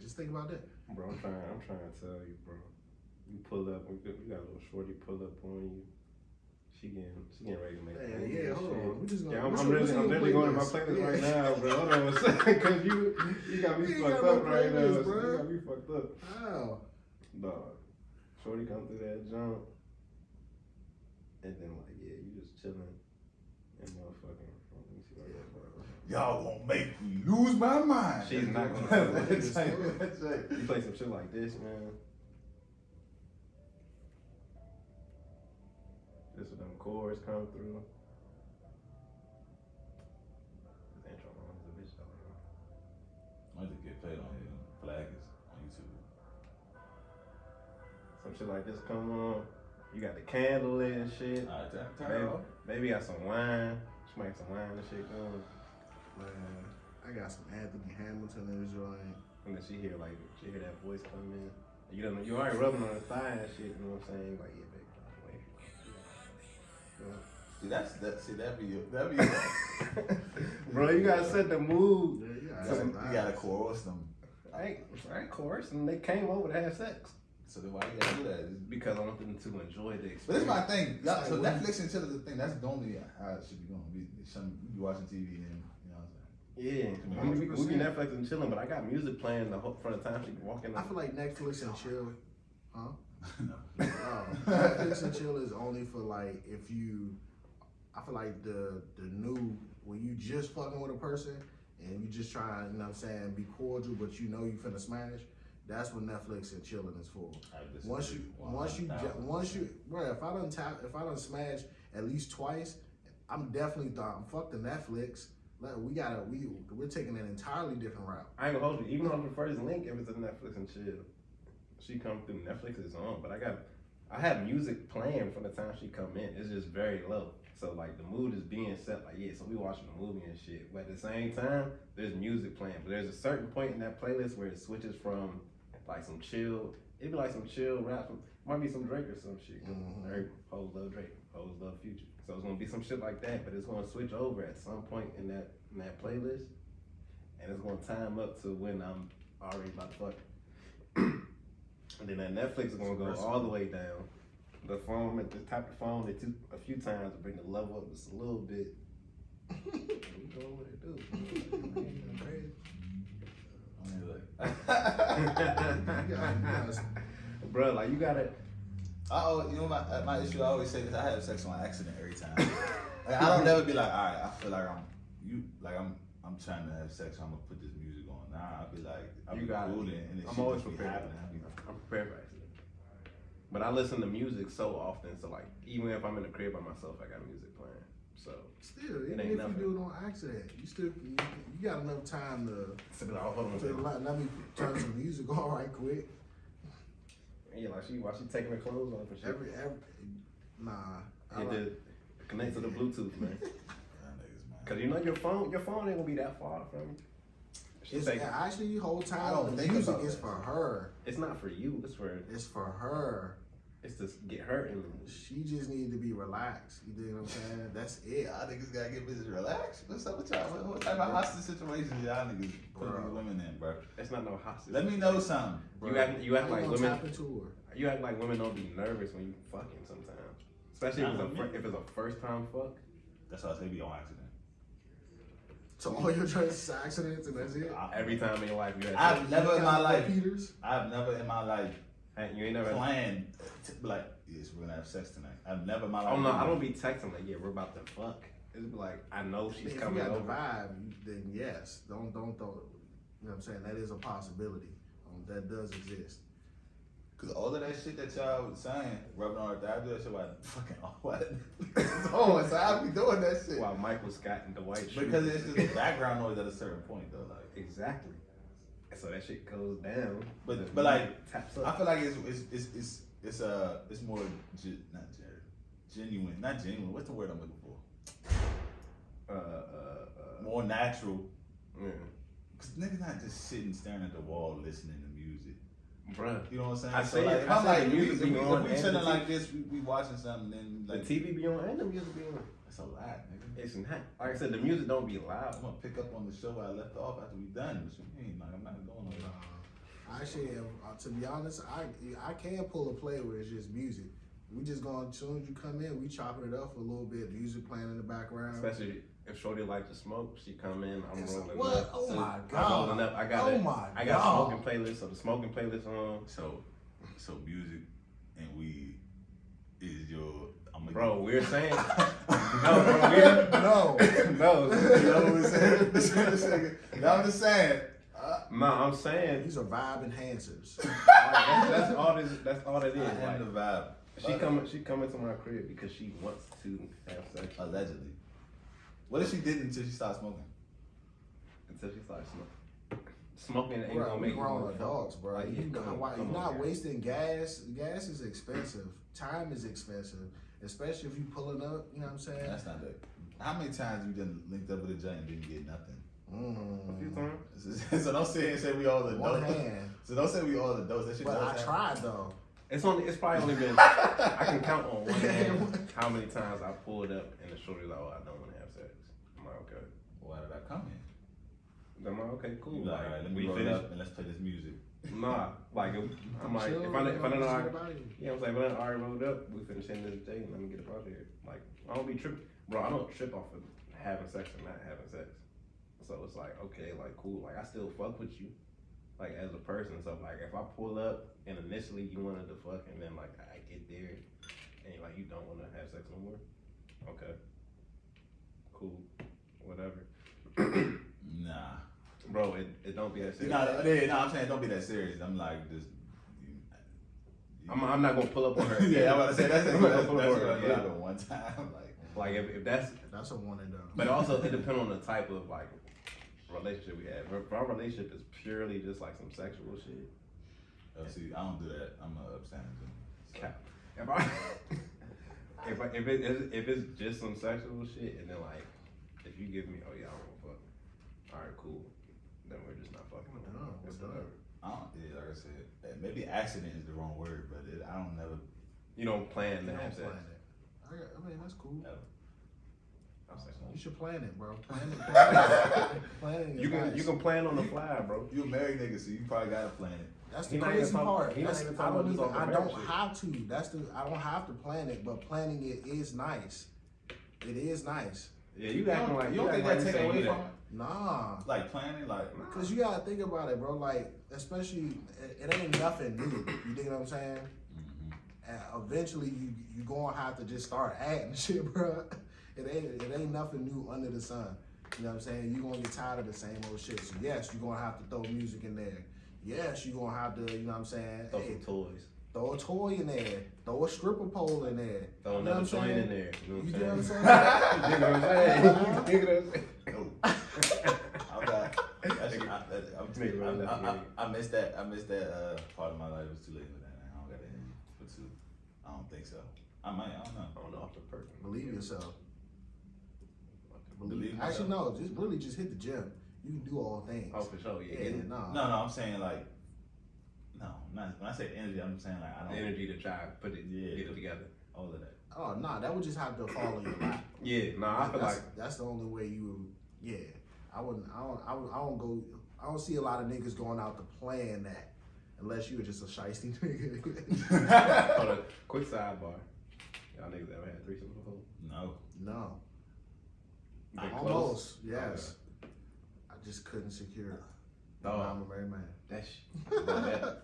S2: just think about that.
S3: Bro, I'm trying to tell you, bro. You pull up, we got a little shorty pull up on you. She getting ready to make
S2: Yeah, hold on. We just gonna,
S3: yeah, I'm really going to my playlist right now, bro. Hold on a second, cause you got me fucked up right now. You got me fucked up.
S2: How?
S3: Dog. Shorty come through that jump, and then like, yeah, you just chilling and motherfucking. Let me see what I got, bro.
S1: Y'all gonna make me lose my mind.
S3: She's not gonna.
S1: That's right.
S3: You play some shit like this, man. This with them chords come through. This intro long as a bitch though.
S1: I need to get paid on here. Playas on YouTube.
S3: Some shit like this come on. You got the candle lit and shit.
S1: Alright, turn it off.
S3: Maybe got some wine. She might some wine and shit going.
S2: Man, I got some Anthony Hamilton in this joint.
S3: And then she hear that voice come in. You don't know, you already rubbing on her thigh and shit, you know what I'm saying? Like, yeah, baby, wait.
S1: See, that'd be
S3: Bro, you gotta set the mood.
S2: Yeah,
S1: you gotta coerce them.
S3: I ain't coercing. They came over to have sex.
S1: So then why you gotta do that? It's
S3: Because I want them to enjoy the experience.
S1: But that's my thing. Y'all, so Netflix and chill is the thing. That's normally how it should be going. We be watching TV and you know what I'm saying.
S3: Yeah, I mean, we be Netflix and chilling, but I got music playing for the time she walking.
S2: I feel like Netflix and chill, huh?
S1: No.
S2: Netflix and chill is only for like if you. I feel like the new when you just fucking with a person and you just trying, you know what I'm saying, be cordial, but you know you finna smash. That's what Netflix and chilling is for. Once you, bro, if I done smash at least twice, I'm definitely fuck the Netflix. Like, we're taking an entirely different route.
S3: I ain't gonna hold you. Even on the first link, if it's a Netflix and chill, she come through. Netflix is on, but I have music playing from the time she come in. It's just very low. So like the mood is being set. Like yeah, so we watching the movie and shit. But at the same time, there's music playing. But there's a certain point in that playlist where it switches from like some chill. It'd be like some chill rap. Might be some Drake or some shit. Mm-hmm. Hoes love Drake. Hoes love Future. So it's gonna be some shit like that. But it's gonna switch over at some point in that playlist, and it's gonna time up to when I'm already about to fuck. And then that Netflix is gonna go all the way down. The phone, at the top of the phone, it took a few times to bring the level up just a little bit. We doing what it do. Bro, like you gotta.
S1: You know my issue. I always say this. I have sex on accident every time. Like, I don't never be like, all right. I feel like I'm trying to have sex. So I'm gonna put this music on. Nah, I'll be like, I'll be cool and
S3: I'm always prepared. I'm prepared for accident. But I listen to music so often, so like even if I'm in the crib by myself, I got music playing. So
S2: still, even if you do it on accident, you got enough time to let me turn some music on right quick.
S3: Yeah, like while she taking her clothes off and shit. Connect to the Bluetooth, man. Cause you know your phone ain't gonna be that far from you.
S2: Actually, the whole time the music is for her.
S3: It's not for you.
S2: It's for her.
S3: It's to get her in.
S2: She just needs to be relaxed. You dig what I'm saying? That's it.
S1: Y'all niggas gotta get bitches relaxed. What's up with y'all? What type of hostage situations y'all niggas put these women in, bro?
S3: It's not no hostage.
S1: Let me know something.
S3: Bro. You act like women. You act like women don't be nervous when you fucking sometimes, especially if it's a first time fuck.
S1: That's why I say be on accident.
S2: So all your choices are accidents and that's it?
S3: Every time in your life you had
S1: I've never in my life.
S2: Peters?
S1: I've never in my life.
S3: You ain't never
S1: planned like, yes, we're gonna have sex tonight. I've never in my life.
S3: Oh no, I don't be texting like, yeah, we're about to fuck. It's be like, I know she's coming over.
S2: If you got the vibe, then yes. Don't throw. You know what I'm saying? That is a possibility. That does exist.
S1: Cause all of that shit that y'all was saying, rubbing on her thigh, I do that shit while fucking oh, so I be doing that shit.
S3: While Michael Scott and Dwight.
S1: Because it's just a background noise at a certain point though, like.
S3: Exactly. So that shit goes down.
S1: But like, taps up. I feel like it's more genuine, not genuine. What's the word I'm looking for? More natural.
S3: Yeah.
S1: Cause niggas not just sitting staring at the wall listening to music. music.
S3: Bruh.
S1: You know what I'm saying?
S3: I
S1: So
S3: say
S1: like,
S3: it.
S1: if
S3: I
S1: I'm
S3: say
S1: like,
S3: the music
S1: if
S3: be
S1: we
S3: on and the
S1: chilling like
S3: TV.
S1: this, we watching something, then like
S3: The TV be on and the music be on.
S1: that's a lot, nigga.
S3: It's not. Like I said, the music don't be loud.
S1: I'm gonna pick up on the show where I left off after we done. What you mean? Like I'm not going nowhere.
S2: Actually, to be honest, I can pull a play where it's just music. We just going, as soon as you come in, we chopping it up for a little bit, music playing in the background.
S3: Especially if Shorty like to smoke, she come in, I'm
S2: It's
S3: rolling
S2: what?
S3: up.
S2: Oh
S3: So
S2: my
S3: I'm
S2: God.
S3: rolling up. I got
S2: Oh
S3: it.
S2: my
S3: I got
S2: God.
S3: smoking playlist, so the smoking playlist on.
S1: So music and weed is your. I'm gonna
S3: Bro, we're saying
S2: No.
S3: no.
S1: You know what I'm saying? No, I'm just saying.
S3: No, I'm saying
S2: These are vibe enhancers.
S3: that's all this. That's all it is.
S1: I am
S3: Like,
S1: the vibe.
S3: she coming to my crib because she wants to have sex
S1: Allegedly. What if she didn't until she started smoking?
S3: until she starts smoking. Smoking ain't
S2: Bro,
S3: gonna
S2: we
S3: make you
S2: grown
S3: wanna fuck.
S2: adults, bro.
S3: Like,
S2: You're
S3: come
S2: not
S3: on, guys.
S2: wasting gas. Gas is expensive. Time is expensive, especially if you pulling up. You know what I'm saying?
S1: That's not that. How many times you done linked up with a joint and didn't get nothing?
S3: A few times.
S1: So don't say we all the
S2: One
S1: adults.
S2: hand.
S1: So don't say we all the adults. That shit
S2: But
S1: does
S2: I
S1: happen.
S2: tried though.
S3: It's probably only been I can count on one hand how many times I pulled up and the shorty like, oh, I don't want to have sex. I'm like, okay.
S1: Why did I come here?
S3: I'm like, okay, cool.
S1: You like, all right, let me
S3: we
S1: roll
S3: finished.
S1: up and let's play this music.
S3: Nah, like I'm like,
S2: chill,
S3: if I don't
S2: shit
S3: already,
S2: about you.
S3: yeah, I was like, if I done already rolled up, we finished in this day and let me get up out of here. Like, I don't be tripping, bro. I don't trip off of having sex or not having sex. So it's like, okay, like cool, like I still fuck with you, like as a person. So like, if I pull up and initially you wanted to fuck and then like I get there and like you don't want to have sex no more, okay, cool, whatever.
S1: Nah.
S3: Bro, it don't be that serious.
S1: No, I'm saying don't be that serious. I'm like just.
S3: I'm not gonna pull up on her.
S1: Yeah, I'm about to say that's
S3: I'm not gonna pull up on
S1: what
S3: her. Yeah.
S1: happened one time.
S3: Like if that's,
S2: That's a one and done.
S3: but also it depends on the type of like relationship we have. If our relationship is purely just like some sexual shit,
S1: See, I don't do that. I'm a abstinent.
S3: cap. If it's just some sexual shit and then like if you give me, oh yeah, I don't wanna fuck. All right, cool. Then we're just not fucking.
S2: No,
S3: It's
S2: we're done.
S3: whatever.
S1: I don't. Yeah, like I said, maybe accident is the wrong word, but I don't never.
S3: You don't plan to
S2: You
S3: have
S2: don't
S3: sex.
S2: plan it. I mean, that's cool.
S1: Ever.
S3: I'm saying.
S2: You should plan it, bro. Planning is nice.
S3: You can plan on the fly, bro.
S1: You a married nigga, so you probably gotta plan it.
S2: That's
S3: He
S2: the
S3: not even
S2: crazy
S3: talking-
S2: part.
S3: he not
S2: That's,
S3: even
S2: I
S3: talking
S2: don't
S3: about
S2: even.
S3: just
S2: I
S3: on the
S2: don't
S3: marriage shit.
S2: have to. I don't have to plan it, but planning it is nice. It is nice.
S3: Yeah, you acting like
S1: you don't think
S3: acting like
S1: that
S3: you
S1: take
S3: saying
S1: away
S3: you
S1: from
S3: that.
S1: it?
S2: Nah.
S1: Like planning, like
S2: Cause you gotta think about it, bro. Like, especially, it ain't nothing new. You dig what I'm saying? And eventually, you gonna have to just start acting shit, bro. It ain't nothing new under the sun. You know what I'm saying? You gonna get tired of the same old shit. So yes, you gonna have to throw music in there. Yes, you gonna have to. You know what I'm saying?
S3: Throw
S2: Hey,
S3: some toys.
S2: throw a toy in there. Throw a stripper pole in there.
S3: Throw
S2: You know
S3: another
S2: what I'm
S3: joint in
S2: saying?
S3: there. You
S2: You
S3: know
S2: know
S3: what
S2: what
S3: I'm
S2: I'm
S3: saying?
S2: saying?
S3: You know what I'm saying? You know what I'm saying?
S1: no. I missed that. I missed that part of my life. It was too late for that. Man. I don't got the energy for two. I don't think so. I might. I don't know.
S3: I don't know off the person.
S2: Believe yourself.
S1: Believe
S2: Actually,
S1: myself.
S2: no. Just hit the gym. You can do all things.
S3: Oh, for sure. Yeah.
S2: Yeah,
S1: No,
S2: nah.
S1: I'm saying like. No, not when I say energy. I'm saying like I
S3: The
S1: don't.
S3: energy to try to put it,
S1: Yeah.
S3: get it together.
S1: All of that.
S2: Oh, nah. That would just have to fall in your lap.
S3: Yeah, nah, I feel like
S2: That's the only way you. Yeah, I wouldn't. I don't go. I don't see a lot of niggas going out to plan that, unless you're just a shiesty nigga.
S3: hold on, quick sidebar. Y'all niggas ever had threesomes before?
S1: No.
S2: No,
S3: Been close?
S2: almost. Yes, I just couldn't secure it.
S3: Oh.
S2: I'm a married man.
S3: That shit.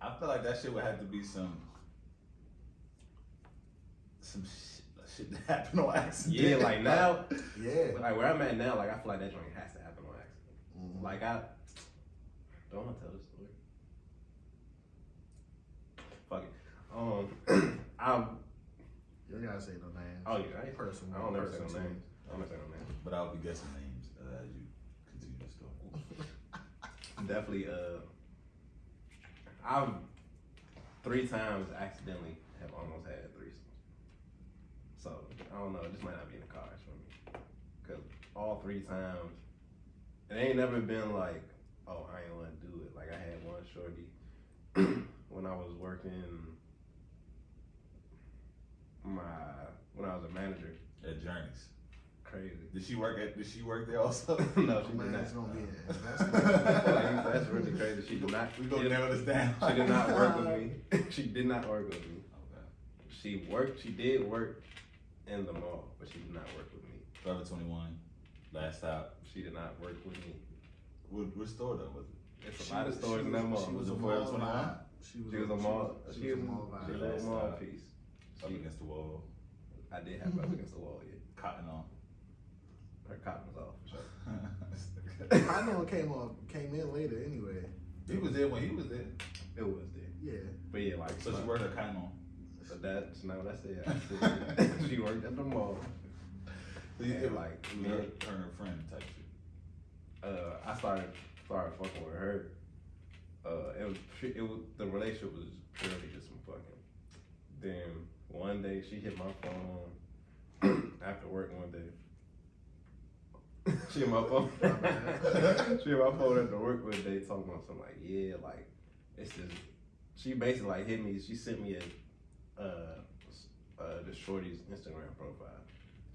S1: I feel like that shit would have to be some shit that happened on accident.
S3: Yeah, like now,
S2: Yeah.
S3: like where I'm at now, like I feel like that joint has to happen on accident.
S2: Mhm.
S3: Like I don't want to tell this story. Fuck it.
S2: You ain't gotta say no names.
S3: Oh yeah, I ain't
S2: Personal.
S3: I don't never say no
S2: personal.
S3: names. I don't never say no names.
S1: But I'll be guessing names as you continue the story.
S3: Definitely, I've 3 times accidentally have almost had threesomes. So I don't know, it just might not be in the cards for me. Cause all 3 times, it ain't never been like, oh, I ain't want to do it. Like I had one shorty when I was working when I was a manager.
S1: At Journeys.
S3: Crazy.
S1: Did she work there also?
S3: No, she did
S2: Man,
S3: not.
S2: it's gonna be an
S3: That's really crazy. She did not.
S1: We gonna narrow this down.
S3: She did not work with me. She did not work with me.
S1: Okay.
S3: She did work in the mall, but she did not work with me.
S1: Forever 21. Last stop.
S3: She did not work with me.
S1: What store though was it?
S3: It's a lot of stores in that mall.
S2: She was
S1: Was
S2: a
S1: it Forever
S2: mall
S1: 21?
S2: vibe.
S3: She was a mall.
S2: She was a mall
S3: She
S2: vibe.
S3: was a mall piece.
S1: Up against the wall.
S3: I did have it up against the wall, yeah.
S1: Cotton on.
S3: Her cotton was off, for sure.
S2: I know it came in later anyway.
S1: He was there when he was there.
S3: It was there.
S2: Yeah.
S3: But yeah, like,
S1: So she worked her cotton on.
S3: So that's not what I said. I said she worked at the mall.
S1: So you
S3: And,
S1: did
S3: like,
S1: her
S3: me,
S1: and her friend type shit.
S3: I started fucking with her. It was the relationship was purely just some fucking. Then one day she hit my phone after work one day. She hit my phone. She hit my phone after work one day talking about something like, yeah, like it's this. She basically like hit me. She sent me the shorty's Instagram profile.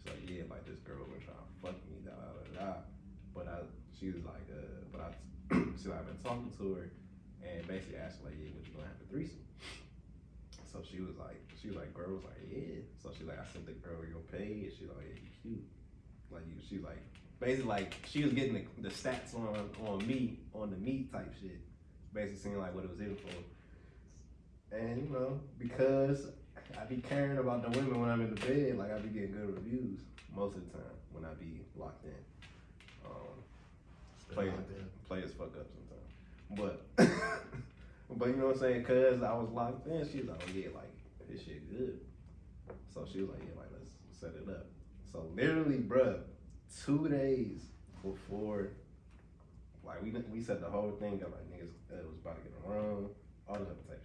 S3: She's like, yeah, like this girl been trying to fuck me, da da da da. But she was like, she's like, I've been talking to her and basically asked her like, yeah, what you gonna have a threesome? So she was like, girl was like, yeah. So she's like, I sent the girl your page. She's like, yeah, you cute. Like she's like, basically like she was getting the stats on me, on the meat type shit. Basically seeing like what it was in for. And you know, because I be caring about the women when I'm in the bed, like I be getting good reviews most of the time when I be locked in. Players fuck up sometimes. But but you know what I'm saying? Cause I was locked in, she was like, oh yeah, like this shit good. So she was like, yeah, like let's set it up. So literally, bruh, 2 days before, like we set the whole thing up, like niggas it was about to get wrong, all this other type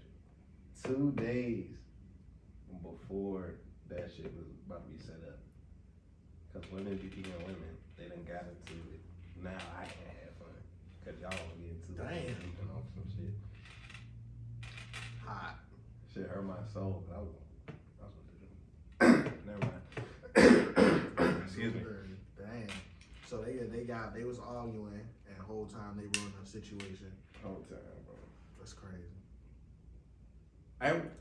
S3: shit. 2 days before that shit was about to be set up. Cause women be being women, they done got into it. Now I can't have fun. Cause y'all wanna get into it. Sleeping off some shit.
S2: Hot.
S3: Shit hurt my soul, but I was never mind. Excuse me.
S2: Damn. So they was arguing and the whole time they were in a situation.
S3: Whole time, bro.
S2: That's crazy.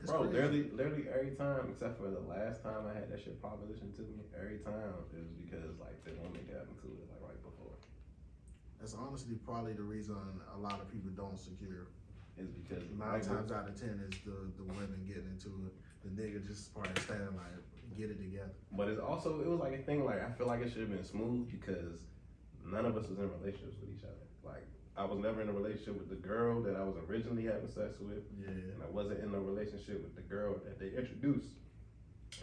S3: Bro,
S2: crazy.
S3: literally every time, except for the last time I had that shit proposition to me, every time it was because like the woman got into it like right before.
S2: That's honestly probably the reason a lot of people don't secure.
S3: Is because
S2: 9 times out of 10 is the women getting into it. The nigga just probably standing like, get it together.
S3: But it was like a thing, like I feel like it should have been smooth because none of us was in relationships with each other. Like I was never in a relationship with the girl that I was originally having sex with.
S2: Yeah.
S3: And I wasn't in a relationship with the girl that they introduced.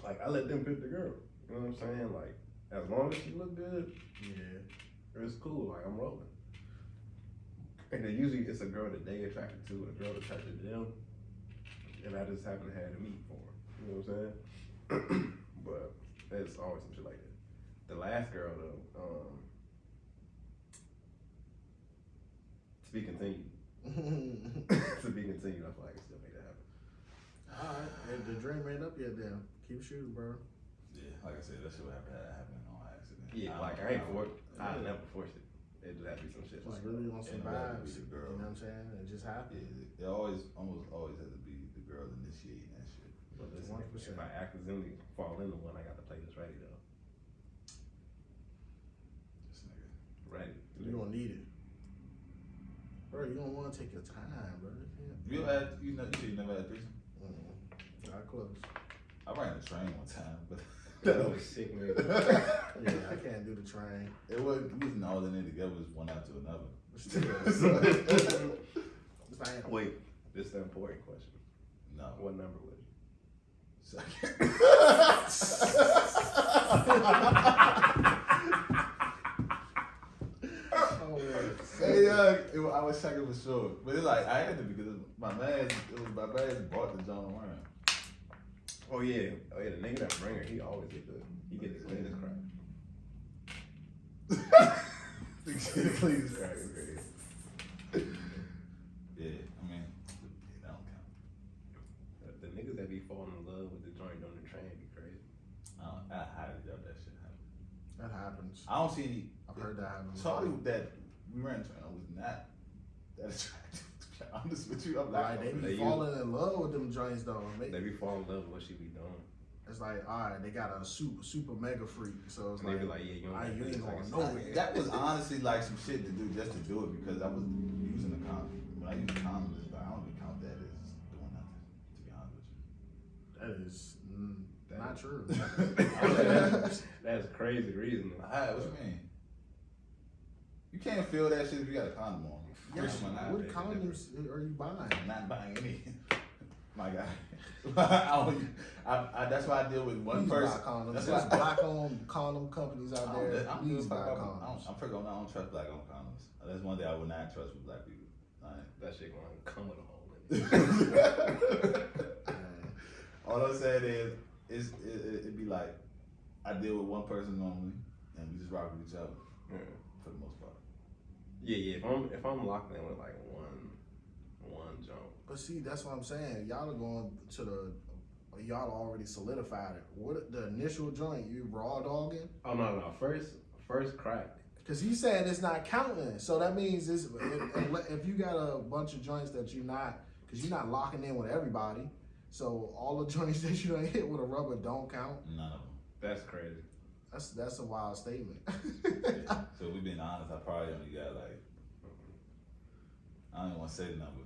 S3: Like I let them pick the girl. You know what I'm saying? Like as long as she looked good,
S2: Yeah.
S3: it's cool. Like I'm rolling. And then usually it's a girl that they attracted to, a girl attracted to them, and I just happen to have the meat for her. You know what I'm saying? But it's always some shit like that. The last girl though, to be continued. To be continued. I feel like it still make that happen.
S2: Alright, if the dream ain't up yet then, keep shooting, bro.
S1: Yeah, like I said, that shit would have happened on accident.
S3: Yeah, like I ain't forced. I never forced it. It just had to be some shit
S2: Just
S3: like
S2: really
S3: that.
S2: on some
S1: And it had to
S2: vibes.
S1: be the
S2: You
S1: girl.
S2: know what I'm saying? It just happened.
S1: Yeah, it almost always had to be the girl initiating that shit.
S3: But listen,
S2: 100%.
S3: if I accidentally fall into one, I got to play this ready though.
S1: This nigga.
S3: Ready.
S2: You gonna need it. Bro, you don't wanna take your time, bro.
S1: You ever had, you said you never had a threesome?
S2: Not close.
S1: I ran a train one time, but
S3: That was sick, man.
S2: Yeah, I can't do the train.
S1: it wasn't all in it together, it was one after another.
S2: Damn.
S3: Wait, this is the important question.
S1: No.
S3: What number was you?
S1: Hey, I was checking for sure, but it's like I had to because my man brought the John around.
S3: Oh yeah, the nigga that bring her, he always get the cleanest crap.
S1: The cleanest crack, okay.
S2: condoms.
S1: I don't see any.
S2: I've heard that happen.
S1: Shorty that we ran into was not that attractive. To be honest with you, I'm
S2: Like they be falling in love with them joints though.
S3: They be falling in love with what she be doing.
S2: It's like, all right, they got a super mega freak, so it's
S3: And
S2: like,
S3: they be like, yeah,
S2: you ain't going nowhere.
S1: That was honestly like some shit to do just to do it because I was using a condom. When I use a condom, it's like, I don't even count that as doing nothing. To be honest with you.
S2: That is not true.
S3: That's crazy reasoning.
S1: What you mean? You can't feel that shit if you got a condom on.
S2: Yes, what condoms are you buying?
S1: I'm not buying any. My guy. That's why I deal with one
S2: Please
S1: person.
S2: buy condoms.
S1: That's
S2: There's
S1: why
S2: black-owned condom companies out there. Please buy condoms.
S1: I'm pretty I don't trust black-owned condoms. That's one thing I would not trust with black people.
S3: That shit gonna come with a hole in it.
S1: All I'm saying is, it'd be like, I deal with one person normally, and we just rock with each other for the most part.
S3: Yeah. If I'm locked in with like one jump.
S2: But see, that's what I'm saying. Y'all are going to y'all already solidified it. What the initial joint you raw dogging?
S3: Oh no. First crack.
S2: Cause he's saying it's not counting. So that means if you got a bunch of joints that you're not, cause you're not locking in with everybody. So all the joints that you don't hit with a rubber don't count.
S1: None of them.
S3: That's crazy.
S2: That's a wild statement.
S1: So we being honest, I probably only got like, I don't even want to say the number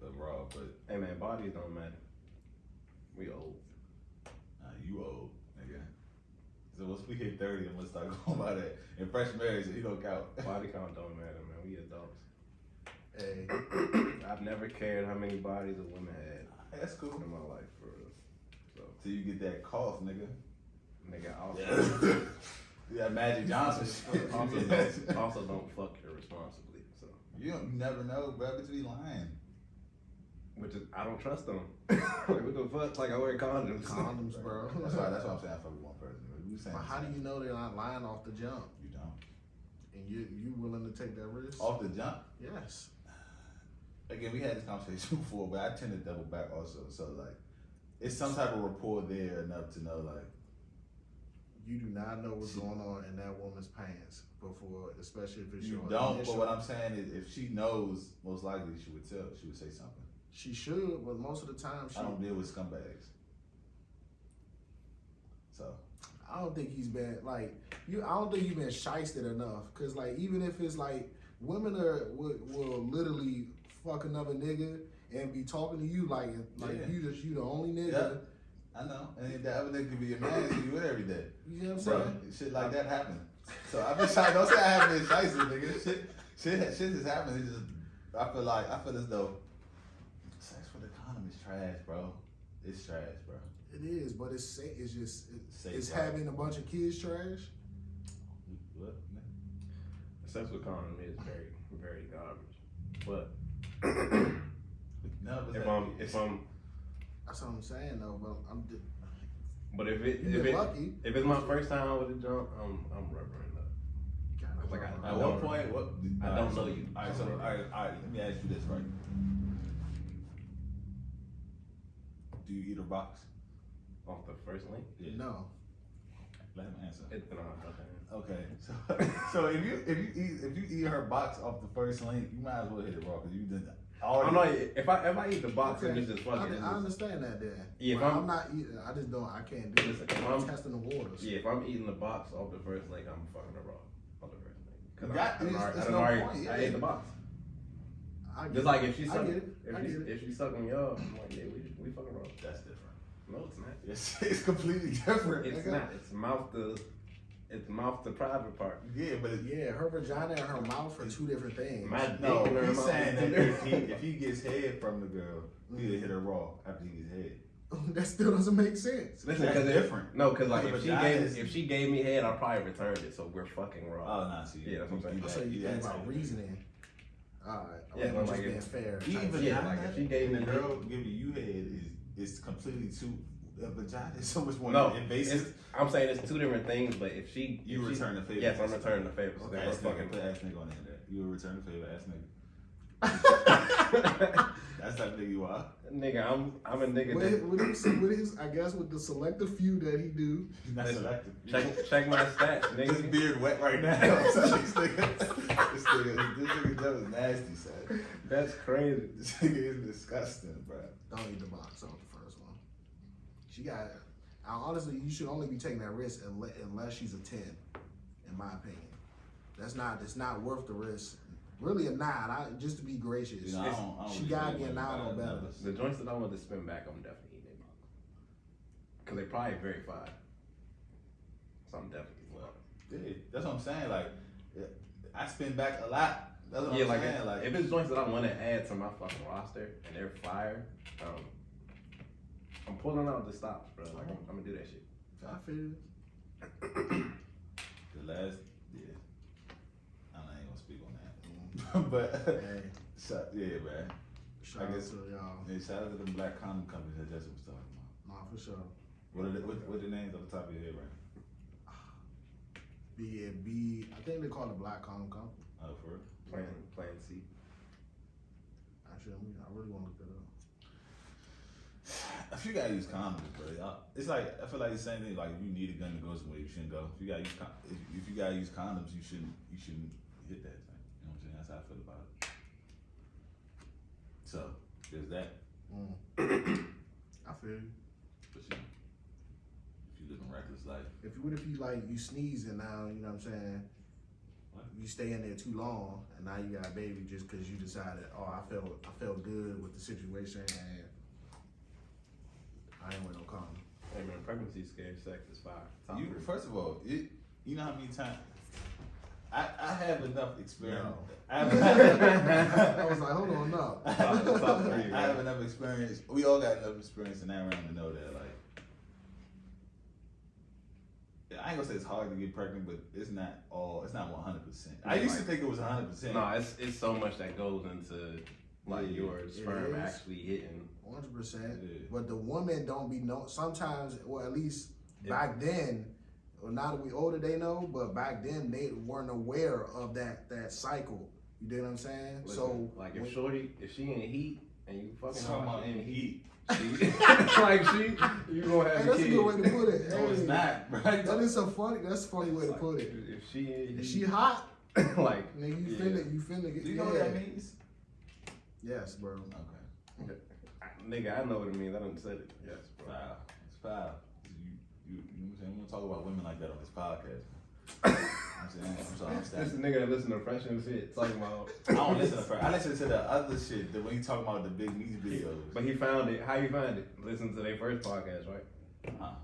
S1: of raw, but
S3: hey man, bodies don't matter. We old.
S1: You old, nigga. So once we hit 30, I'm gonna start going by that. And fresh marriage, he don't count.
S3: Body count don't matter, man. We adults.
S2: Hey,
S3: I've never cared how many bodies a woman had.
S1: That's cool.
S3: In my life, for real. So
S1: Till you get that cough, nigga.
S3: also,
S1: Yeah, Magic Johnson shit.
S3: also don't fuck irresponsibly. So
S1: You never know, bro. But you be lying.
S3: which is I don't trust them. Like, what the fuck? Like I wear condoms.
S2: condoms, bro.
S1: That's why I'm saying I fuck with one person. You saying
S2: But how do you know they're not lying off the jump?
S1: You don't.
S2: And you willing to take that risk?
S1: Off the jump?
S2: Yes.
S1: Again, we had this conversation before, but I tend to double back also. So like, it's some type of rapport there enough to know like.
S2: You do not know what's going on in that woman's pants before, especially if it's
S1: You
S2: your
S1: don't,
S2: initial.
S1: but what I'm saying is if she knows, most likely she would tell. She would say something.
S2: She should, but most of the time she.
S1: I don't deal with scumbags. So.
S2: I don't think he's been like you. I don't think you've been shysted enough. Cause like even if it's like women will literally fuck another nigga and be talking to you like
S1: Yeah.
S2: you the only nigga.
S1: Yeah. I know, and the other nigga could be a man who you with every day.
S2: You know what I'm
S1: Bro,
S2: saying?
S1: shit like that happen. So I've been shy. Don't say I haven't been shicey, nigga. Shit just happens. It's just, I feel as though sex for the condom is trash, bro. It's trash, bro.
S2: It is, but it's just
S1: Safe,
S2: it's
S1: right?
S2: having a bunch of kids trash.
S1: What?
S3: Sex with condom is very, very garbage. But
S1: No, but
S3: if I'm
S2: That's what I'm saying though.
S3: but if
S2: You've been lucky.
S3: if it's my first time with a jump, I'm rubbering up. Like I
S1: At what point? What?
S3: I don't know you.
S1: All right, so all right. Let me ask you this, right? Do you eat a box?
S3: Off the first link?
S1: Yeah.
S2: No.
S1: Let him answer.
S3: Okay.
S1: Okay. So if you eat her box off the first link, you might as well hit it raw because you did that.
S3: I'm not. If I eat the box and it's just fucking.
S2: I understand that then.
S3: Yeah, if
S2: I'm not eating. I just don't. I can't do
S3: Listen,
S2: it.
S3: if
S2: I'm
S3: I'm-
S2: testing the waters.
S3: Yeah, if I'm eating the box off the first link, I'm fucking the raw off the first link.
S1: You got- it's
S3: I
S1: no
S3: already
S1: point, yeah.
S3: I ate the box.
S2: I get
S3: Just
S2: it.
S3: like if she
S2: I
S3: suck,
S2: get it. I get it.
S3: if she sucking me off, I'm like, yeah, we fucking raw.
S1: That's different.
S3: No, it's not.
S1: It's completely different.
S3: It's
S1: nigga.
S3: not. It's mouth to private part.
S1: Yeah, but
S2: Yeah, her vagina and her mouth are two different things.
S3: My
S1: no,
S3: dick in her
S1: he's
S3: mouth
S1: saying
S3: is
S1: that
S3: different.
S1: if he gets head from the girl, he'll hit her raw after he gets head.
S2: That still doesn't make sense.
S3: Listen,
S1: That's
S3: because
S1: different.
S3: No, because like
S1: Because
S3: if she gave me head, I probably returned it. So we're fucking raw.
S1: Oh, nah, see.
S3: Yeah, that's what I'm saying.
S2: So you think
S1: that
S2: about
S1: type.
S2: reasoning. Alright.
S3: Yeah,
S2: I'm
S3: but
S2: just
S3: like
S2: being
S3: if-
S2: fair.
S1: Even
S3: Yeah,
S1: now,
S3: like if she gave me
S1: the
S3: head-
S1: girl giving you head is completely too. A vagina is so much more
S3: No,
S1: invasive.
S3: I'm saying it's two different things. But if she
S1: You
S3: if she-
S1: return the favor.
S3: Yes, I'm returning the favor. So
S1: Okay,
S3: then we're
S1: ass nigga,
S3: fucking.
S1: put ass nigga on the end of that. You will return the favor, ass nigga. That's that nigga you are.
S3: Nigga, I'm a nigga
S2: With his, I guess, with the selective few that he do.
S1: He's not selective.
S3: check my stats, nigga.
S1: His beard wet right now. this nigga that was nasty, son.
S3: That's crazy.
S1: This nigga is disgusting, bro.
S2: Don't eat the box off the first one. She got. Honestly, you should only be taking that risk unless she's a 10, in my opinion. It's not worth the risk. Really a 9, just to be gracious.
S1: You know, I don't
S2: she
S1: really
S2: gotta
S1: really
S2: be a 9 or better.
S3: The joints that I want to spin back, I'm definitely eating them. Cause they probably verified. So I'm definitely
S1: Yeah, that's what I'm saying. Like, I spin back a lot. That's what I'm saying. Like,
S3: if it's joints that I want to add to my fucking roster and they're fire, I'm pulling out the stops, bro. Like, I'm gonna do that shit.
S2: I feel
S1: the last, yeah, I ain't gonna speak on that. But
S2: hey,
S1: yeah, man.
S2: shout out to y'all.
S1: Yeah, shout out to the black condom companies that Justin was talking about.
S2: Nah, for sure.
S1: What are the names on the top of your head, right?
S2: I think they call it Black Condom Company.
S1: Oh, for real?
S3: Plan C.
S2: Actually, I really want to look that up.
S1: If you gotta use condoms, bro, it's like I feel like the same thing. Like if you need a gun to go somewhere, you shouldn't go. If you gotta use if you gotta use condoms, you shouldn't hit that thing. You know what I'm saying? That's how I feel about it. So there's that.
S2: I feel you.
S1: But if you live a reckless life,
S2: What if you like you sneeze and now you know what I'm saying?
S1: what?
S2: You stay in there too long and now you got a baby just because you decided, oh, I felt good with the situation and I ain't wearing no condom.
S3: Hey man, pregnancy scare, sex is fire.
S1: First of all, you know how many times I have enough experience.
S2: No.
S1: I
S2: was like, hold on, no.
S1: I have enough experience. We all got enough experience in that realm to know that, like, I ain't gonna say it's hard to get pregnant, but it's not 100%. I used to think it was 100%.
S3: No, it's so much that goes into like your sperm actually hitting.
S2: 100%.
S1: Yeah.
S2: But the woman don't be sometimes, or at least back then, or now that we older, they know. But back then, they weren't aware of that cycle. You know what I'm saying?
S3: Listen,
S2: so
S3: like if she in heat and you fucking
S1: Someone in heat.
S3: you gonna have
S2: hey,
S3: a
S2: that's
S3: kid.
S2: a good way to put it.
S1: No, it's not, right?
S2: That's a funny way to put it.
S3: If she in heat,
S2: Is she hot?
S3: like
S2: Nigga, you finna get.
S1: Do you know what that means?
S2: Yes, bro.
S1: Okay.
S3: nigga, I know what it means. I done said it. Yes, bro.
S1: Foul. It's foul. You know what I'm saying? We don't talk about women like that on this podcast. I'm sorry, I'm
S3: This
S1: standing.
S3: nigga that listen to Fresh and shit talking about.
S1: I don't listen to her. I listen to the other shit that when you talk about the big music videos.
S3: But he found it. How you find it? Listen to their first podcast, right?
S1: I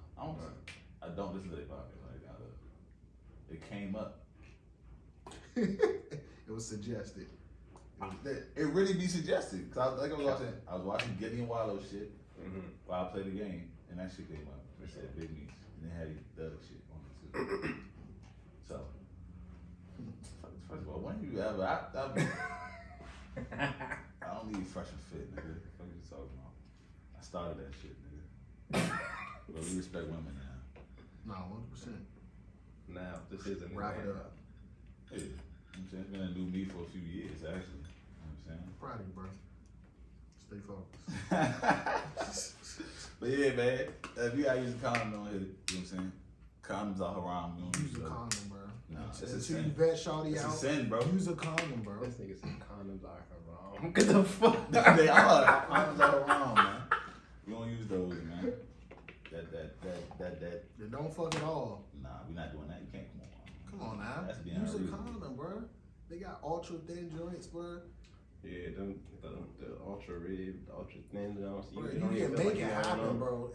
S1: don't listen to their podcast. Like, it came up.
S2: It was suggested.
S1: It really be suggested. Cause I was watching Getty and Wallow shit while I played the game, and that shit came up. It said Big Meats, and they had Doug shit on it too. So, first of all, when you ever, I don't need fresh and fit, nigga. What are you talking about? I started that shit, nigga. But we respect women now.
S2: No, 100%.
S3: Now, this isn't
S2: Wrap it up.
S1: Yeah. You know what I'm saying? It's been a new me for a few years, actually. You know what I'm saying?
S2: Proud of you, bro. Stay focused.
S1: But yeah, man, if you gotta use a condom, don't hit it. You know what I'm saying? Condoms are haram. You don't
S2: Use a condom, bro.
S1: Nah, it's a
S2: Until
S1: sin.
S2: you vet shawty
S1: It's a
S2: out,
S1: sin, bro.
S2: use a condom, bro.
S3: This nigga said condoms are haram. Get the fuck.
S1: They are. Condoms are haram, man. You don't use those, man. That.
S2: They don't fuck at all.
S1: Nah, we not doing that. You can't
S2: Come on now.
S1: That's being
S2: Use a
S1: unreasonable.
S2: condom, bro. They got ultra thin joints, bro.
S3: Yeah, the ultra rib, the ultra thin joints.
S2: Bro, you can make it happen, bro.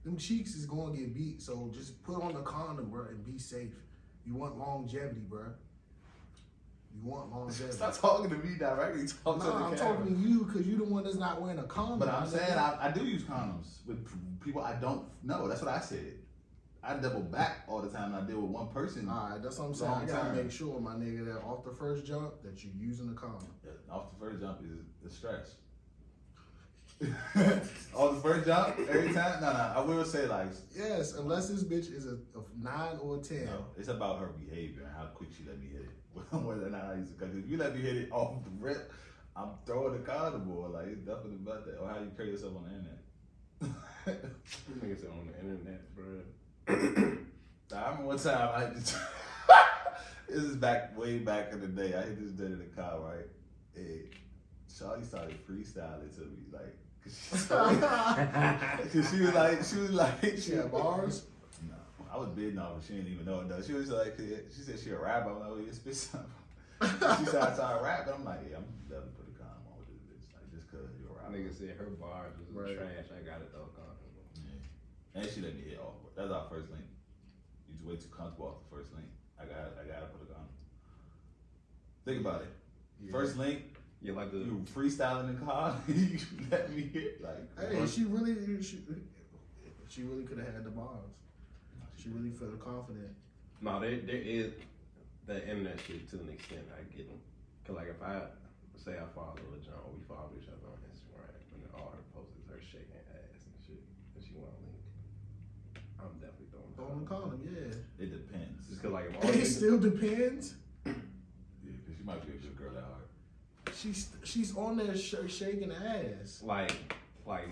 S2: Them cheeks is gonna get beat, so just put on the condom, bro, and be safe. You want longevity, bro. You want longevity.
S1: Stop talking to me directly. Talk to the
S2: I'm
S1: camera.
S2: talking to you because you the one that's not wearing a condom.
S1: But I'm saying I do use condoms with people I don't know. That's what I said. I double back all the time. And I deal with one person.
S2: All right, that's what I'm saying. I gotta make sure, my nigga, that off the first jump that you're using a condom.
S1: Off the first jump is the stretch. Off the first jump, every time? No, I will say like.
S2: Yes, unless this bitch is a 9 or a 10.
S1: No, it's about her behavior and how quick she let me hit it. Whether or not I use it. Because if you let me hit it off the rip, I'm throwing the condom on. Like, it's definitely about that. Or how you carry yourself on the internet.
S3: You niggas on the internet, bro.
S1: I remember one time I just this is way back in the day. I hit this dude in the car, right? And Shawty started freestyling to me, like, cause she was like,
S2: She had bars.
S1: No, I was bidding off, but she didn't even know it though. She was like, she said she a rapper. I'm like, oh, yeah, spit something. She started rapping. I'm like, yeah, I'm definitely put a condom on with this bitch, like, just cause you're a rapper.
S3: Nigga said her bars was
S2: Right.
S3: trash. I got it though, condom.
S1: Yeah. And she let me hit off. That's our first link. You just way too comfortable off the first link. I gotta put a condom. Think about it.
S2: Yeah.
S1: First link,
S3: Yeah, like the
S1: you freestyling in the car. You let me hit like.
S2: Hey, she really could have had the bars. She really felt confident.
S3: no, there is that internet shit to an extent. I get them. Cause like if I say I follow a John, we follow each other on Instagram, and then all her posts is her shaking ass and shit, and she want to link. I'm definitely throwing
S2: Throwing the condom, yeah.
S1: It depends.
S3: Just cause like if all
S2: It
S3: you
S2: still depends.
S1: Yeah, cause she might be a good girl at heart.
S2: She's on there shaking ass.
S3: like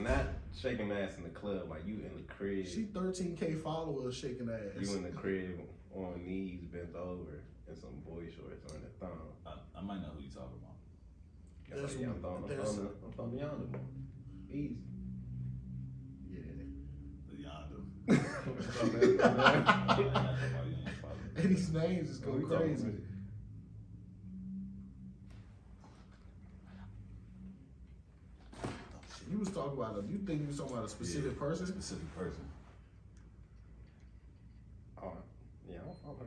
S3: not shaking ass in the club, like you in the crib.
S2: She 13K followers shaking ass.
S3: You in the crib on knees, bent over, and some boy shorts on the thumb.
S1: I might know who you talking about.
S3: It's like, yeah, I'm throwing the yonder one. Easy.
S2: Yeah.
S1: The yonder.
S2: And these names is going crazy. You was talking about you think you was talking about a specific person?
S1: Specific person.
S3: Oh, yeah, I don't follow her.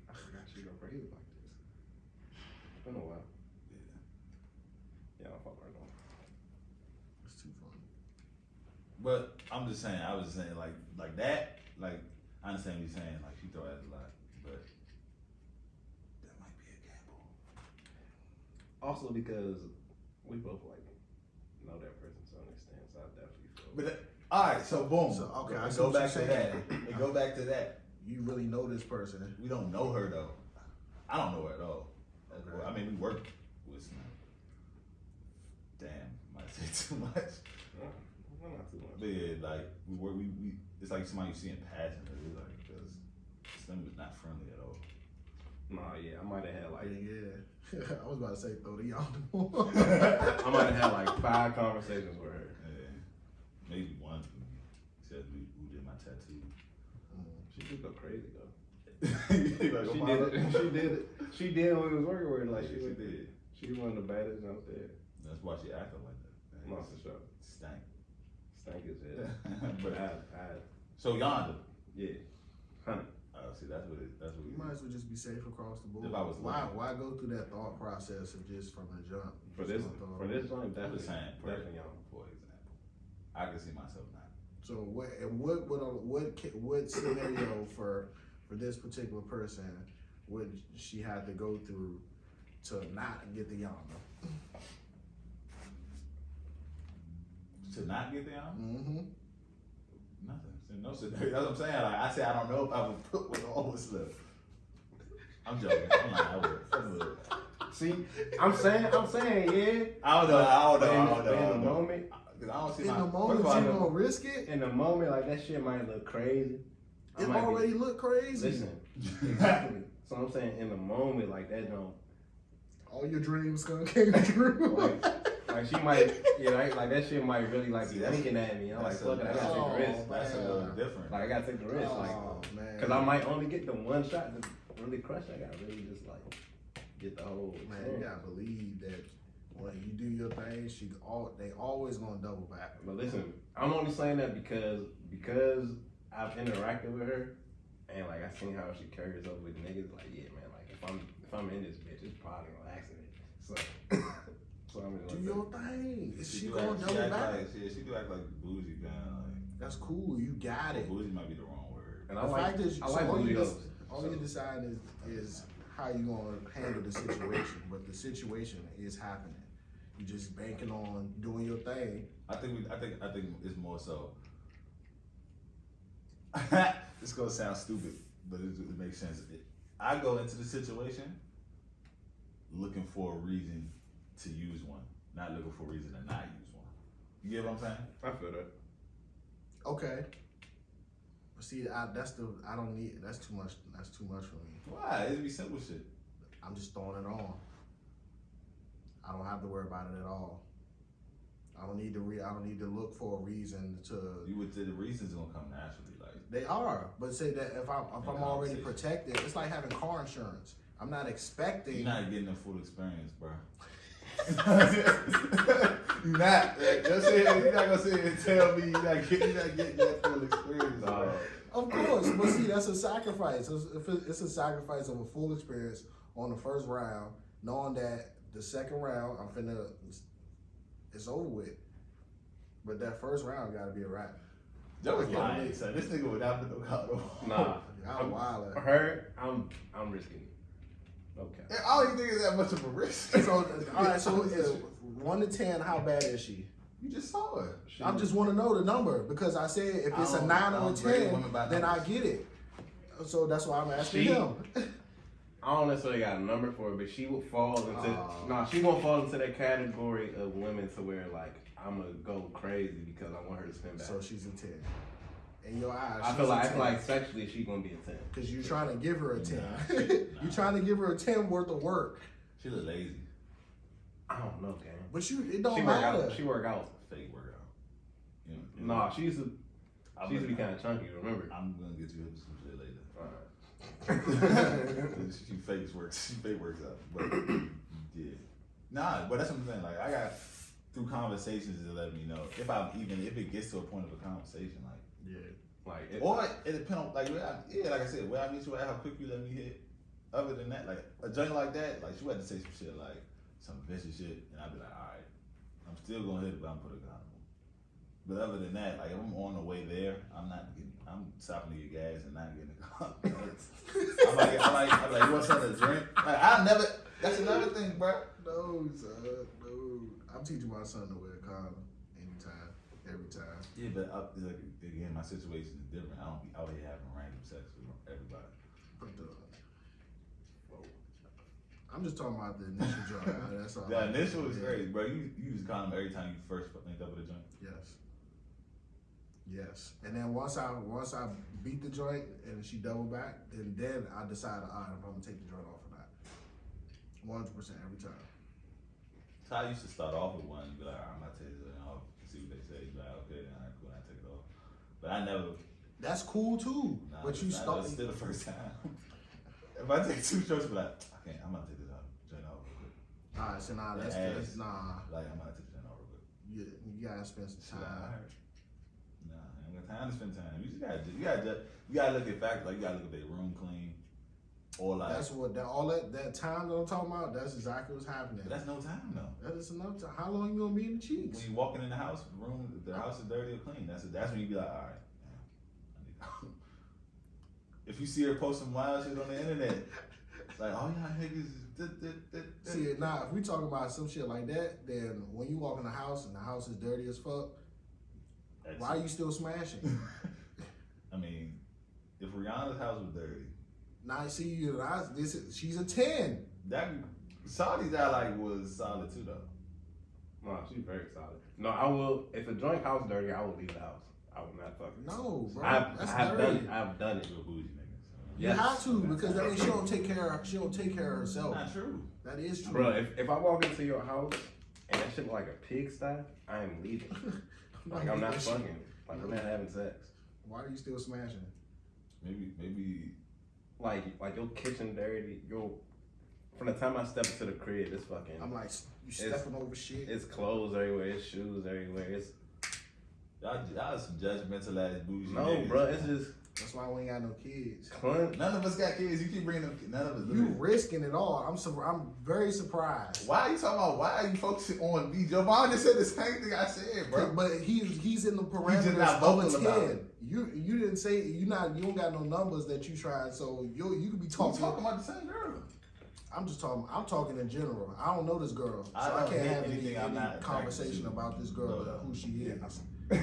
S3: I forgot she go crazy like this. It's been a while. Yeah, I don't follow her no more.
S2: It's too funny.
S1: But I'm just saying, I was just saying like that, like I understand what you're saying, like she throw ass a lot, but that might be a gamble.
S3: Also because we both like know that person to an extent, so I definitely feel.
S1: But all right, so boom.
S2: So, okay, I see
S1: go
S2: what
S1: back to
S2: you're
S1: that.
S2: saying.
S1: And go back to that.
S2: You really know this person.
S1: We don't know her though. I don't know her at all.
S2: Okay.
S1: I mean, we work with some. Damn, might say too much.
S3: Well, not too much.
S1: But yeah, like we work. We it's like somebody you see in passing. It's like because Slim is not friendly at all.
S3: Nah, yeah, I might have had like
S2: Yeah. I was about to say throw the yonder.
S3: I might have had like 5 conversations with her.
S1: Yeah, maybe one. Said who did my tattoo.
S3: She did go crazy though.
S1: Like,
S3: She
S1: oh,
S3: did it. She did when we was working with her. Like
S1: she did.
S3: She was one of the baddest out there.
S1: That's why she acted like that.
S3: No, for sure.
S1: Stank.
S3: Stank as hell.
S1: But
S3: I
S1: so yonder.
S3: yeah, 100.
S1: See, that's what it. That's what
S2: You might as well just be safe across the board.
S1: If I was
S2: Why go through that thought process of just from the jump?
S3: For this joint,
S1: I'm
S3: definitely,
S1: just saying,
S3: definitely young.
S1: for example, I can see myself now.
S2: So what scenario for this particular person would she have to go through to not get the yonder?
S1: To not get there,
S2: Mm-hmm.
S1: nothing. So no scenario. That's what I'm saying. Like I said, I don't know if I would put with all this stuff. I'm joking. I'm like, I would.
S3: See, I'm saying, yeah.
S1: I don't know.
S3: In the moment,
S1: Cause I don't see
S2: In
S1: my.
S2: the moment,
S1: first of all,
S2: you gonna risk it?
S3: in the moment, like that shit might look crazy. I
S2: It
S3: might be-
S2: already look crazy.
S3: Listen, exactly. So I'm saying, in the moment, like that don't.
S2: All your dreams gonna came true.
S3: Like she might, like that shit might really like
S1: See,
S3: be
S1: that's-
S3: winking at me. I'm like,
S1: that's
S3: fuck it, I gotta take the risk.
S1: That's a
S2: man.
S1: little different.
S3: Like I gotta take the risk, like,
S2: Oh, man.
S3: cause I might only get the one shot to really crush. I gotta really just like get the whole.
S2: Man, you
S3: experience.
S2: gotta believe that when you do your thing, they always gonna double back.
S3: But listen, I'm only saying that because I've interacted with her and like I seen how she carries herself with niggas. Like, yeah, man, like if I'm in this bitch, it's probably an accident. So I'm
S2: Do
S3: gonna
S2: your thing. Is she
S1: do
S2: gonna
S1: act-
S2: double
S1: act
S2: back?
S1: Like, she do act like bougie kind.
S2: That's cool. You got
S1: Like,
S2: it.
S1: bougie might be the wrong word.
S3: And
S2: The
S3: I like
S2: fact is,
S3: I like
S2: all
S3: booty
S2: you
S3: hoes.
S2: all you decide is how you gonna handle the situation. But the situation is happening. You just banking on doing your thing.
S1: I think it's more so. This gonna sound stupid, but it makes sense. I go into the situation looking for a reason to use one, not looking for a reason to not use one. You get what I'm saying?
S3: I feel that.
S2: Okay. But see, I don't need. That's too much. That's too much for me.
S1: Why? It'd be simple shit.
S2: I'm just throwing it on. I don't have to worry about it at all. I don't need to I don't need to look for a reason to.
S1: You would say the reasons gonna come naturally, like
S2: They are, but say that if I'm already
S1: conversation.
S2: protected, it's like having car insurance. I'm not expecting.
S1: you're not getting the full experience, bro. You're not. Like, you're not gonna sit here and tell me you're not getting that full experience, bro.
S2: Of course, but see, that's a sacrifice. It's a sacrifice of a full experience on the first round, knowing that the second round it's over with. But that first round got to be a wrap.
S1: That was lying, son. This nigga would not put no condom on.
S3: Nah,
S2: I'm wild.
S3: Her, I'm risking it. Okay.
S1: I don't even think it's that much of a risk.
S2: So, all right. So, 1 to 10, how bad is she?
S1: You just saw her.
S2: I just want to know the number because I said if it's a 9 or a 10, then I get it. So that's why I'm asking him.
S3: I don't necessarily got a number for her, but she would fall into she won't fall into that category of women to where like I'm gonna go crazy because I want her to spin back.
S2: So she's a 10. In your eyes,
S3: I feel like sexually she's gonna be a 10.
S2: because you're trying to give her a 10.
S1: Nah.
S2: You're trying to give her a 10 worth of work.
S1: She look lazy.
S3: I don't know, gang.
S2: But it don't
S3: She
S2: matter.
S3: work out.
S1: Fake workout. You know,
S3: Nah, she used to be kind of chunky. Remember?
S1: I'm gonna get you some shit later.
S3: Alright.
S1: she fake works out. But yeah. Nah, but that's what I'm saying. Like I got through conversations to let me know if it gets to a point of a conversation, like
S3: Like
S1: or it depends on like like I said, where I meet you at, how quick you let me hit. Other than that, like a joint like that, like she had to say some shit like some vicious shit, and I'd be like, all right, I'm still gonna hit it, but I'm put a condom on. But other than that, like if I'm on the way there, I'm stopping to get gas and not getting a condom. I'm like, you want something to drink? Like that's another thing, bro.
S2: No, son, no. I'm teaching my son to wear a condom anytime, every time.
S1: Yeah, but like, again, my situation is different. I don't be out here having random sex with everybody.
S2: But I'm just talking about the initial joint. That's all.
S1: The initial is crazy, bro. You use a condom every time you first linked up with a joint.
S2: Yes. And then once I beat the joint and she double back, and then I decide, all right, if I'm gonna take the joint off or not. 100% every time.
S1: So I used to start off with one and be like, all right, I'm not taking it off. See what they say. You're like, okay, then I'm cool. I take it off. But I never.
S2: That's cool too.
S1: Nah,
S2: but you start.
S1: It's still the first time. If I take 2 strokes, be like, I can't. I'm gonna take this joint off real quick.
S2: All right, so nah, that's nah.
S1: Like I'm gonna take the joint off real quick.
S2: You gotta spend some time.
S1: Nah, I ain't got time to spend time. You gotta look at facts. Like you gotta look at their room clean, or like
S2: that's what that time that I'm talking about. That's exactly what's happening.
S1: But that's no time though.
S2: That is enough time. How long you gonna be in the cheeks?
S1: When you walking in the house, the house is dirty or clean. That's when you be like, all right. If you see her post some wild shit on the internet, like, oh y'all niggas.
S2: See, now if we talk about some shit like that, then when you walk in the house and the house is dirty as fuck, why are you still smashing?
S1: I mean, if Rihanna's house was dirty,
S2: now see you. She's a 10.
S1: That Saudi's eye was solid too though.
S3: No, she's very solid. No, I will. If a joint house dirty, I will leave the house. I will not fuck it.
S2: No, bro.
S3: I've done it.
S1: You're a bougie nigga. So.
S2: You have to because that means she don't take care of herself.
S1: Not true.
S2: That is true.
S3: Bro, if I walk into your house and that shit look like a pigsty, I am leaving. Like I'm not fucking. Like we're not having sex.
S2: Why are you still smashing?
S1: Maybe.
S3: Like your kitchen dirty. From the time I step into the crib, it's fucking.
S2: I'm like, you stepping over shit.
S3: It's clothes everywhere. It's shoes everywhere. It's.
S1: Y'all some judgmental ass bougie.
S3: No,
S1: niggas,
S3: bro. It's just.
S2: That's why we ain't got no kids.
S1: None of us got kids. You keep bringing them. None of us.
S2: You risking it all. I'm very surprised.
S1: Why are you talking about? Why are you focusing on me? Joe Biden just said the same thing I said, bro.
S2: But he's in the parameters of a 10. You didn't say you don't got no numbers that you tried. So you could be talking.
S1: You talking about the same girl.
S2: I'm talking in general. I don't know this girl, so I can't have any conversation about this girl and who she is.
S1: I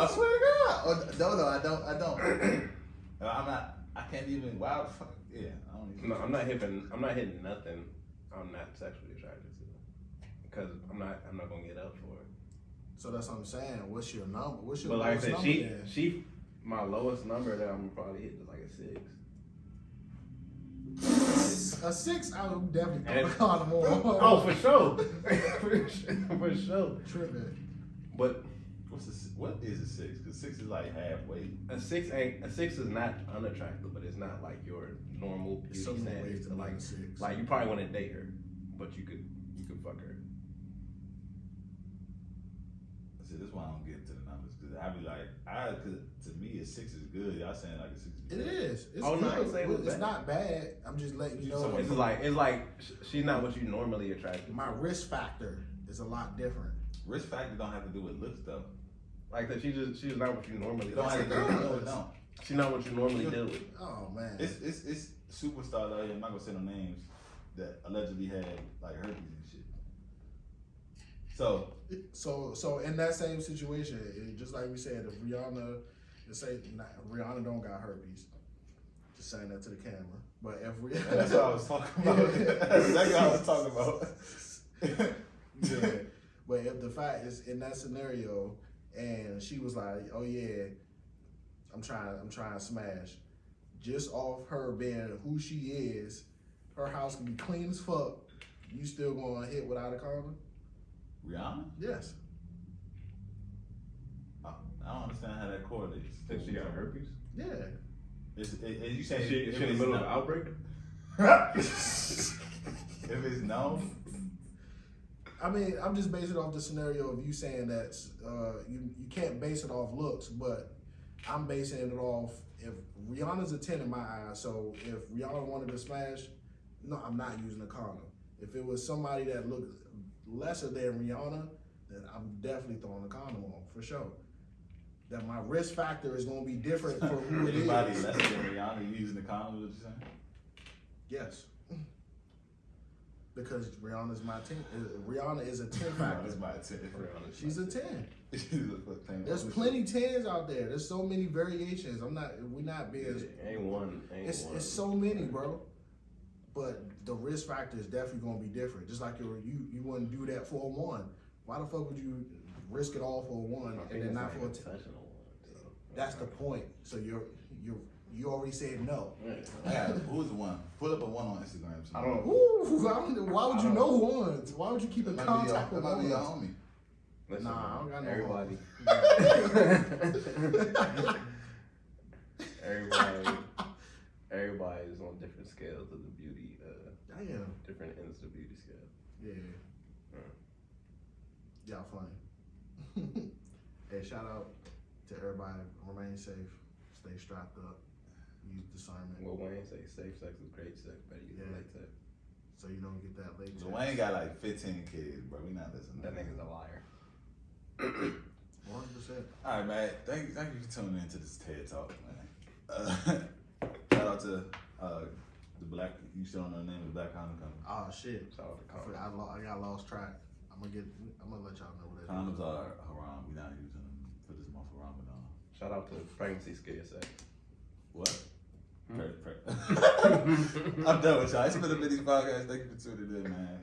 S1: swear to God. No, I don't. I'm not. I can't even. Wow. Fuck. Yeah. I don't even.
S3: No, I'm not hitting nothing I'm not sexually attracted to. Because I'm not gonna get up for it.
S2: So that's what I'm saying. What's your number? What's your
S3: But like I
S2: lowest
S3: said,
S2: number?
S3: she my lowest number that I'm probably hitting is like a 6.
S2: A 6, I would definitely throw
S3: And-
S2: the condom on.
S3: Oh, for sure, for sure.
S2: Tripping.
S3: But
S1: What is a 6? Because 6 is like halfway.
S3: a 6 is not unattractive, but it's not like your normal beauty
S2: There's so many
S3: standards.
S2: ways to
S3: Like
S2: like 6.
S3: like you probably want to date her, but you could fuck her.
S1: See, this is why I don't get into the numbers. Because I be like, cause to me, a 6 is good. Y'all saying like a 6 is
S2: It
S1: good.
S2: is. It's
S3: Oh, no, I
S2: good.
S3: ain't saying it was
S2: It's
S3: bad.
S2: not bad. I'm just letting you know.
S3: It's like she's not what you normally attracted.
S2: My risk factor is a lot different.
S1: Risk factor don't have to do with looks though.
S3: Like that, she's not what you normally.
S1: It don't have to do with no, it don't.
S3: She's not what you normally deal with.
S2: Oh man.
S1: It's superstars out here. I'm not gonna say no names that allegedly had like herpes and shit.
S2: So in that same situation, just like we said, if Rihanna, Rihanna don't got herpes. Just saying that to the camera. But if
S1: that's what I was talking about. That's exactly what I was talking about.
S2: yeah. But if the fact is in that scenario, and she was like, "Oh yeah, I'm trying to smash," just off her being who she is, her house can be clean as fuck. You still gonna hit without a condom?
S1: Rihanna?
S2: Yes.
S1: I don't understand how that correlates.
S3: Think she got herpes?
S2: Yeah.
S1: Is you saying
S3: Is she in the middle of an outbreak?
S1: If it's known,
S2: I mean, I'm just basing it off the scenario of you saying that you can't base it off looks, but I'm basing it off if Rihanna's a 10 in my eyes. So if Rihanna wanted to smash, no, I'm not using a condom. If it was somebody that looked lesser than Rihanna, then I'm definitely throwing a condom on for sure. That my risk factor is going to be different for who it
S1: anybody
S2: is.
S1: less than Rihanna, you using the condom? What you saying?
S2: Yes. Because Rihanna's my 10. Rihanna is a 10 factor.
S1: Rihanna's my 10.
S2: She's a 10.
S1: She's a fucking
S2: There's plenty 10s out there. There's so many variations. We're not being.
S3: Ain't one.
S2: It's so many, bro. But the risk factor is definitely gonna be different. Just like you wouldn't do that for a 1. Why the fuck would you risk it all for a 1 and then not for a 10? That's the point. So you already said no.
S1: Who's the one? Pull up a 1 on Instagram.
S3: I don't.
S2: Ooh, why would you know 1s? Why would you keep in
S1: That
S2: contact with
S1: might be your
S2: 1s?
S1: homie.
S3: Listen,
S2: Nah, I don't got no
S3: everybody. Everybody is on different scales of the beauty.
S2: Damn.
S3: Different ends of the beauty scale.
S2: Yeah. Y'all funny. Hey, shout out to everybody. Remain safe. Stay strapped up. Use discernment.
S3: Well, Wayne say safe sex is great sex, better use
S2: Yeah.
S3: latex.
S2: So you don't get that late.
S1: Dwayne got like 15 kids, bro. We not listening.
S3: That nigga's a liar.
S2: 100%.
S1: All right, man. Thank you for tuning into this TED Talk, man. Shout out to the black. You still don't know the name of the Black Condom Company.
S2: Oh shit.
S3: Shout out to
S2: I forgot. I got lost track. I'm gonna let y'all know what it is.
S1: Condoms are haram. We not using them for this month of Ramadan.
S3: Shout out to pregnancy scare sex.
S1: What? I'm done with y'all. It's been a mini podcast. Thank you for tuning in, man.